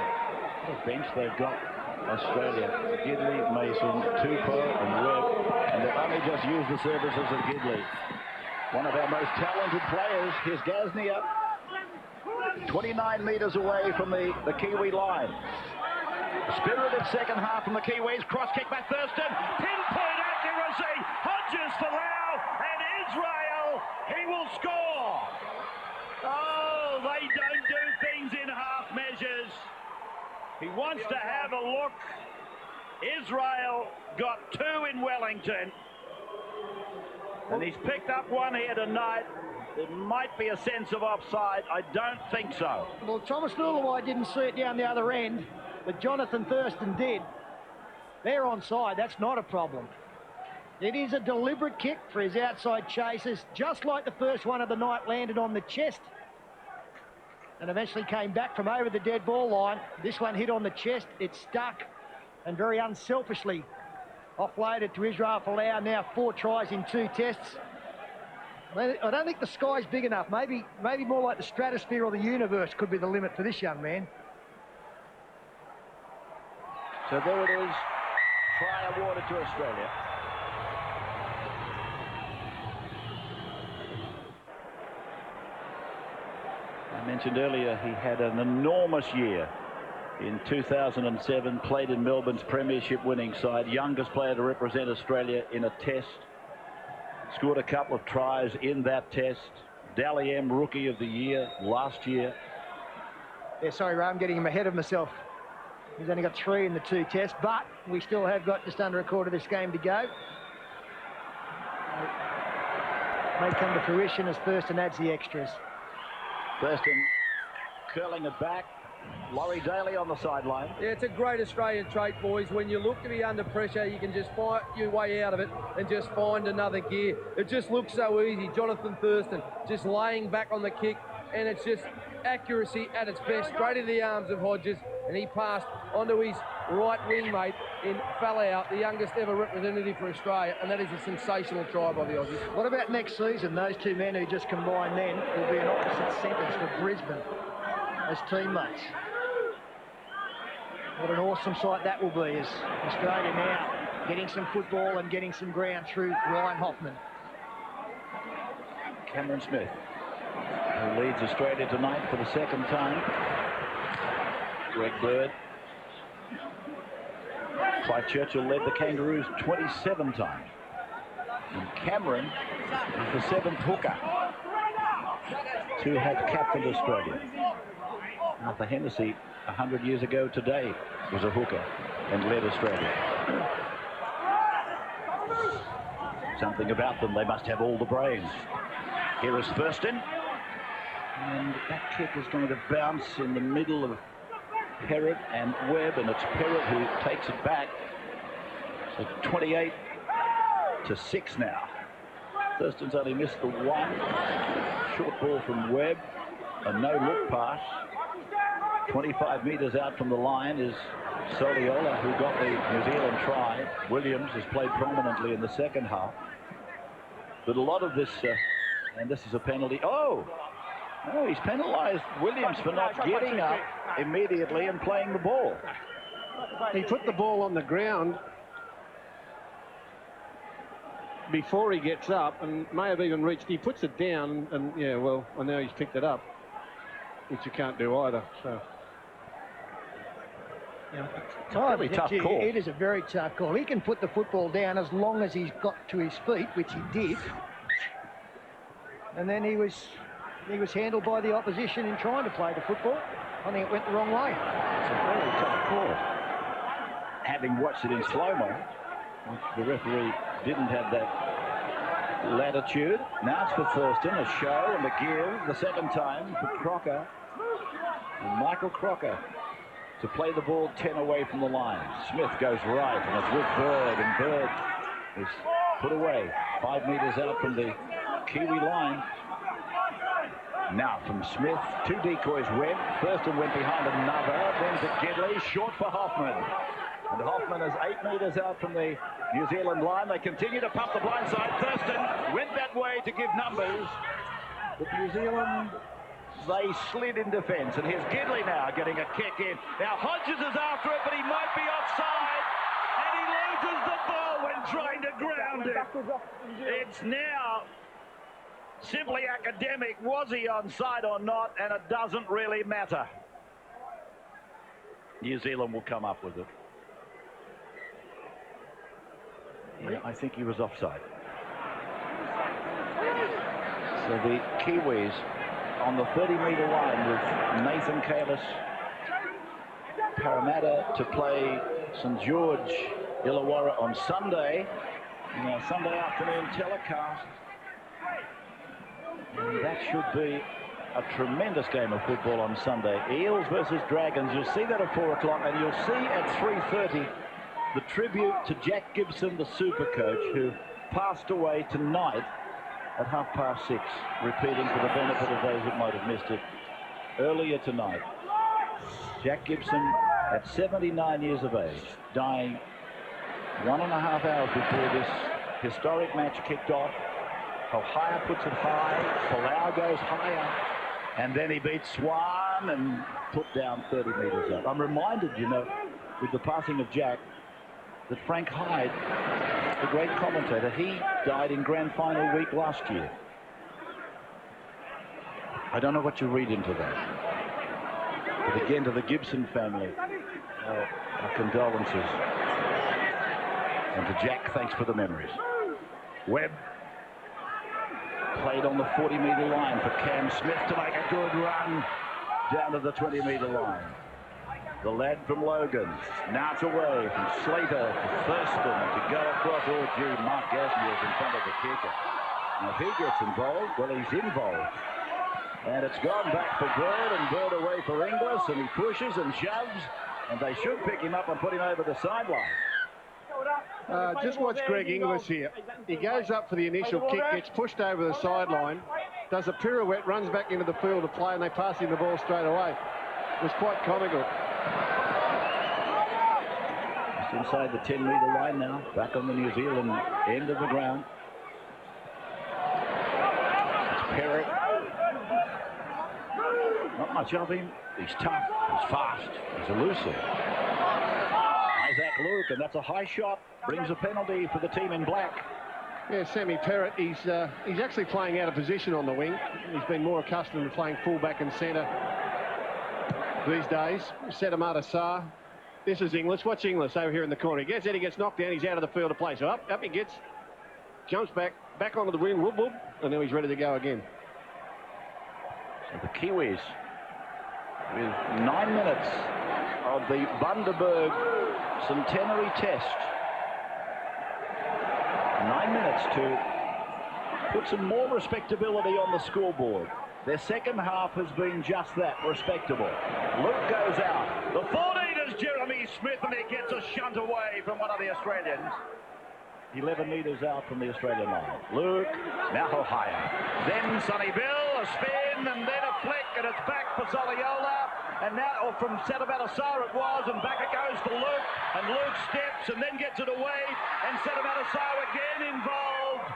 The bench they've got, Australia, Gidley, Mason, Tupou and Webb, and they've only just used the services of Gidley. One of our most talented players. Here's Gasnier, 29 metres away from the Kiwi line. Spirited second half from the Kiwis. Cross kick by Thurston. Pinpoint accuracy. Hodges for Lau and Israel. He will score. Oh, they don't do things in half measures. He wants to have a look. Israel got 2 in Wellington. And he's picked up one here tonight. There might be a sense of offside. I don't think so. Well, Thomas Lulawai didn't see it down the other end, but Jonathan Thurston did. They're onside. That's not a problem. It is a deliberate kick for his outside chasers, just like the first one of the night landed on the chest and eventually came back from over the dead ball line. This one hit on the chest. It stuck and very unselfishly offloaded to Israel Folau. Now 4 tries in 2 tests. I don't think the sky's big enough. Maybe more like the stratosphere or the universe could be the limit for this young man. So there it is. Try awarded to Australia. I mentioned earlier he had an enormous year in 2007, played in Melbourne's premiership winning side, youngest player to represent Australia in a test. Scored a couple of tries in that test. Dally M Rookie of the Year last year. Yeah, sorry, Ray, I'm getting him ahead of myself. He's only got 3 in the 2 tests, but we still have got just under a quarter of this game to go. May come to fruition as Thurston adds the extras. Thurston curling it back. Laurie Daly on the sideline. Yeah, it's a great Australian trait, boys. When you look to be under pressure, you can just fight your way out of it and just find another gear. It just looks so easy. Jonathan Thurston just laying back on the kick, and it's just accuracy at its best, straight into the arms of Hodges, and he passed onto his right wing mate in Folau, the youngest ever representative for Australia, and that is a sensational try by the Aussies. What about next season? Those 2 men who just combined then will be an opposite sentence for Brisbane as teammates. What an awesome sight that will be, as Australia now getting some football and getting some ground through Ryan Hoffman. Cameron Smith, who leads Australia tonight for the 2nd time. Greg Bird. Clive Churchill led the Kangaroos 27 times. And Cameron is the 7th hooker to have captained Australia. Arthur Hennessy, 100 years ago today, was a hooker and led Australia. Something about them, they must have all the brains. Here is Thurston, and that kick is going to bounce in the middle of Perrott and Webb, and it's Perrott who takes it back. So 28 to 6 now. Thurston's only missed the 1. Short ball from Webb, a no-look pass. 25 metres out from the line is Soliola, who got the New Zealand try. Williams has played prominently in the second half. But a lot of this, and this is a penalty. Oh, he's penalised Williams for not getting up immediately and playing the ball. He put the ball on the ground before he gets up and may have even reached. He puts it down and yeah, well, and now he's picked it up, which you can't do either. So. It's a really tough call. It is a very tough call. He can put the football down as long as he's got to his feet, which he did. And then he was handled by the opposition in trying to play the football. I think it went the wrong way. It's a very tough call. Having watched it in slow-mo, which the referee didn't have that latitude. Now it's for Thurston, a show and a give, the 2nd time for Crocker. And Michael Crocker to play the ball 10 away from the line. Smith goes right, and it's with Bird, and Bird is put away 5 metres out from the Kiwi line. Now from Smith, 2 decoys went. Thurston went behind another, then to Gidley, short for Hoffman. And Hoffman is 8 metres out from the New Zealand line. They continue to pump the blindside. Thurston went that way to give numbers. But New Zealand, they slid in defence. And here's Gidley now getting a kick in. Now Hodges is after it, but he might be offside. And he loses the ball when trying to ground it. It's now simply academic. Was he onside or not? And it doesn't really matter. New Zealand will come up with it. Yeah, I think he was offside. So the Kiwis on the 30-metre line with Nathan Kalis, Parramatta to play St George Illawarra on Sunday, in our Sunday afternoon telecast. And that should be a tremendous game of football on Sunday. Eels versus Dragons. You'll see that at 4 o'clock, and you'll see at 3:30 the tribute to Jack Gibson, the super coach, who passed away tonight at 6:30, repeating for the benefit of those that might have missed it earlier tonight. Jack Gibson at 79 years of age, dying 1.5 hours before this historic match kicked off. Ohio puts it high, Palau goes higher, and then he beats Swan and put down 30 metres up. I'm reminded, you know, with the passing of Jack, that Frank Hyde, the great commentator, he died in grand final week last year. I don't know what you read into that. But again, to the Gibson family, our condolences. And to Jack, thanks for the memories. Webb played on the 40-metre line for Cam Smith to make a good run down to the 20-metre line. The lad from Logan, now it's away from Slater to Thurston to go across. Oh, gee, Mark Gasnier's in front of the kicker. Now, if he gets involved, well, he's involved. And it's gone back for Bird, and Bird away for Inglis, and he pushes and shoves, and they should pick him up and put him over the sideline. Just watch Greg Inglis here. He goes up for the initial kick, gets pushed over the sideline, does a pirouette, runs back into the field to play, and they pass him the ball straight away. It was quite comical. Just inside the 10-metre line now, back on the New Zealand end of the ground. It's Perrott. Not much of him. He's tough, he's fast, he's elusive. Isaac Luke, and that's a high shot. Brings a penalty for the team in black. Yeah, Sammy Perrott, he's actually playing out of position on the wing. He's been more accustomed to playing fullback and centre these days. Sedamata Sarr. This is Inglis. Watch Inglis over here in the corner. He gets it, he gets knocked down, he's out of the field of play. So up he gets, jumps back onto the wing, whoop, whoop, and now he's ready to go again. So the Kiwis with 9 minutes of the Bundaberg Centenary Test. 9 minutes to put some more respectability on the scoreboard. Their second half has been just that, respectable. Luke goes out. The 14 is Jeremy Smith, and he gets a shunt away from one of the Australians. 11 metres out from the Australian line. Luke, now higher. Then Sonny Bill, a spin, and then a flick, and it's back for Soliola. And now, or from Sedamata Sarr it was, and back it goes to Luke. And Luke steps and then gets it away. And Sedamata Sarr again involved.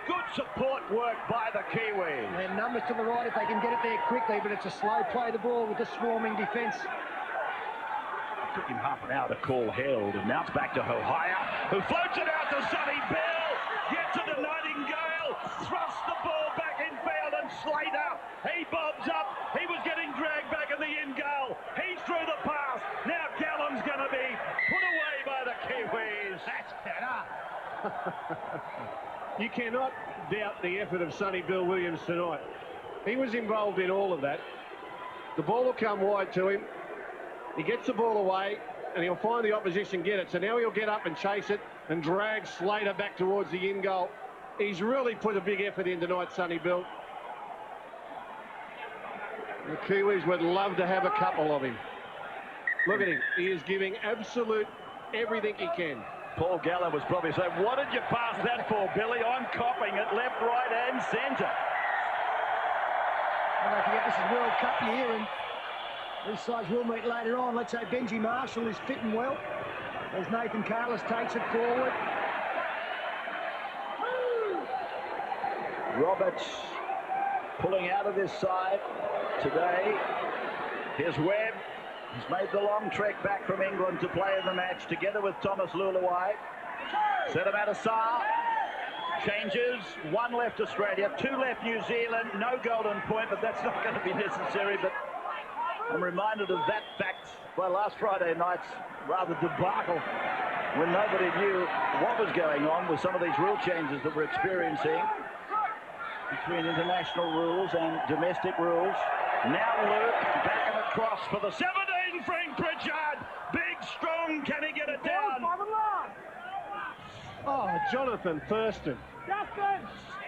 Good support work by the Kiwis. And numbers to the right if they can get it there quickly, but it's a slow play the ball with the swarming defence. It took him half an hour to call held, and now it's back to Ohio, who floats it out to Sonny Bill, gets it to Nightingale, thrusts the ball back in field, and Slater, he bobs up, he was getting dragged back in the in goal, he's through the pass, now Gallen's going to be put away by the Kiwis. That's better. You cannot doubt the effort of Sonny Bill Williams tonight. He was involved in all of that. The ball will come wide to him. He gets the ball away, and he'll find the opposition get it. So now he'll get up and chase it and drag Slater back towards the in goal. He's really put a big effort in tonight, Sonny Bill. The Kiwis would love to have a couple of him. Look at him. He is giving absolute everything he can. Paul Gallen was probably saying, what did you pass that for, Billy? I'm copying it left, right and centre. And don't forget, this is World Cup year, and these sides will meet later on. Let's say Benji Marshall is fitting well as Nathan Carlos takes it forward. Roberts pulling out of this side today. Here's Webb. He's made the long trek back from England to play in the match together with Thomas Luluai. Sedimata Sarr changes. One left Australia, two left New Zealand. No golden point, but that's not going to be necessary. But I'm reminded of that fact by last Friday night's rather debacle when nobody knew what was going on with some of these rule changes that we're experiencing between international rules and domestic rules. Now Luke back and across for the 17. Frank Pritchard, big, strong, can he get it down? Oh, Jonathan Thurston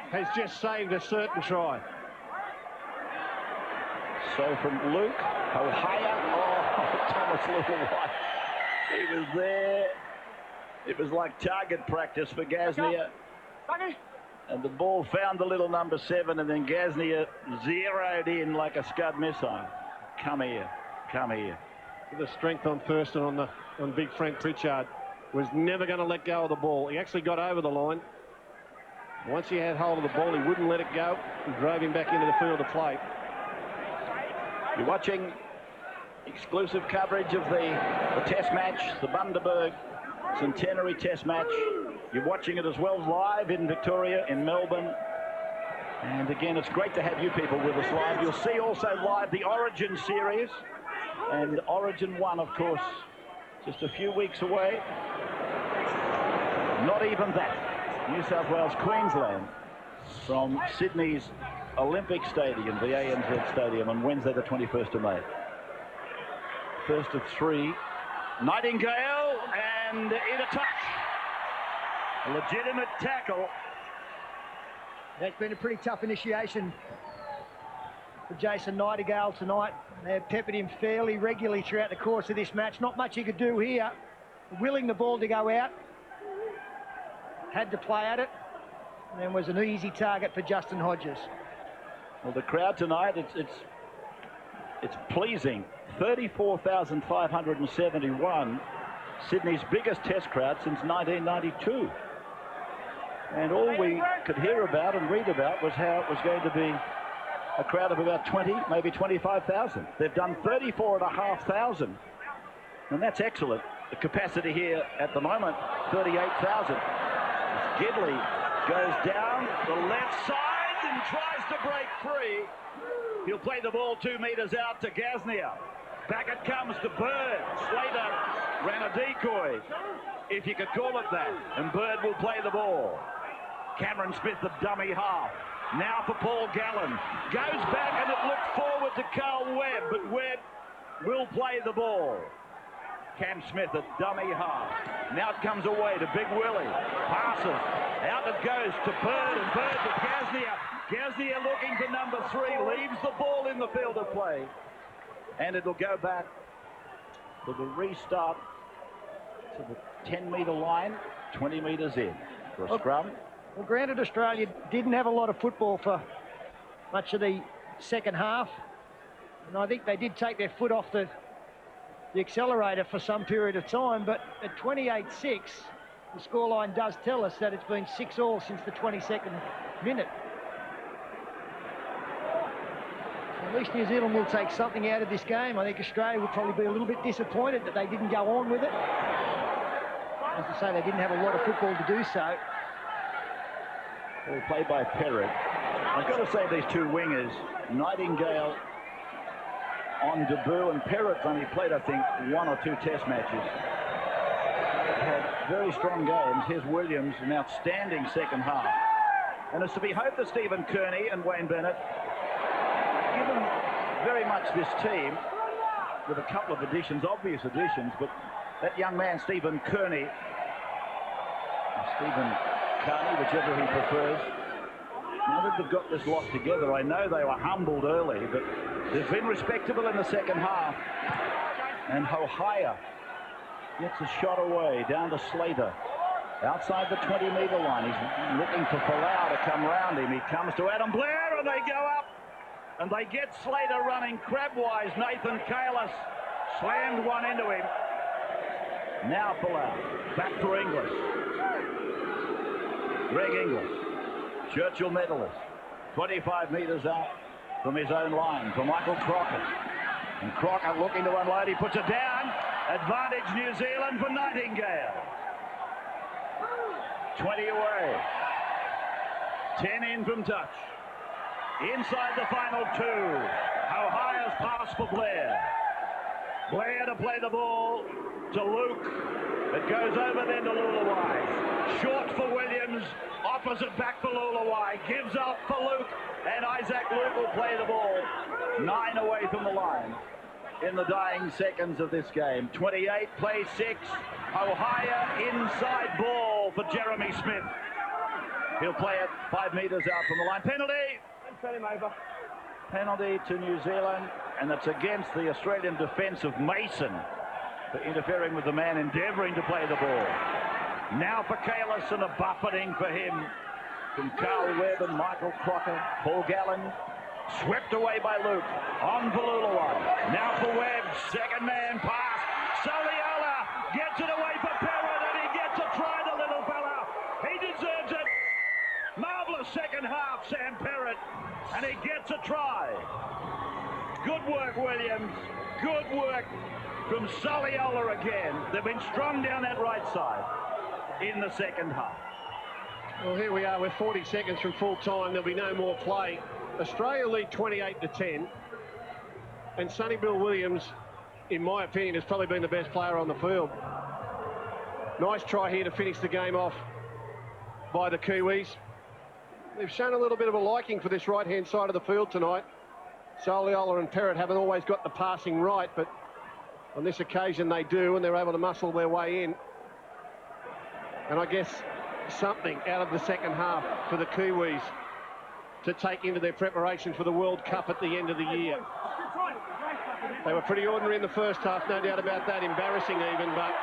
has just saved a certain try. So from Luke, Ohio, Thomas Luluai, he was there. It was like target practice for Gaznia. And the ball found the little number 7, and then Gaznia zeroed in like a Scud missile. Come here, come here. The strength on Thurston on big Frank Pritchard. Was never going to let go of the ball. He actually got over the line. Once he had hold of the ball, he wouldn't let it go and drove him back into the field of play. You're watching exclusive coverage of the test match, the Bundaberg Centenary Test match. You're watching it as well live in Victoria, in Melbourne. And again, it's great to have you people with us live. You'll see also live the Origin series. And Origin 1, of course, just a few weeks away. Not even that. New South Wales, Queensland, from Sydney's Olympic Stadium, the ANZ Stadium, on Wednesday the 21st of May. First of 3. Nightingale, and in a touch. A legitimate tackle. That's been a pretty tough initiation for Jason Nightingale tonight. They've peppered him fairly regularly throughout the course of this match. Not much he could do here. Willing the ball to go out. Had to play at it. And was an easy target for Justin Hodges. Well, the crowd tonight, it's pleasing. 34,571. Sydney's biggest test crowd since 1992. And all we could hear about and read about was how it was going to be a crowd of about 20, maybe 25,000. They've done 34,500, and that's excellent. The capacity here at the moment, 38,000. Gidley goes down the left side and tries to break free. He'll play the ball 2 meters out to Gaznia. Back it comes to Bird. Slater ran a decoy, if you could call it that, and Bird will play the ball. Cameron Smith, the dummy half. Now for Paul Gallen. Goes back and it looked forward to Carl Webb, but Webb will play the ball. Cam Smith, a dummy half. Now it comes away to Big Willie. Passes. Out it goes to Bird, and Bird to Gaznia. Gaznia looking for number 3. Leaves the ball in the field of play. And it'll go back to the restart to the 10-metre line, 20 metres in for a scrum. Well, granted, Australia didn't have a lot of football for much of the second half. And I think they did take their foot off the accelerator for some period of time. But at 28-6, the scoreline does tell us that it's been 6-all since the 22nd minute. At least New Zealand will take something out of this game. I think Australia will probably be a little bit disappointed that they didn't go on with it. As I say, they didn't have a lot of football to do so. Well, played by Perrott. I've got to say these two wingers, Nightingale on debut, and Perrott's only played, I think, 1 or 2 test matches. Had very strong games. Here's Williams, an outstanding second half. And it's to be hoped that Stephen Kearney and Wayne Bennett, given very much this team, with a couple of additions, obvious additions, but that young man, Stephen Kearney, Stephen Kearney, whichever he prefers, now that they've got this lot together, I know they were humbled early, but they've been respectable in the second half. And Hohaya Gets a shot away, down to Slater. Outside the 20-metre line. He's looking for Folau to come round him. He comes to Adam Blair, and they go up. And they get Slater running crabwise. Nathan Kalis slammed one into him. Now Folau. Back for Inglis. Greg Inglis. Churchill medalist. 25 metres out from his own line for Michael Crocker. And Crocker looking to unload. He puts it down. Advantage New Zealand for Nightingale. 20 away. 10 in from touch. Inside the final two. Ohio's pass for Blair. Blair to play the ball to Luke. It goes over then to Lulawai. Short for Williams. Opposite back for Lulawai. Gives up for Luke. And Isaac Luke will play the ball. 9 away from the line in the dying seconds of this game. 28, play 6. Ohio inside ball for Jeremy Smith. He'll play it 5 metres out from the line. Penalty. Penalty to New Zealand, and that's against the Australian defence of Mason for interfering with the man endeavouring to play the ball. Now for Kalis, and a buffeting for him from Carl Webb and Michael Crocker. Paul Gallen swept away by Luke. On for Lulawai. Now for Webb. Second man pass. Soliola gets it away for Perrin, and he gets a try, the little fella. He deserves it. Marvellous second half, Sam Perrin, and he gets a try. Good work, Williams. Good work from Soliola again. They've been strong down that right side in the second half. Well, here we are with 40 seconds from full time. There'll be no more play. Australia lead 28-10, and Sonny Bill Williams, in my opinion, has probably been the best player on the field. Nice try here to finish the game off by the Kiwis. They've shown a little bit of a liking for this right-hand side of the field tonight. Soliola and Perrott haven't always got the passing right, but on this occasion they do, and they're able to muscle their way in. And I guess something out of the second half for the Kiwis to take into their preparation for the World Cup at the end of the year. They were pretty ordinary in the first half, no doubt about that, embarrassing even, but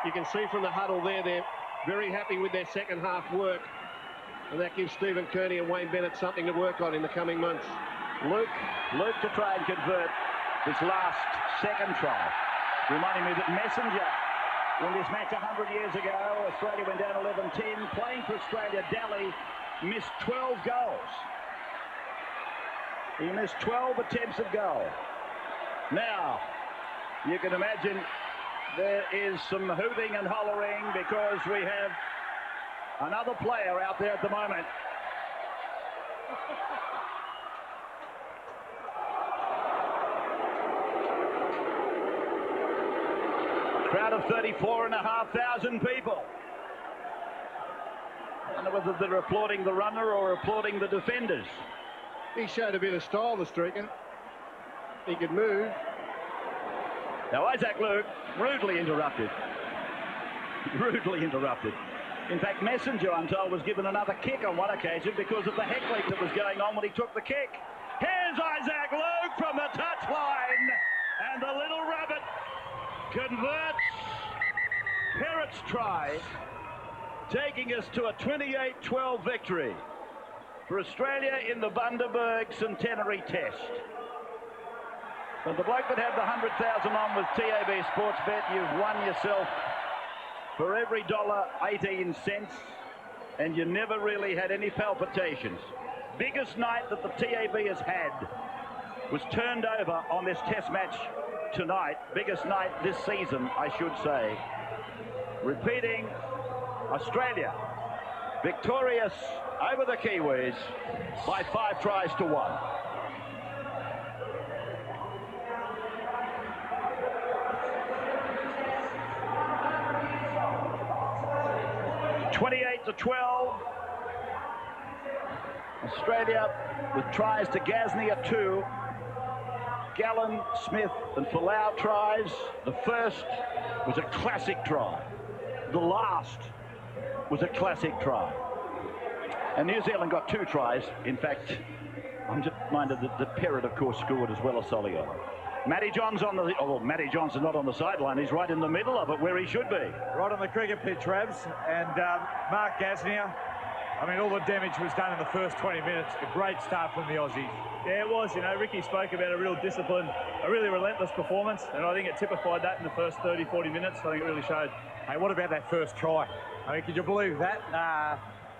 you can see from the huddle there, they're very happy with their second half work, and that gives Stephen Kearney and Wayne Bennett something to work on in the coming months. Luke to try and convert this last second try, reminding me that Messenger, in this match 100 years ago, Australia went down 11-10, playing for Australia, Daly missed 12 goals. He missed 12 attempts at goal. Now, you can imagine there is some hooting and hollering because we have another player out there at the moment. Crowd of 34,500 people. I don't know whether they're applauding the runner or applauding the defenders. He showed a bit of style, the streaker. He could move. Now Isaac Luke, rudely interrupted. Rudely interrupted. In fact, Messenger, I'm told, was given another kick on one occasion because of the heckling that was going on when he took the kick. Here's Isaac Luke from the touchline, and the little rabbit converts Perrett's try, taking us to a 28-12 victory for Australia in the Bundaberg Centenary Test. And the bloke that had the 100,000 on with TAB Sportsbet, you've won yourself for every dollar 18 cents, and you never really had any palpitations. Biggest night that the TAB has had was turned over on this test match tonight. Biggest night this season, I should say. Repeating, Australia victorious over the Kiwis by 5 tries to 1. (28-12). Australia with tries to Gasnier 2, Gallen, Smith and Folau tries. The first was a classic try. The last was a classic try. And New Zealand got 2 tries. In fact, I'm just reminded that Perrott, of course, scored as well as Soliola. Matty John's on the... Oh, well, Matty John's not on the sideline. He's right in the middle of it, where he should be. Right on the cricket pitch, Rabs. And Mark Gasnier, I mean, all the damage was done in the first 20 minutes. A great start from the Aussies. Yeah, it was. You know, Ricky spoke about a real discipline, a really relentless performance, and I think it typified that in the first 30, 40 minutes. I think it really showed. Hey, what about that first try? I mean, could you believe that?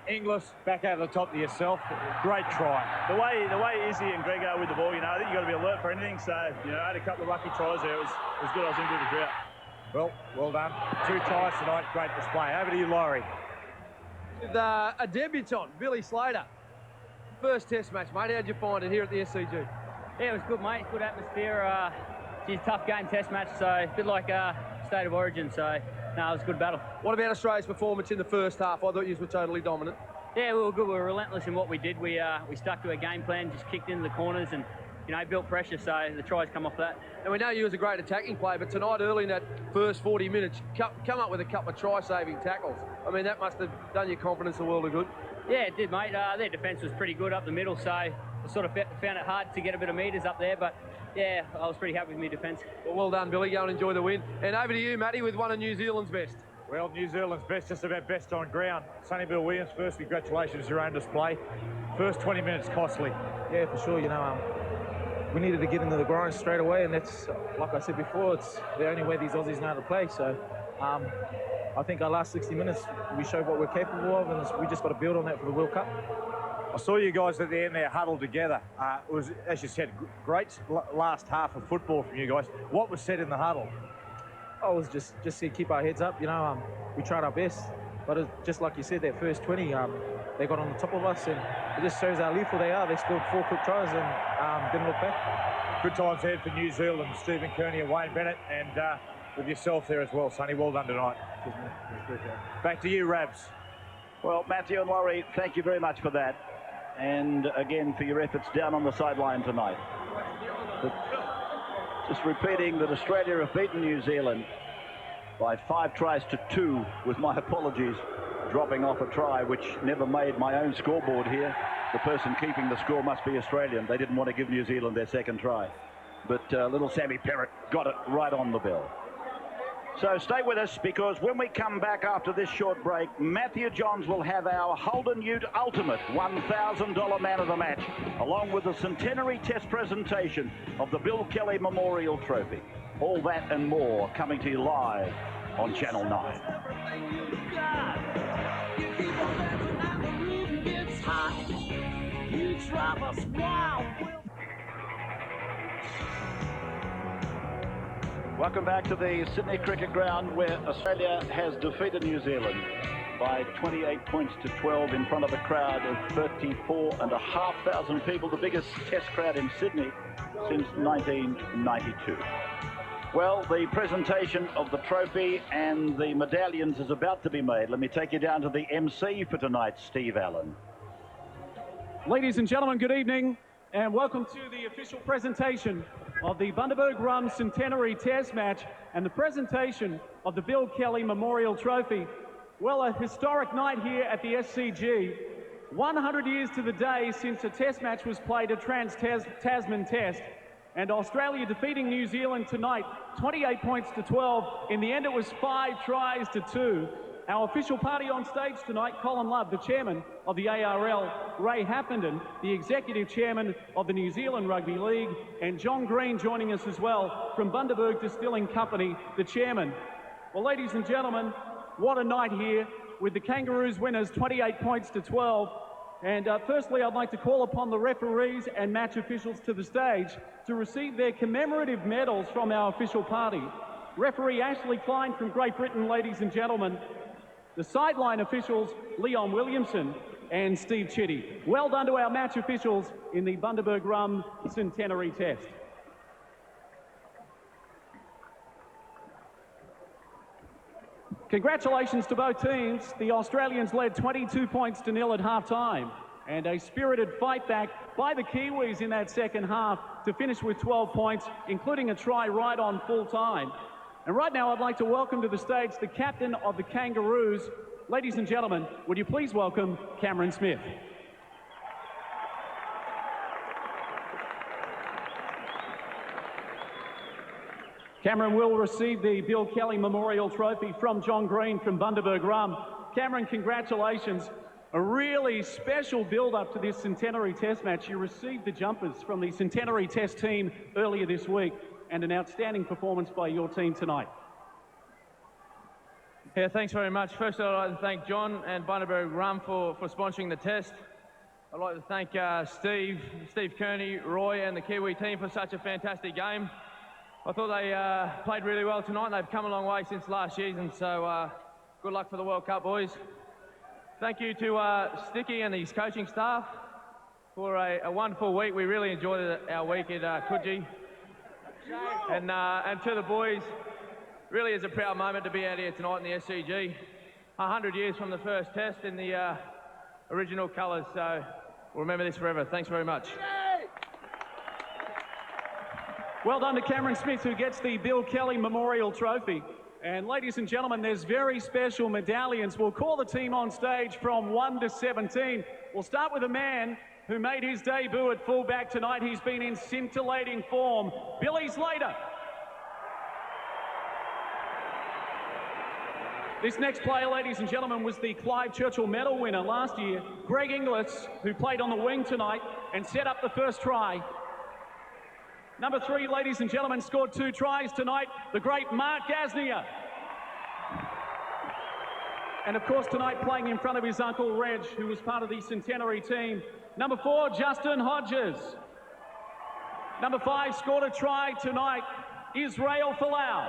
Inglis back out of the top to yourself. Great try. The way Izzy and Greg are with the ball, you know, I think you've got to be alert for anything. So, you know, I had a couple of lucky tries there. It was good. I was in good drought. Well done. 2 tries tonight. Great display. Over to you, Laurie. With a debutant, Billy Slater. First test match, mate. How'd you find it here at the SCG? Yeah, it was good, mate. Good atmosphere. Geez, tough game, test match, so a bit like State of Origin, so no, it was a good battle. What about Australia's performance in the first half? I thought you were totally dominant. Yeah, we were good. We were relentless in what we did. We stuck to a game plan, just kicked into the corners and, you know, built pressure, so the tries come off that. And we know you was a great attacking player, but tonight, early in that first 40 minutes, come up with a couple of try-saving tackles. I mean, that must have done your confidence a world of good. Yeah, it did, mate. Their defence was pretty good up the middle, so I sort of found it hard to get a bit of metres up there, but yeah, I was pretty happy with my defence. Well done, Billy. Go and enjoy the win. And over to you, Matty, with one of New Zealand's best. Well, New Zealand's best, just about best on ground. Sonny Bill Williams, first, congratulations, your own display. First 20 minutes, costly. Yeah, for sure. You know, we needed to get into the grind straight away, and that's, like I said before, it's the only way these Aussies know how to play. So I think our last 60 minutes, we showed what we're capable of, and we just got to build on that for the World Cup. I saw you guys at the end there huddled together. It was, as you said, great last half of football from you guys. What was said in the huddle? Oh, it was just to keep our heads up. You know, we tried our best, but just like you said, that first 20, they got on the top of us, and it just shows how lethal they are. They scored 4 quick tries and didn't look back. Good times ahead for New Zealand, Stephen Kearney and Wayne Bennett, and with yourself there as well, Sonny. Well done tonight. Back to you, Rabs. Well, Matthew and Laurie, thank you very much for that. And again, for your efforts down on the sideline tonight. Just repeating that Australia have beaten New Zealand by 5 tries to 2, with my apologies, dropping off a try which never made my own scoreboard here. The person keeping the score must be Australian. They didn't want to give New Zealand their second try. But little Sammy Perrott got it right on the bell. So stay with us, because when we come back after this short break, Matthew Johns will have our Holden Ute Ultimate $1,000 Man of the Match, along with the Centenary Test presentation of the Bill Kelly Memorial Trophy. All that and more coming to you live on Channel 9. Welcome back to the Sydney Cricket Ground, where Australia has defeated New Zealand by 28 points to 12 in front of a crowd of 34,500 people, the biggest test crowd in Sydney since 1992. Well, the presentation of the trophy and the medallions is about to be made. Let me take you down to the MC for tonight, Steve Allen. Ladies and gentlemen, good evening, and welcome to the official presentation of the Bundaberg Rum Centenary Test match and the presentation of the Bill Kelly Memorial Trophy. Well, a historic night here at the SCG. 100 years to the day since a test match was played, a trans-Tasman test, and Australia defeating New Zealand tonight, 28 points to 12. In the end, it was 5 tries to 2. Our official party on stage tonight, Colin Love, the chairman of the ARL, Ray Happenden, the executive chairman of the New Zealand Rugby League, and John Green joining us as well from Bundaberg Distilling Company, the chairman. Well, ladies and gentlemen, what a night here with the Kangaroos winners 28 points to 12. And firstly, I'd like to call upon the referees and match officials to the stage to receive their commemorative medals from our official party. Referee Ashley Klein from Great Britain, ladies and gentlemen. The sideline officials, Leon Williamson and Steve Chitty. Well done to our match officials in the Bundaberg Rum Centenary Test. Congratulations to both teams. The Australians led 22 points to 0 at half-time, and a spirited fight back by the Kiwis in that second half to finish with 12 points, including a try right on full time. And right now, I'd like to welcome to the stage the captain of the Kangaroos. Ladies and gentlemen, would you please welcome Cameron Smith. Cameron will receive the Bill Kelly Memorial Trophy from John Green from Bundaberg Rum. Cameron, congratulations. A really special build-up to this Centenary Test match. You received the jumpers from the Centenary Test team earlier this week, and an outstanding performance by your team tonight. Yeah, thanks very much. First, I'd like to thank John and Bundaberg Rum for sponsoring the test. I'd like to thank Steve Kearney, Roy and the Kiwi team for such a fantastic game. I thought they played really well tonight. They've come a long way since last season, so good luck for the World Cup, boys. Thank you to Sticky and his coaching staff for a wonderful week. We really enjoyed our week at Coogee. And to the boys, really is a proud moment to be out here tonight in the SCG. 100 years from the first test in the original colours, so we'll remember this forever. Thanks very much. Well done to Cameron Smith, who gets the Bill Kelly Memorial Trophy. And ladies and gentlemen, there's very special medallions. We'll call the team on stage from 1 to 17. We'll start with a man who made his debut at fullback tonight. He's been in scintillating form, Billy Slater. This next player, ladies and gentlemen, was the Clive Churchill Medal winner last year, Greg Inglis, who played on the wing tonight and set up the first try. Number 3, ladies and gentlemen, scored 2 tries tonight, the great Mark Gasnier. And of course tonight playing in front of his uncle Reg, who was part of the Centenary team. Number 4, Justin Hodges. Number 5 scored a try tonight, Israel Folau.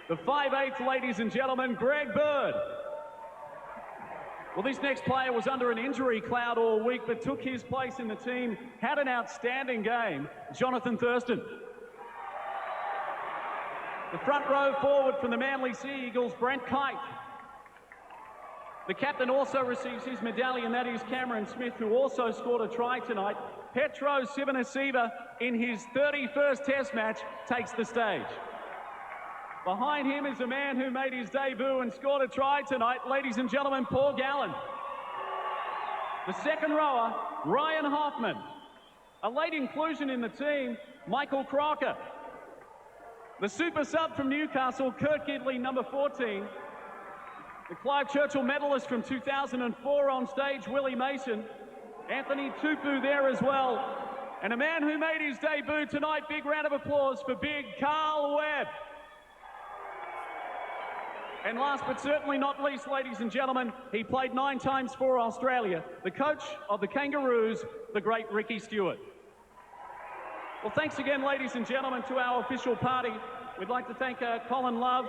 The 5'8", ladies and gentlemen, Greg Bird. Well, this next player was under an injury cloud all week, but took his place in the team, had an outstanding game, Jonathan Thurston. The front row forward from the Manly Sea Eagles, Brent Kite. The captain also receives his medallion, that is Cameron Smith, who also scored a try tonight. Petro Sivanasiva, in his 31st Test match, takes the stage. Behind him is a man who made his debut and scored a try tonight, ladies and gentlemen, Paul Gallen. The second rower, Ryan Hoffman. A late inclusion in the team, Michael Crocker. The super sub from Newcastle, Kurt Gidley, number 14. The Clive Churchill medalist from 2004 on stage, Willie Mason. Anthony Tupu there as well. And a man who made his debut tonight, big round of applause for big Carl Webb. And last but certainly not least, ladies and gentlemen, he played 9 times for Australia, the coach of the Kangaroos, the great Ricky Stewart. Well, thanks again, ladies and gentlemen, to our official party. We'd like to thank Colin Love,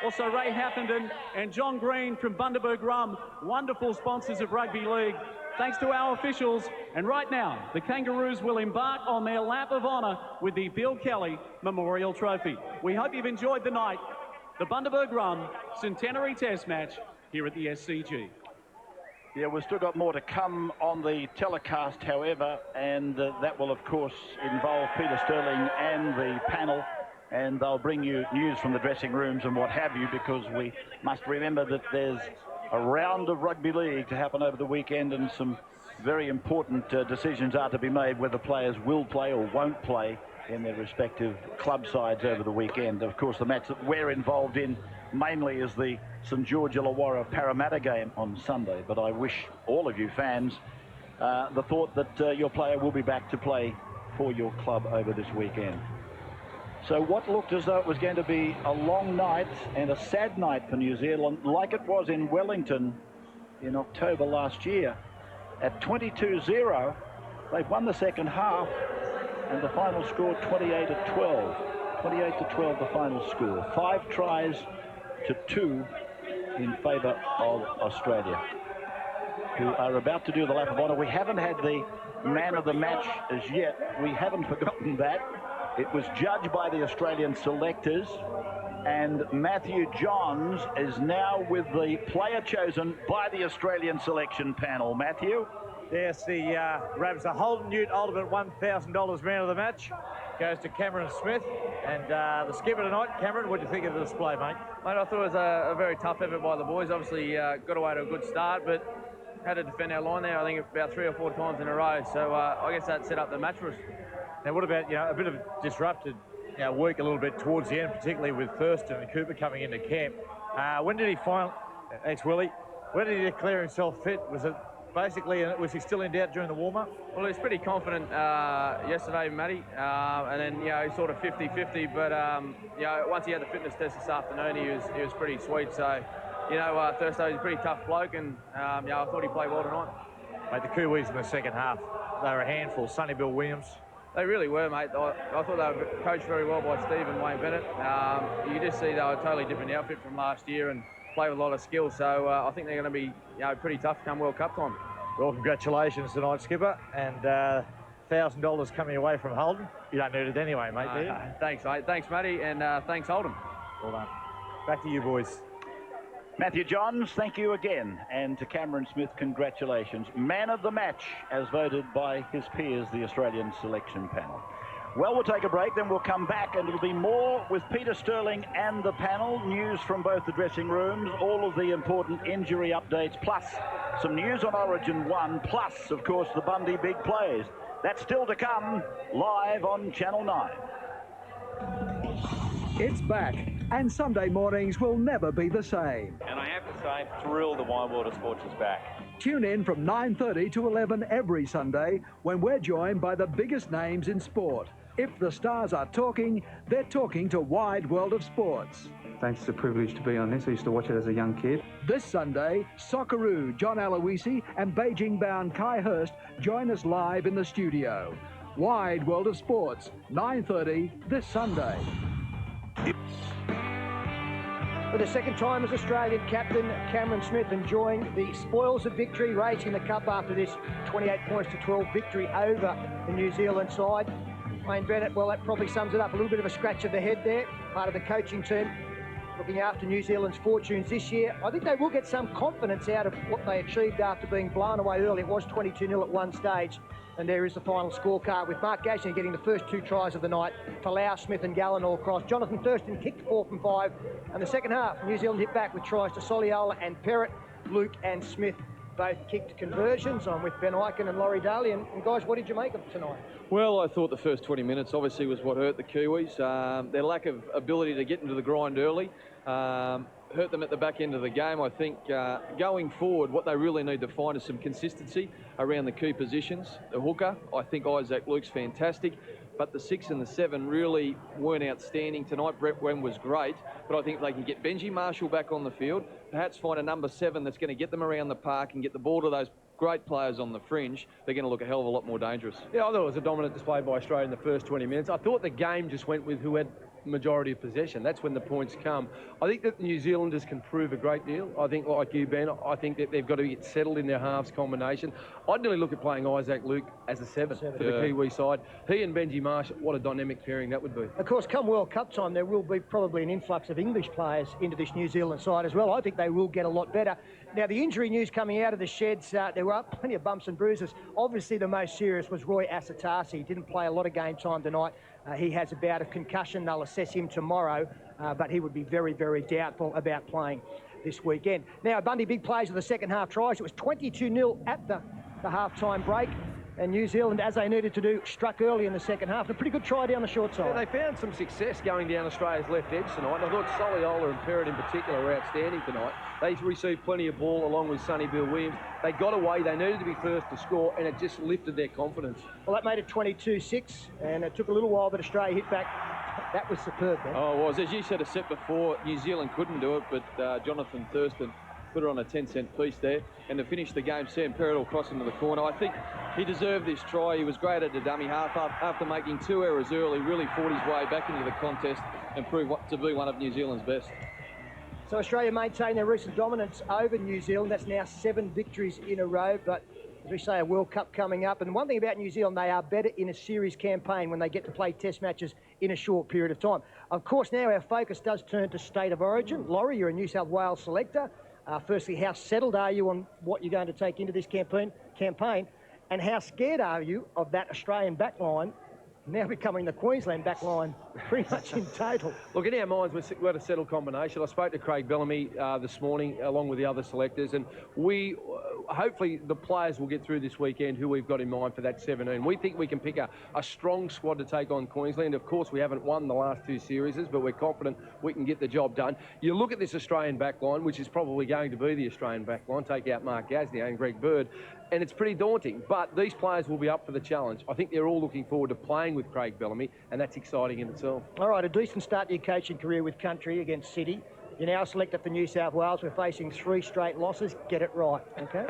also Ray Hathenden and John Green from Bundaberg Rum, wonderful sponsors of Rugby League. Thanks to our officials. And right now, the Kangaroos will embark on their lap of honour with the Bill Kelly Memorial Trophy. We hope you've enjoyed the night. The Bundaberg Rum Centenary Test match here at the SCG. Yeah, we've still got more to come on the telecast, however, and that will, of course, involve Peter Sterling and the panel, and they'll bring you news from the dressing rooms and what have you, because we must remember that there's a round of rugby league to happen over the weekend, and some very important decisions are to be made whether players will play or won't play in their respective club sides over the weekend. Of course, the match that we're involved in mainly is the St George Illawarra Parramatta game on Sunday, but I wish all of you fans the thought that your player will be back to play for your club over this weekend. So what looked as though it was going to be a long night and a sad night for New Zealand, like it was in Wellington in October last year. At 22-0, they've won the second half, and the final score 28-12. 28-12 the final score. 5 tries to 2 in favour of Australia, who are about to do the lap of honour. We haven't had the man of the match as yet. We haven't forgotten that. It was judged by the Australian selectors, and Matthew Johns is now with the player chosen by the Australian selection panel. Matthew? Yes, the Rabs, a Holden Ute Ultimate $1,000 man of the match goes to Cameron Smith, and the skipper tonight. Cameron, what do you think of the display, mate? Mate, I thought it was a very tough effort by the boys. Obviously got away to a good start, but had to defend our line there, I think, about 3 or 4 times in a row. So I guess that set up the match for us. Now, what about, a bit of disrupted week a little bit towards the end, particularly with Thurston and Cooper coming into camp. When did he Willie, when did he declare himself fit? Was it basically, was he still in doubt during the warm-up? Well, he was pretty confident yesterday, Matty, and then, he's sort of 50-50, but, once he had the fitness test this afternoon, he was pretty sweet. So, Thursday was a pretty tough bloke, and, I thought he played well tonight. Mate, the Kiwis in the second half, they were a handful. Sonny Bill Williams. They really were, mate. I thought they were coached very well by Steve and Wayne Bennett. You just see they were a totally different outfit from last year and play with a lot of skill. So I think they're going to be pretty tough come World Cup time. Well, congratulations tonight, Skipper, and $1,000 coming away from Holden. You don't need it anyway, mate, do you? Thanks, mate. Thanks, Matty, and thanks, Holden. Well done. Back to you, boys. Matthew Johns, thank you again. And to Cameron Smith, congratulations. Man of the match, as voted by his peers, the Australian selection panel. Well, we'll take a break, then we'll come back, and it'll be more with Peter Sterling and the panel. News from both the dressing rooms, all of the important injury updates, plus some news on Origin 1, plus, of course, the Bundy big plays. That's still to come, live on Channel 9. It's back, and Sunday mornings will never be the same. And I have to say, I'm thrilled that Wide World of Sports is back. Tune in from 9:30 to 11 every Sunday when we're joined by the biggest names in sport. If the stars are talking, they're talking to Wide World of Sports. Thanks, it's a privilege to be on this. I used to watch it as a young kid. This Sunday, Socceroo, John Aloisi and Beijing-bound Kai Hurst join us live in the studio. Wide World of Sports, 9:30 this Sunday. For the second time as Australian captain, Cameron Smith enjoying the spoils of victory, raising the cup after this 28 points to 12 victory over the New Zealand side. Wayne Bennett, well, that probably sums it up. A little bit of a scratch of the head there, part of the coaching team looking after New Zealand's fortunes this year. I think they will get some confidence out of what they achieved after being blown away early. It was 22-0 at one stage. And there is the final scorecard with Mark Gasnier getting the first two tries of the night. Falau, Smith and Gallen all cross. Jonathan Thurston kicked 4 from 5. And the second half, New Zealand hit back with tries to Soliola and Perrott. Luke and Smith both kicked conversions. I'm with Ben Eichen and Laurie Daly. And guys, what did you make of tonight? Well, I thought the first 20 minutes obviously was what hurt the Kiwis. Their lack of ability to get into the grind early hurt them at the back end of the game. I think going forward, what they really need to find is some consistency around the key positions. The hooker, I think ANZAC Luke's fantastic, but the 6 and the 7 really weren't outstanding tonight. Brett Wen was great, but I think they can get Benji Marshall back on the field, perhaps find a number 7 that's going to get them around the park and get the ball to those great players on the fringe. They're going to look a hell of a lot more dangerous. Yeah, I thought it was a dominant display by Australia in the first 20 minutes. I thought the game just went with who had majority of possession. That's when the points come. I think that the New Zealanders can prove a great deal. I think, like you, Ben, I think that they've got to get settled in their halves combination. I'd nearly look at playing ANZAC Luke as a 7 for the Kiwi side. He and Benji Marshall, what a dynamic pairing that would be. Of course, come World Cup time, there will be probably an influx of English players into this New Zealand side as well. I think they will get a lot better. Now, the injury news coming out of the sheds, there were plenty of bumps and bruises. Obviously, the most serious was Roy Asatasi. He didn't play a lot of game time tonight. He has a bout of concussion. They'll assess him tomorrow, but he would be very, very doubtful about playing this weekend. Now, Bundy big plays of the second half tries. It was 22-0 at the half-time break. And New Zealand, as they needed to do, struck early in the second half. A pretty good try down the short side. Yeah, they found some success going down Australia's left edge tonight. And I thought Soliola and Perrott in particular were outstanding tonight. They received plenty of ball along with Sonny Bill Williams. They got away. They needed to be first to score, and it just lifted their confidence. Well, that made it 22-6, and it took a little while, but Australia hit back. That was superb, man. Oh, it was. As you said a set before, New Zealand couldn't do it, but Jonathan Thurston put it on a 10-cent piece there. And to finish the game, Sam Perrott will cross into the corner. I think he deserved this try. He was great at the dummy half after making 2 errors early, really fought his way back into the contest and proved to be one of New Zealand's best. So Australia maintain their recent dominance over New Zealand. That's now 7 victories in a row. But as we say, a World Cup coming up. And one thing about New Zealand, they are better in a series campaign when they get to play test matches in a short period of time. Of course, now our focus does turn to State of Origin. Laurie, you're a New South Wales selector. Firstly, how settled are you on what you're going to take into this campaign? And how scared are you of that Australian backline now becoming the Queensland backline pretty much in total? Look, in our minds, we've got a settled combination. I spoke to Craig Bellamy this morning along with the other selectors, and we hopefully the players will get through this weekend who we've got in mind for that 17. We think we can pick a strong squad to take on Queensland. Of course, we haven't won the last 2 series, but we're confident we can get the job done. You look at this Australian backline, which is probably going to be the Australian backline, take out Mark Gasnier and Greg Bird, and it's pretty daunting. But these players will be up for the challenge. I think they're all looking forward to playing with Craig Bellamy, and that's exciting in itself. All right, a decent start to your coaching career with Country against City. You're now selected for New South Wales. We're facing 3 straight losses. Get it right, okay?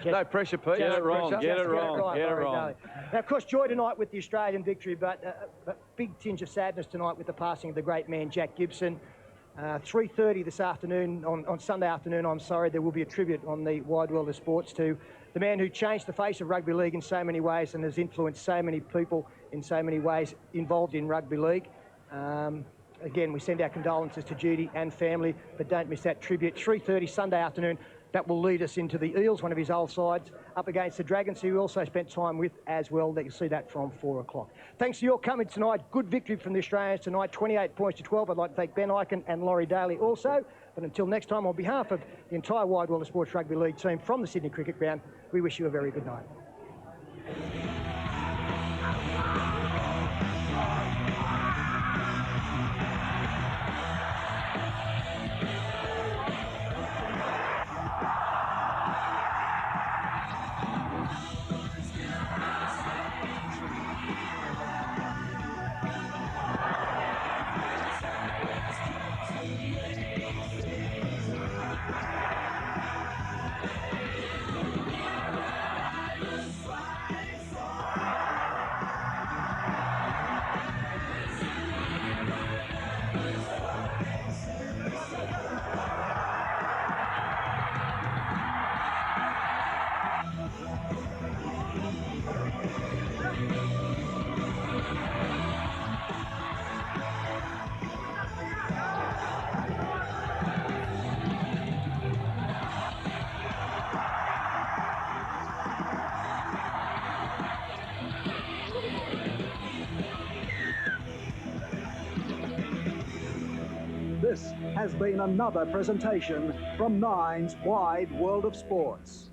No pressure, Pete. Get it wrong. Get it wrong. Now, of course, joy tonight with the Australian victory, but a big tinge of sadness tonight with the passing of the great man, Jack Gibson. 3:30 this afternoon, on Sunday afternoon, there will be a tribute on the Wide World of Sports to the man who changed the face of rugby league in so many ways and has influenced so many people in so many ways involved in rugby league. Again, we send our condolences to Judy and family, but don't miss that tribute. 3:30 Sunday afternoon. That will lead us into the Eels, one of his old sides, up against the Dragons, who we also spent time with as well. You'll see that from 4 o'clock. Thanks for your coming tonight. Good victory from the Australians tonight, 28 points to 12. I'd like to thank Ben Eichen and Laurie Daly also. But until next time, on behalf of the entire Wide World of Sports Rugby League team from the Sydney Cricket Ground, we wish you a very good night. This has been another presentation from Nine's Wide World of Sports.